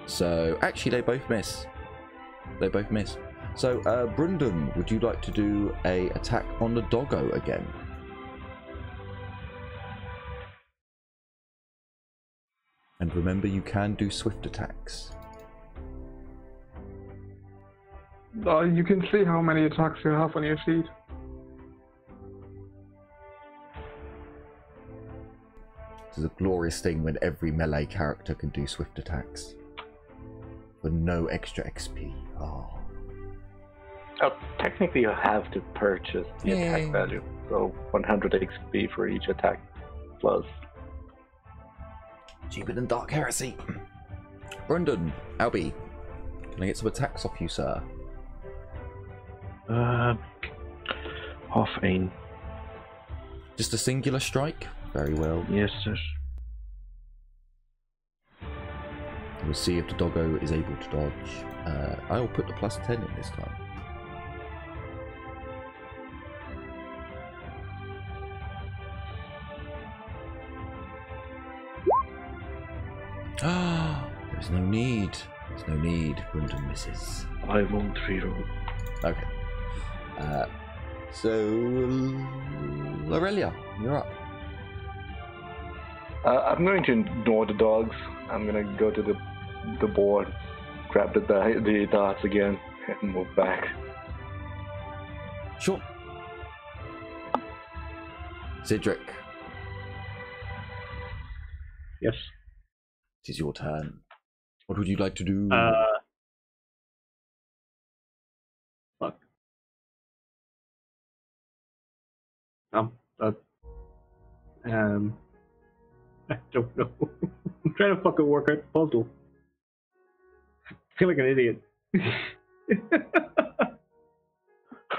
So actually, they both miss. They both miss. So Brundon, would you like to do a attack on the doggo again? And remember, you can do swift attacks. You can see how many attacks you have on your sheet. It's a glorious thing when every melee character can do swift attacks. For no extra XP. Oh. Oh, technically you have to purchase the attack value. So 100 XP for each attack plus. Cheaper than Dark Heresy. Brundon, Albie, can I get some attacks off you, sir? Half aim. Just a singular strike? Very well. Yes, sir. We'll see if the doggo is able to dodge. I'll put the +10 in this time. Ah, there's no need. There's no need. Brundon misses. I won't reroll. Okay. So Aurelia, you're up. I'm going to ignore the dogs. I'm going to go to the board, grab the darts again, and move back. Sure. Cedric, Yes. it is your turn. What would you like to do? Fuck. I don't know. I'm trying to fucking work out the puzzle. I feel like an idiot.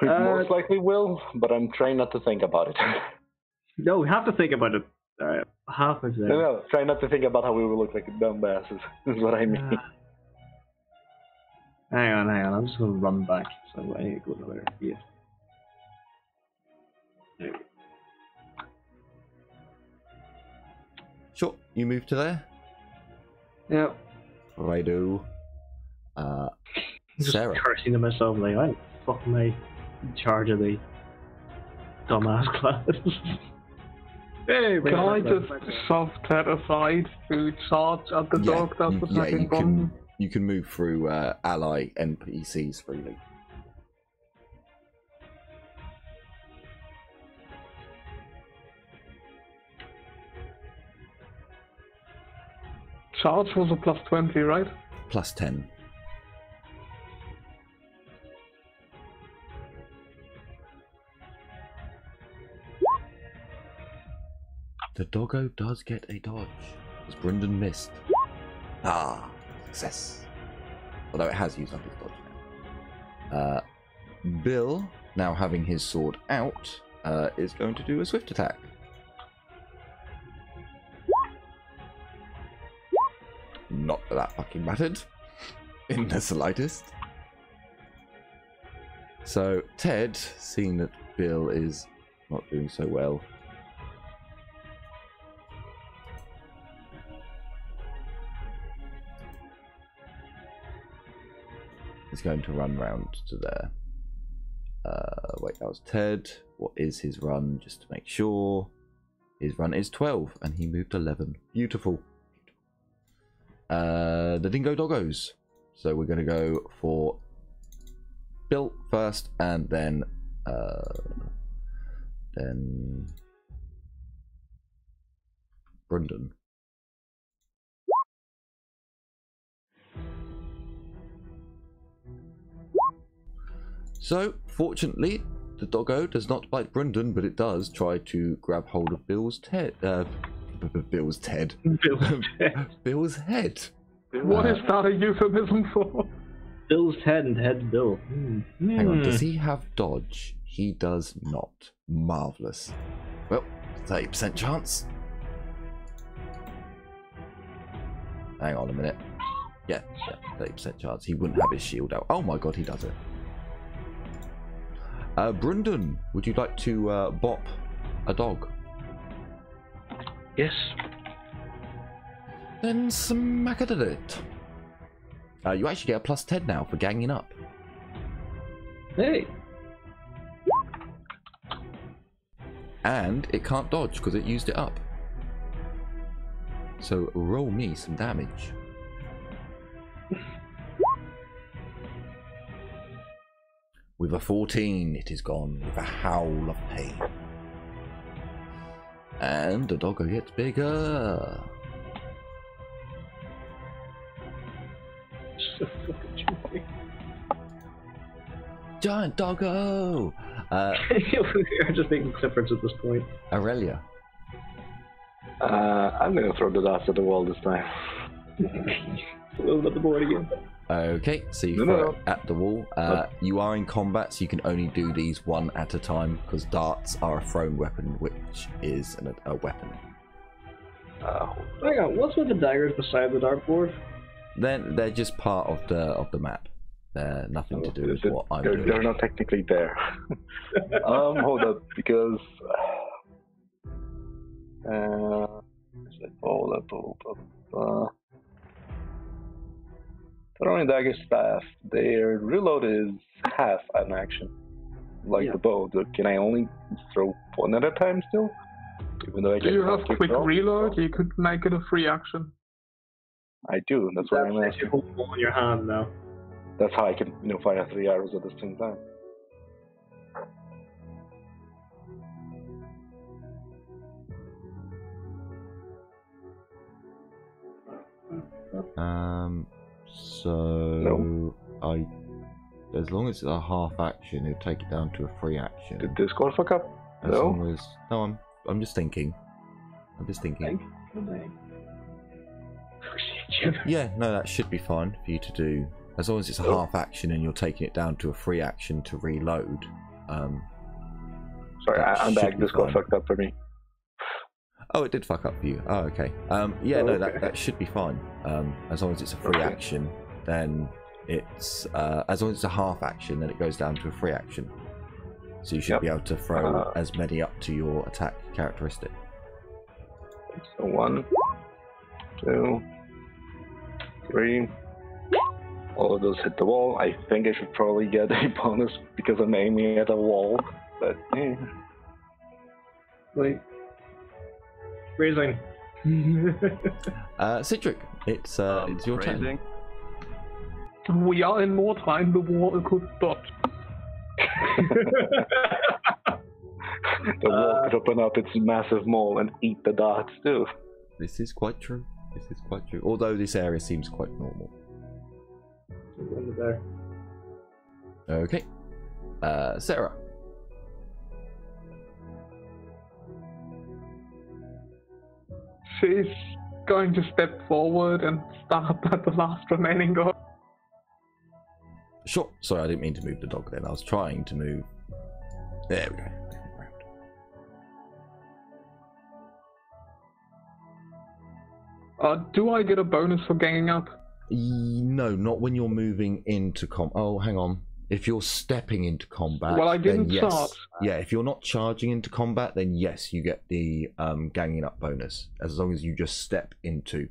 We most likely will, but I'm trying not to think about it. No, we have to think about it. Half is there. No, try not to think about how we will look like dumbasses, is what I mean. Hang on. I'm just going to run back. So I need to go another here. There we go. Sure, you move to there. Yep. Righto. Just Sarah. cursing to myself like, I'm fucking in charge of the dumbass class. Hey, Can I just shove Ted aside to charge at the dog that's attacking Brundon? You can move through ally NPCs freely. Charge was a plus 20, right? Plus 10. The doggo does get a dodge, as Brendan missed. Ah, success. Although it has used up his dodge now. Bill, now having his sword out, is going to do a swift attack. Not that that fucking mattered in the slightest. So Ted, seeing that Bill is not doing so well, is going to run round to there. Wait, that was Ted. What is his run? Just to make sure. His run is 12, and he moved 11. Beautiful. The Dingo Doggos. So we're going to go for Bill first, and then Brendan. So, fortunately, the doggo does not bite Brendan, but it does try to grab hold of Bill's head. Bill's head. Bill's head. What is that a euphemism for? Bill's head and head Bill. Hang on, does he have dodge? He does not. Marvellous. Well, 30% chance. Hang on a minute. Yeah, 30% chance. He wouldn't have his shield out. Oh my god, he does it. Brendan, would you like to bop a dog? Yes. Then smack it at it. You actually get a plus 10 now for ganging up. Hey! And it can't dodge because it used it up. So roll me some damage. With a 14, it is gone with a howl of pain. And the doggo gets bigger. So fucking jumpy. Giant doggo! We're just making clippers at this point. Aurelia. I'm gonna throw the dust at the wall this time. Load up the board again. Okay, so you throw it at the wall. You are in combat, so you can only do these one at a time, because darts are a thrown weapon, which is a weapon. Hang on, what's with the daggers beside the dartboard? Then they're just part of the map. They're nothing to do with what I'm doing. They're not technically there. Hold up, because throwing dagger staff, their reload is half an action. Like the bow. Can I only throw one at a time still? Even though I do you have quick reload? You could make it a free action. I do, that's what I'm asking. You hold the ball in your hand now. That's how I can, fire 3 arrows at the same time. So as long as it's a half action, it'll take it down to a free action. Did Discord fuck up? As long as I'm just thinking. Yeah, no, that should be fine for you to do. As long as it's a half action and you're taking it down to a free action to reload. Sorry, I'm back. Discord fucked up for me. Oh, it did fuck up for you. Oh, okay. Yeah, no, that should be fine. As long as it's a free action, then it's as long as it's a half action, then it goes down to a free action. So you should be able to throw as many up to your attack characteristic. So 1, 2, 3. All of those hit the wall. I think I should probably get a bonus because I'm aiming at a wall, but Wait. Raising. Citric, it's your turn. We are in Mordheim, the water could dot. The wall could open up its massive maw and eat the dots too. This is quite true. This is quite true. Although this area seems quite normal. There. Okay. Sarah. She's going to step forward and start at the last remaining dog. Sure. Sorry, I didn't mean to move the dog then. I was trying to move. There we go. Do I get a bonus for ganging up? No, not when you're moving into Oh, hang on. If you're stepping into combat, well, I didn't then yes. start. Yeah, if you're not charging into combat, then yes, you get the ganging up bonus as long as you just step into.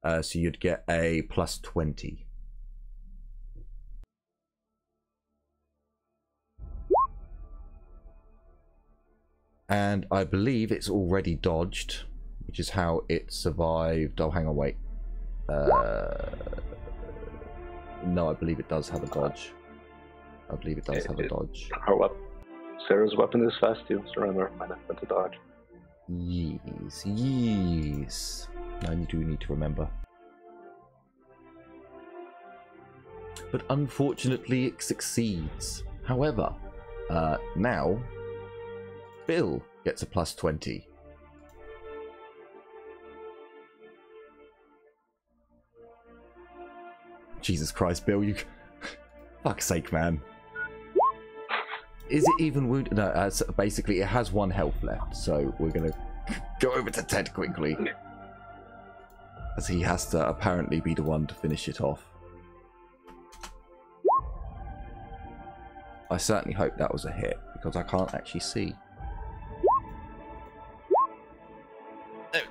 So you'd get a plus 20. And I believe it's already dodged, which is how it survived. Oh, hang on, wait. No, I believe it does have a dodge. I believe it does have a dodge. Sarah's weapon is fast too, so remember, might have to dodge. Yes, yes. I do need to remember. But unfortunately, it succeeds. However, now Bill gets a plus 20. Jesus Christ, Bill, you... Fuck's sake, man. Is it even wounded? No, basically it has 1 health left, so we're gonna go over to Ted quickly. As he has to apparently be the one to finish it off. I certainly hope that was a hit, because I can't actually see.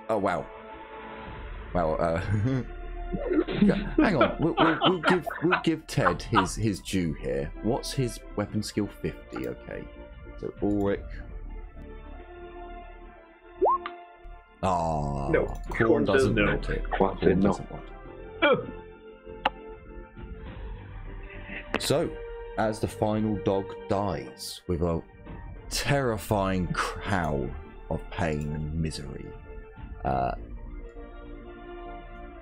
Oh, wow. Well, hang on. We'll give Ted his due here. What's his weapon skill? 50. Okay. So Ulrich. Ah. No. Korn doesn't no. want it. Korn Korn no. doesn't want it. So, as the final dog dies with a terrifying howl of pain and misery,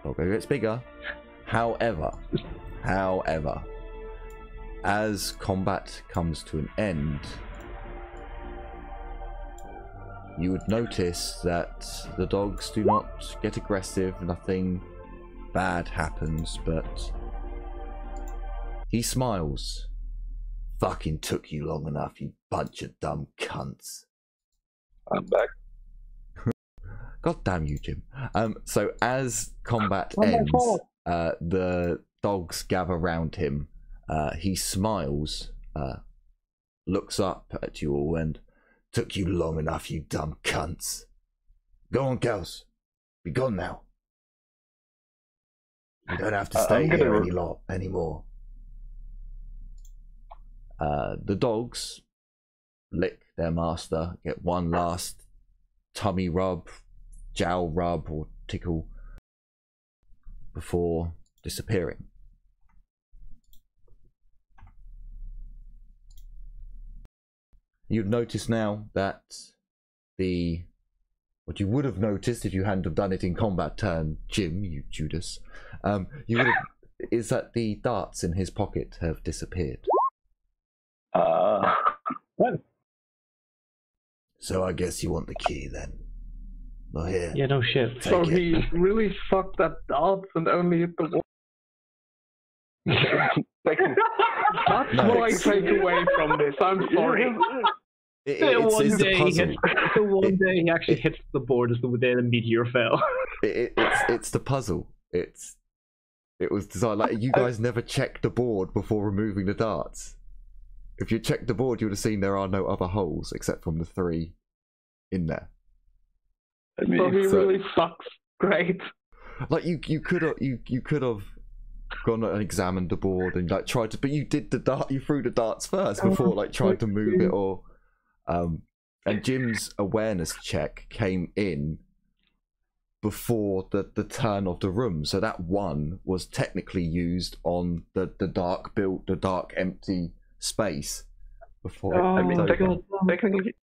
Doggo gets bigger. However, as combat comes to an end, you would notice that the dogs do not get aggressive, nothing bad happens, but he smiles. Fucking took you long enough, you bunch of dumb cunts. I'm back. God damn you, Jim. So as combat ends, the dogs gather round him. He smiles, looks up at you all, and took you long enough, you dumb cunts. Go on, girls. Be gone now. You don't have to stay here anymore. The dogs lick their master, get one last tummy rub, jowl rub or tickle before disappearing. You'd notice now that what you would have noticed if you hadn't have done it in combat turn, Jim, you Judas, you would have, is that the darts in his pocket have disappeared. What? So I guess you want the key then. Well, here. Yeah, no shit. So he really fucked that darts and only hit the wall. That's what I take away from this. I'm sorry. It's the puzzle. One day he actually hits the board as the day the meteor fell. It's the puzzle. It was designed like you guys never checked the board before removing the darts. If you checked the board, you would have seen there are no other holes except from the 3 in there. So he really sucks. Great. Like you could have gone and examined the board and like tried to, but you did the dart. You threw the darts first before like tried to move it or. And Jim's awareness check came in before the turn of the room, so that 1 was technically used on the dark built, the dark empty space before. I mean, technically,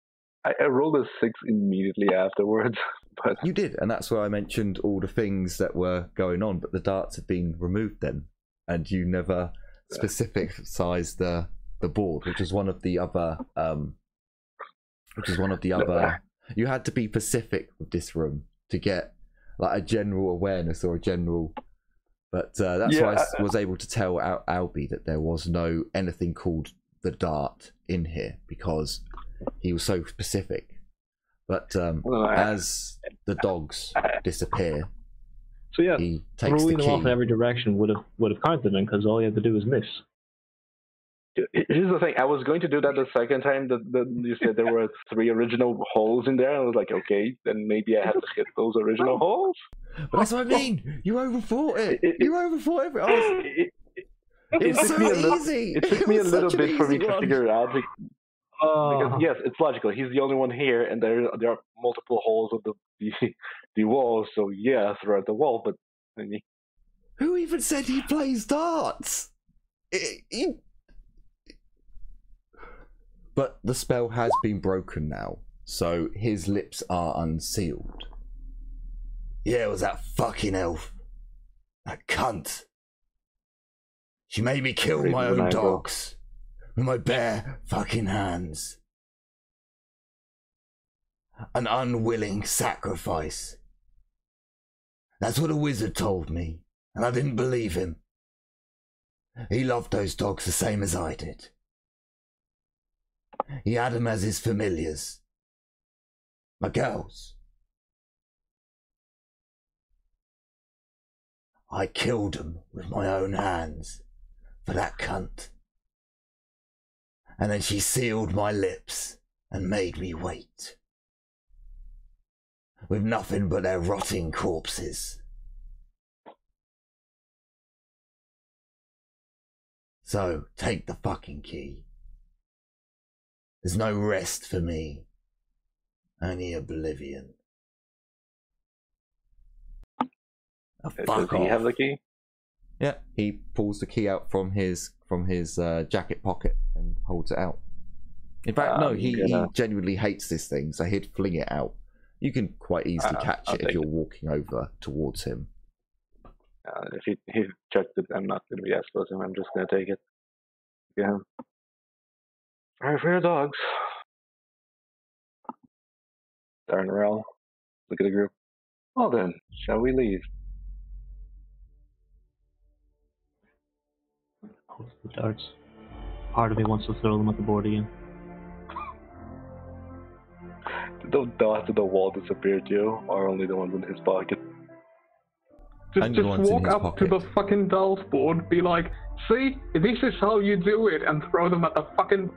I rolled a 6 immediately afterwards. But You did, and that's where I mentioned all the things that were going on, but the darts had been removed then, and you never specified the board, which is one of the other. You had to be specific with this room to get like a general awareness or a general. But that's why I was able to tell Albie that there was no anything called the dart in here because he was so specific. But as the dogs disappear, So yeah, he takes throwing the them off in key. every direction would have counted them because all you had to do was miss. here's the thing: I was going to do that the second time that you said there were 3 original holes in there. I was like, okay, then maybe I have to hit those original holes. But that's what I mean. You overthought it. You overthought everything. It was so easy. It took me a was little such an bit for me easy to one. figure it out. Because yes, it's logical. He's the only one here, and there are multiple holes of the wall. So yeah, throughout the wall. But I mean, Who even said he plays darts? But the spell has been broken now, so his lips are unsealed. Yeah, it was that fucking elf. That cunt. She made me kill Crazy my own maniacal. dogs with my bare fucking hands. An unwilling sacrifice. That's what a wizard told me, and I didn't believe him. He loved those dogs the same as I did. He had them as his familiars. My girls. I killed them with my own hands for that cunt. And then she sealed my lips and made me wait. With nothing but their rotting corpses. So, take the fucking key. There's no rest for me. Only oblivion. Oh, fuck does he have off. the key? Yeah, he pulls the key out from his jacket pocket and holds it out. In fact, no, he genuinely hates this thing, so he'd fling it out. You can quite easily catch I'll it if take you're walking over towards him. If he chucked it, I'm not going to be explosive. I'm just going to take it. Yeah. Alright, for your dogs. Turn around. Look at the group. Well then, shall we leave? Holds the darts. Part of me wants to throw them at the board again. Did those dots of the wall disappear too, or only the ones in his pocket? And Just ones in walk his up pocket. to the fucking dolls board, be like, see, this is how you do it, and throw them at the fucking...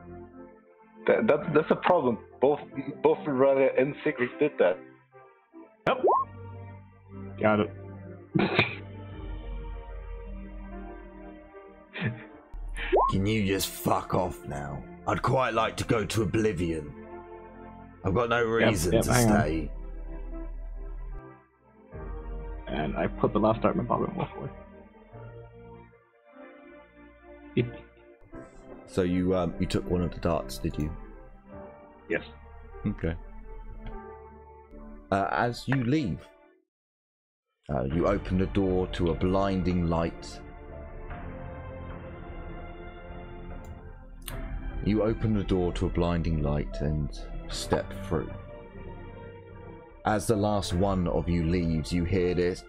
That's a problem. Both Raya and Secret did that. Yep. Got it. Can you just fuck off now? I'd quite like to go to oblivion. I've got no reason to hang on. stay. And I put the last dart in my pocket and walk away. So you took one of the darts, did you? Yes. Okay. As you leave, you open the door to a blinding light. You open the door to a blinding light and step through. As the last one of you leaves, you hear this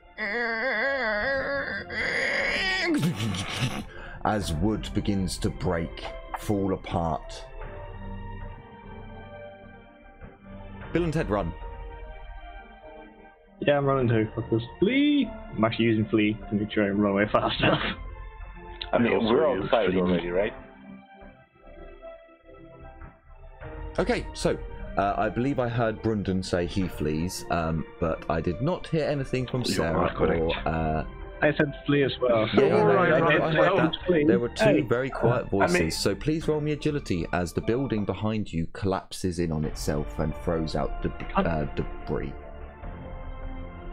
as wood begins to break, fall apart. Bill and Ted run. Yeah, I'm running too. Fuck this. Flee! I'm actually using flee to make sure I run away fast enough. I mean, also we're use outside flee. already, right? Okay, so I believe I heard Brundon say he flees, but I did not hear anything from You Sarah are correct. or. I said flee as well. So Yeah, alright, I right, heard well, that. flee. There were two Hey. very quiet voices, mean- so please roll me agility as the building behind you collapses in on itself and throws out debris.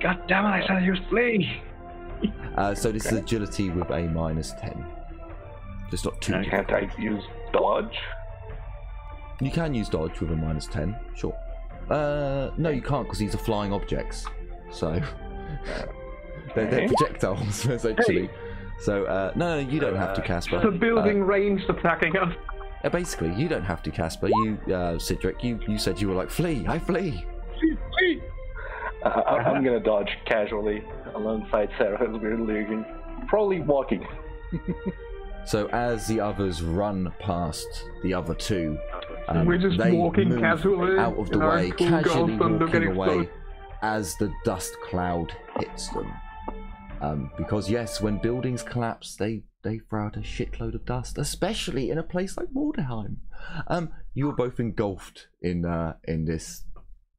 God damn it, I said use flee! So this is agility with a -10. Just not too. Can't I use dodge? You can use dodge with a -10, sure. No, you can't because these are flying objects. So they're projectiles essentially. So no, you don't have to, Casper. It's a building ranged attacking us. Basically, you don't have to, Casper. You, Cedric, you said you were like, flee, I flee. Flee. I'm gonna dodge casually alongside Sarah as we're leaving, probably walking. So as the others run past the other two, we're just they walking move casually out of the way, cool casually girls walking away explode. as the dust cloud hits them. Because yes, when buildings collapse, they throw out a shitload of dust, especially in a place like Mordheim. You were both engulfed in this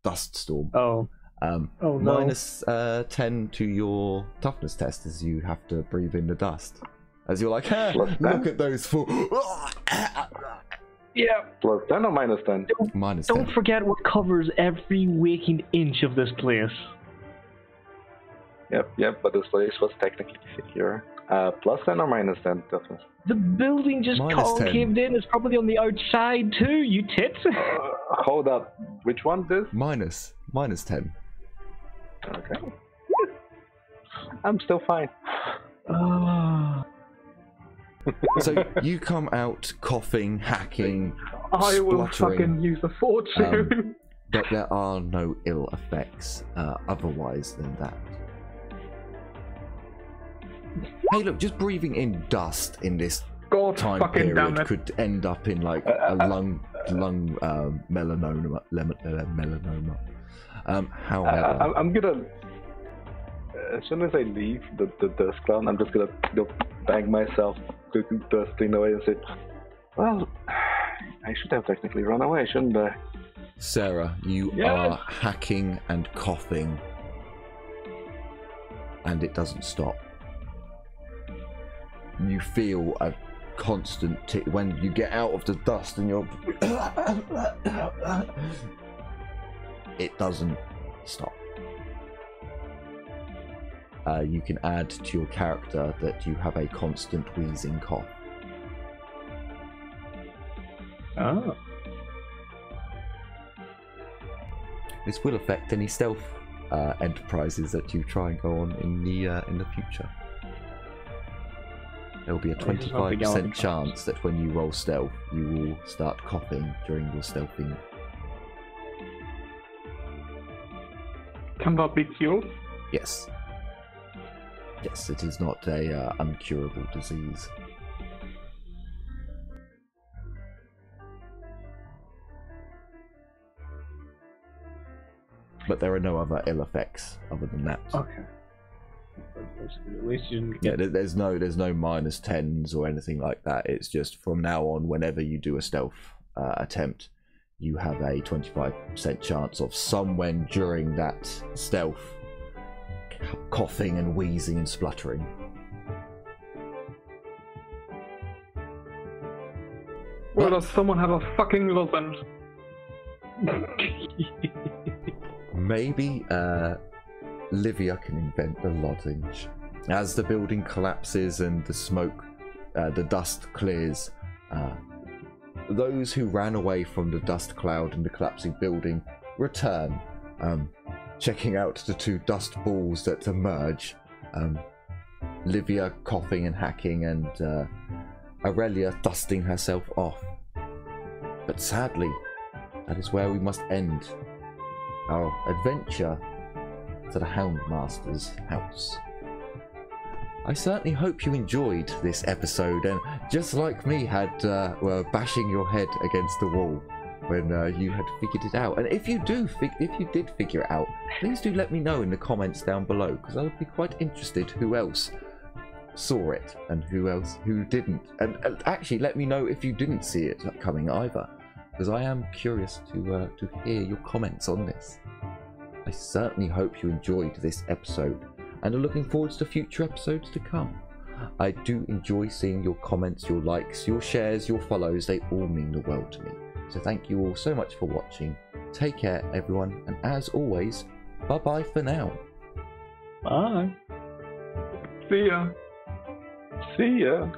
dust storm. Oh. No. Minus 10 to your toughness test as you have to breathe in the dust. As you're like, look at those four. Yeah. Plus 10 or minus 10? Minus 10. Don't forget what covers every waking inch of this place. Yep, but this place was technically secure. Plus 10 or minus 10 toughness? The building just caved in. It's probably on the outside too, you tits. Hold up. Which one this? Minus 10. Okay. I'm still fine. So you come out coughing, hacking, I will spluttering, fucking use a fortune. but there are no ill effects otherwise than that. Hey, look, just breathing in dust in this time period could end up in like a lung melanoma. However, I'm gonna. As soon as I leave the dust cloud, I'm just gonna bang myself, dusting away, and say, "Well, I should have technically run away, shouldn't I?" Sarah, you are hacking and coughing, and it doesn't stop. You feel a constant when you get out of the dust and you're it doesn't stop. You can add to your character that you have a constant wheezing cough. Oh. This will affect any stealth enterprises that you try and go on in the future. There will be a 25% chance that when you roll stealth, you will start coughing during your stealthing. Can that be cured? Yes. Yes, it is not a uncurable disease. But there are no other ill effects other than that. Okay. At least you didn't get... Yeah, there's no minus 10s or anything like that. It's just from now on, whenever you do a stealth attempt, you have a 25% chance of someone during that stealth coughing and wheezing and spluttering. Well, does someone have a fucking lozenge? Maybe Livia can invent the lozenge. As the building collapses and the smoke, the dust clears, those who ran away from the dust cloud and the collapsing building return, checking out the two dust balls that emerge. Livia coughing and hacking, and Aurelia dusting herself off. But sadly, that is where we must end our adventure to the Houndmaster's house. I certainly hope you enjoyed this episode, and just like me were bashing your head against the wall when you had figured it out. And if you did figure it out, please do let me know in the comments down below, because I would be quite interested who else saw it and who didn't. And actually let me know if you didn't see it coming either, because I am curious to hear your comments on this. I certainly hope you enjoyed this episode and are looking forward to future episodes to come. I do enjoy seeing your comments, your likes, your shares, your follows. They all mean the world to me. So thank you all so much for watching. Take care, everyone, and as always, bye-bye for now. Bye. See ya. See ya.